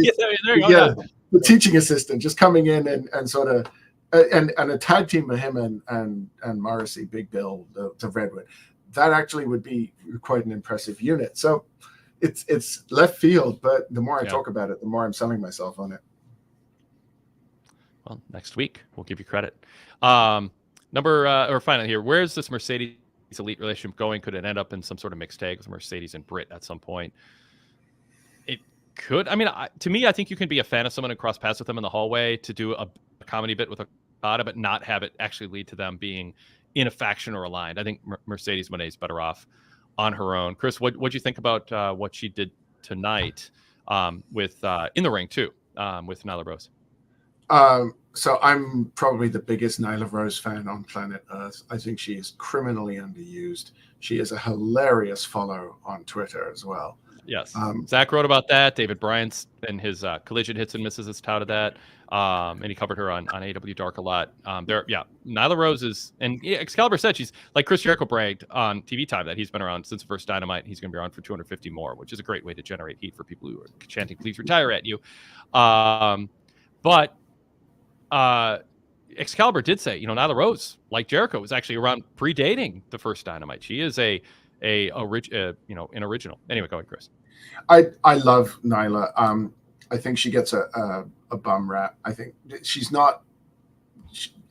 there you go. the teaching assistant just coming in and sort of and a tag team with him and Morrissey, Big Bill, the Redwood. That actually would be quite an impressive unit. So it's left field, but the more I talk about it, the more I'm selling myself on it. Well, next week we'll give you credit. Finally here, where's this Mercedes Elite relationship going? Could it end up in some sort of mixed tag with Mercedes and Britt at some point? It could. I mean, to me, I think you can be a fan of someone and cross paths with them in the hallway to do a comedy bit with Okada, but not have it actually lead to them being in a faction or aligned. I think Mercedes Moné is better off on her own. Chris, what'd you think about what she did tonight with in the ring too with Nyla Rose? So I'm probably the biggest Nyla Rose fan on planet Earth. I think she is criminally underused. She is a hilarious follow on Twitter as well. Yes. Zach wrote about that. David Bryant's and his Collision Hits and Misses has touted that. And he covered her on AEW Dark a lot. Nyla Rose is, and Excalibur said she's like Chris Jericho bragged on TV Time that he's been around since the first Dynamite. He's going to be around for 250 more, which is a great way to generate heat for people who are chanting "Please retire" at you. But Excalibur did say, Nyla Rose, like Jericho, was actually around predating the first Dynamite. She is an original. Anyway, go ahead, Chris. I love Nyla. I think she gets a bum rap. I think she's not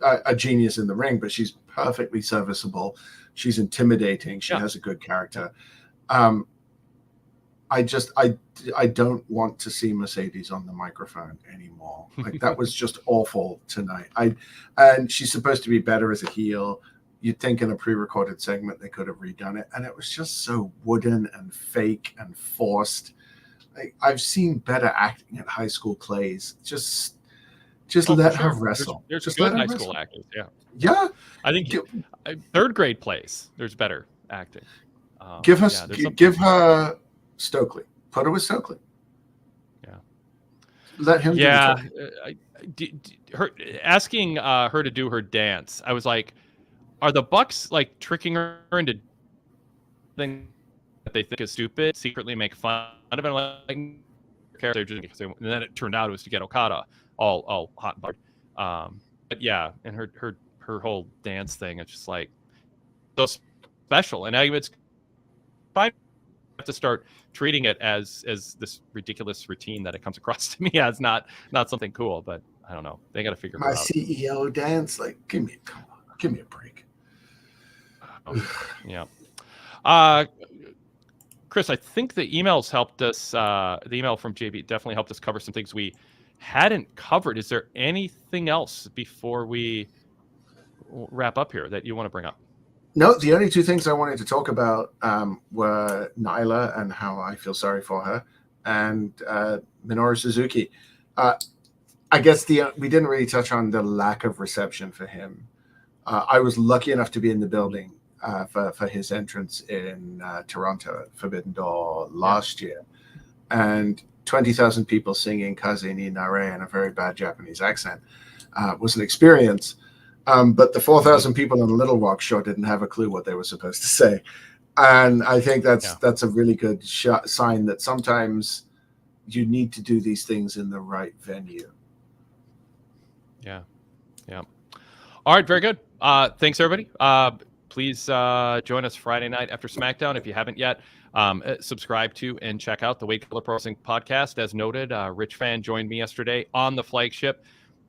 a genius in the ring, but she's perfectly serviceable. She's intimidating. She has a good character. I don't want to see Mercedes on the microphone anymore. Like that was just awful tonight. And she's supposed to be better as a heel. You'd think in a pre-recorded segment they could have redone it, and it was just so wooden and fake and forced. I've seen better acting at high school plays. Just let her wrestle. There's just good high school actors. Yeah. I think third grade plays. There's better acting. Give her Stokely. Put her with Stokely. Yeah. Let him. Yeah. Her asking her to do her dance. I was like, are the Bucks like tricking her into things that they think is stupid? Secretly make fun of it, like character, and then it turned out it was to get Okada all hot and bothered. But yeah, and her whole dance thing, it's just like so special, and now it's fine. Have to start treating it as this ridiculous routine that it comes across to me as not something cool. But I don't know, they got to figure it out. My CEO dance, like give me a break. Yeah. Chris, I think the emails helped us. The email from JB definitely helped us cover some things we hadn't covered. Is there anything else before we wrap up here that you want to bring up? No, the only two things I wanted to talk about were Nyla and how I feel sorry for her, and Minoru Suzuki. I guess we didn't really touch on the lack of reception for him. I was lucky enough to be in the building for his entrance in Toronto at Forbidden Door last year, and 20,000 people singing Kaze ni Nare in a very bad Japanese accent was an experience. But the 4,000 people in Little Rock sure didn't have a clue what they were supposed to say, and I think that's a really good sign that sometimes you need to do these things in the right venue. Yeah. All right, very good. Thanks, everybody. Please join us Friday night after SmackDown if you haven't yet. Subscribe to and check out the Wade Keller Pro Wrestling Podcast. As noted, Rich Fan joined me yesterday on the flagship.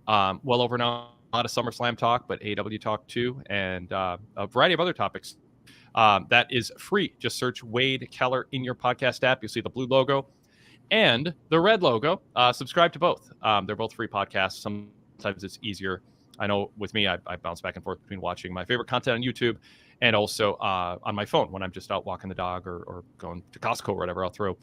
Well over now, a lot of SummerSlam talk, but AEW talk too, and a variety of other topics. That is free. Just search Wade Keller in your podcast app. You'll see the blue logo and the red logo. Subscribe to both. They're both free podcasts. Sometimes it's easier. I know with me, I bounce back and forth between watching my favorite content on YouTube and also on my phone when I'm just out walking the dog or going to Costco or whatever. I'll throw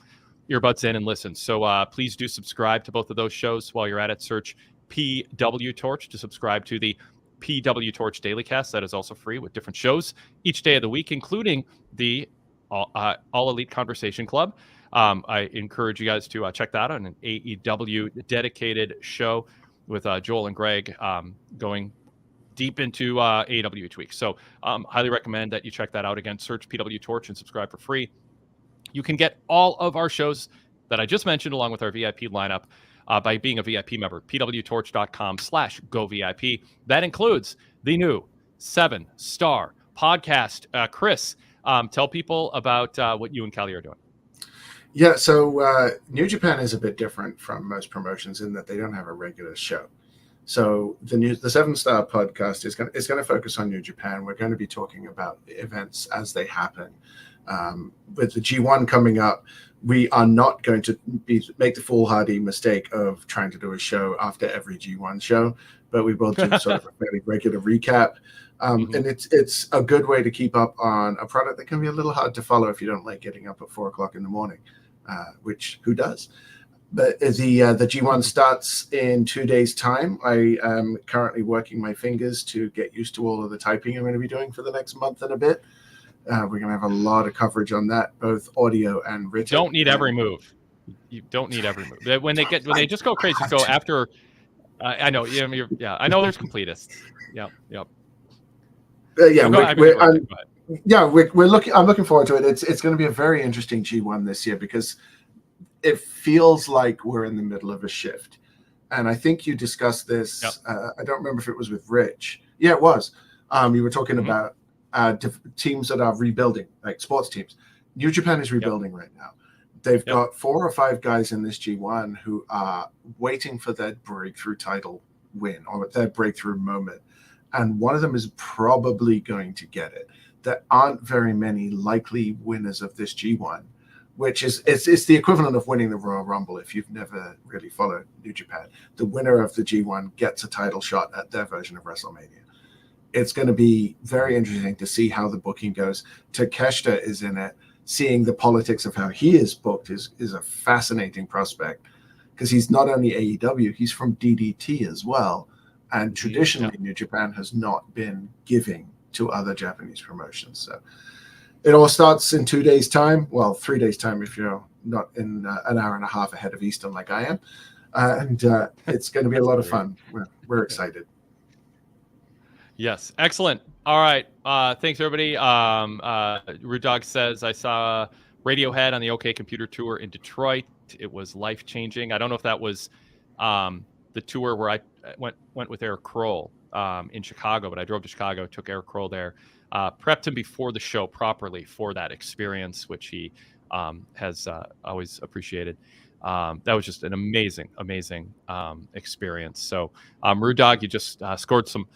earbuds in and listen. So please do subscribe to both of those shows. While you're at it, search PWTorch to subscribe to the PWTorch Daily Cast. That is also free with different shows each day of the week, including the All Elite Conversation Club. I encourage you guys to check that out on an AEW dedicated show with Joel and Gregg going deep into AEW each week. So highly recommend that you check that out. Again, search PWTorch and subscribe for free. You can get all of our shows that I just mentioned along with our VIP lineup by being a VIP member. PWTorch.com/GoVIP. That includes the new 7-star podcast. Chris, tell people about what you and Kelly are doing. Yeah, so New Japan is a bit different from most promotions in that they don't have a regular show. So the 7-star podcast is going to focus on New Japan. We're going to be talking about events as they happen. With the G1 coming up, we are not going to make the foolhardy mistake of trying to do a show after every G1 show, but we will do sort of a fairly regular recap. And it's a good way to keep up on a product that can be a little hard to follow if you don't like getting up at 4 o'clock in the morning, which who does? But the G1 starts in 2 days' time. I am currently working my fingers to get used to all of the typing I'm going to be doing for the next month and a bit. We're going to have a lot of coverage on that, both audio and written. You don't need every move. You don't need every move. When they just go crazy, just go after. I know. I know there's completists. Yep. We're looking. I'm looking forward to it. It's going to be a very interesting G1 this year because it feels like we're in the middle of a shift. And I think you discussed this. Yep. I don't remember if it was with Rich. Yeah, it was. You were talking about teams that are rebuilding, like sports teams. New Japan is rebuilding right now. They've got 4 or 5 guys in this G1 who are waiting for their breakthrough title win or their breakthrough moment. And one of them is probably going to get it. There aren't very many likely winners of this G1, which is it's the equivalent of winning the Royal Rumble if you've never really followed New Japan. The winner of the G1 gets a title shot at their version of WrestleMania. It's going to be very interesting to see how the booking goes. Takeshita is in it. Seeing the politics of how he is booked is a fascinating prospect because he's not only AEW, he's from DDT as well. And traditionally, New Japan has not been giving to other Japanese promotions. So it all starts in 2 days' time. Well, 3 days' time if you're not in an hour and a half ahead of Eastern like I am. And it's going to be a lot of fun. We're excited. Yes, excellent. All right, thanks everybody. Rude Dog says I saw Radiohead on the OK Computer tour in Detroit. It was life changing. I don't know if that was the tour where I went with Eric Kroll in Chicago, but I drove to Chicago, took Eric Kroll there, prepped him before the show properly for that experience, which he has always appreciated. That was just an amazing experience. So, Rude Dog, you just scored some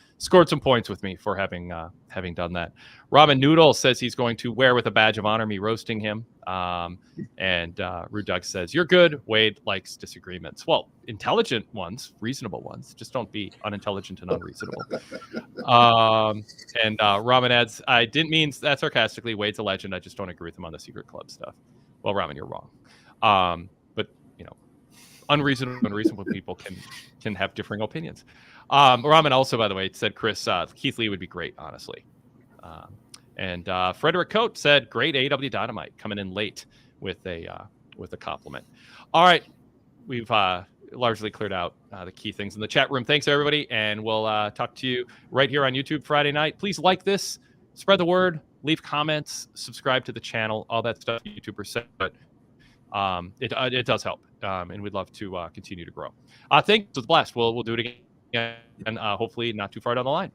points with me for having done that. Robin Noodle says he's going to wear with a badge of honor me roasting him. And Rude Dog says you're good. Wade likes disagreements. Well, intelligent ones, reasonable ones. Just don't be unintelligent and unreasonable. And Robin adds, I didn't mean that sarcastically. Wade's a legend. I just don't agree with him on the Secret Club stuff. Well, Robin, you're wrong. But unreasonable people can have differing opinions. Ramen also, by the way, said Chris Keith Lee would be great, honestly. And Frederick Coate said great AEW Dynamite, coming in late with a compliment. All right, we've largely cleared out the key things in the chat room. Thanks everybody, and we'll talk to you right here on YouTube Friday night. Please like this, spread the word, leave comments, subscribe to the channel, all that stuff YouTubers say, but it does help, and we'd love to continue to grow. Thanks, it was a blast. We'll do it again, and hopefully not too far down the line.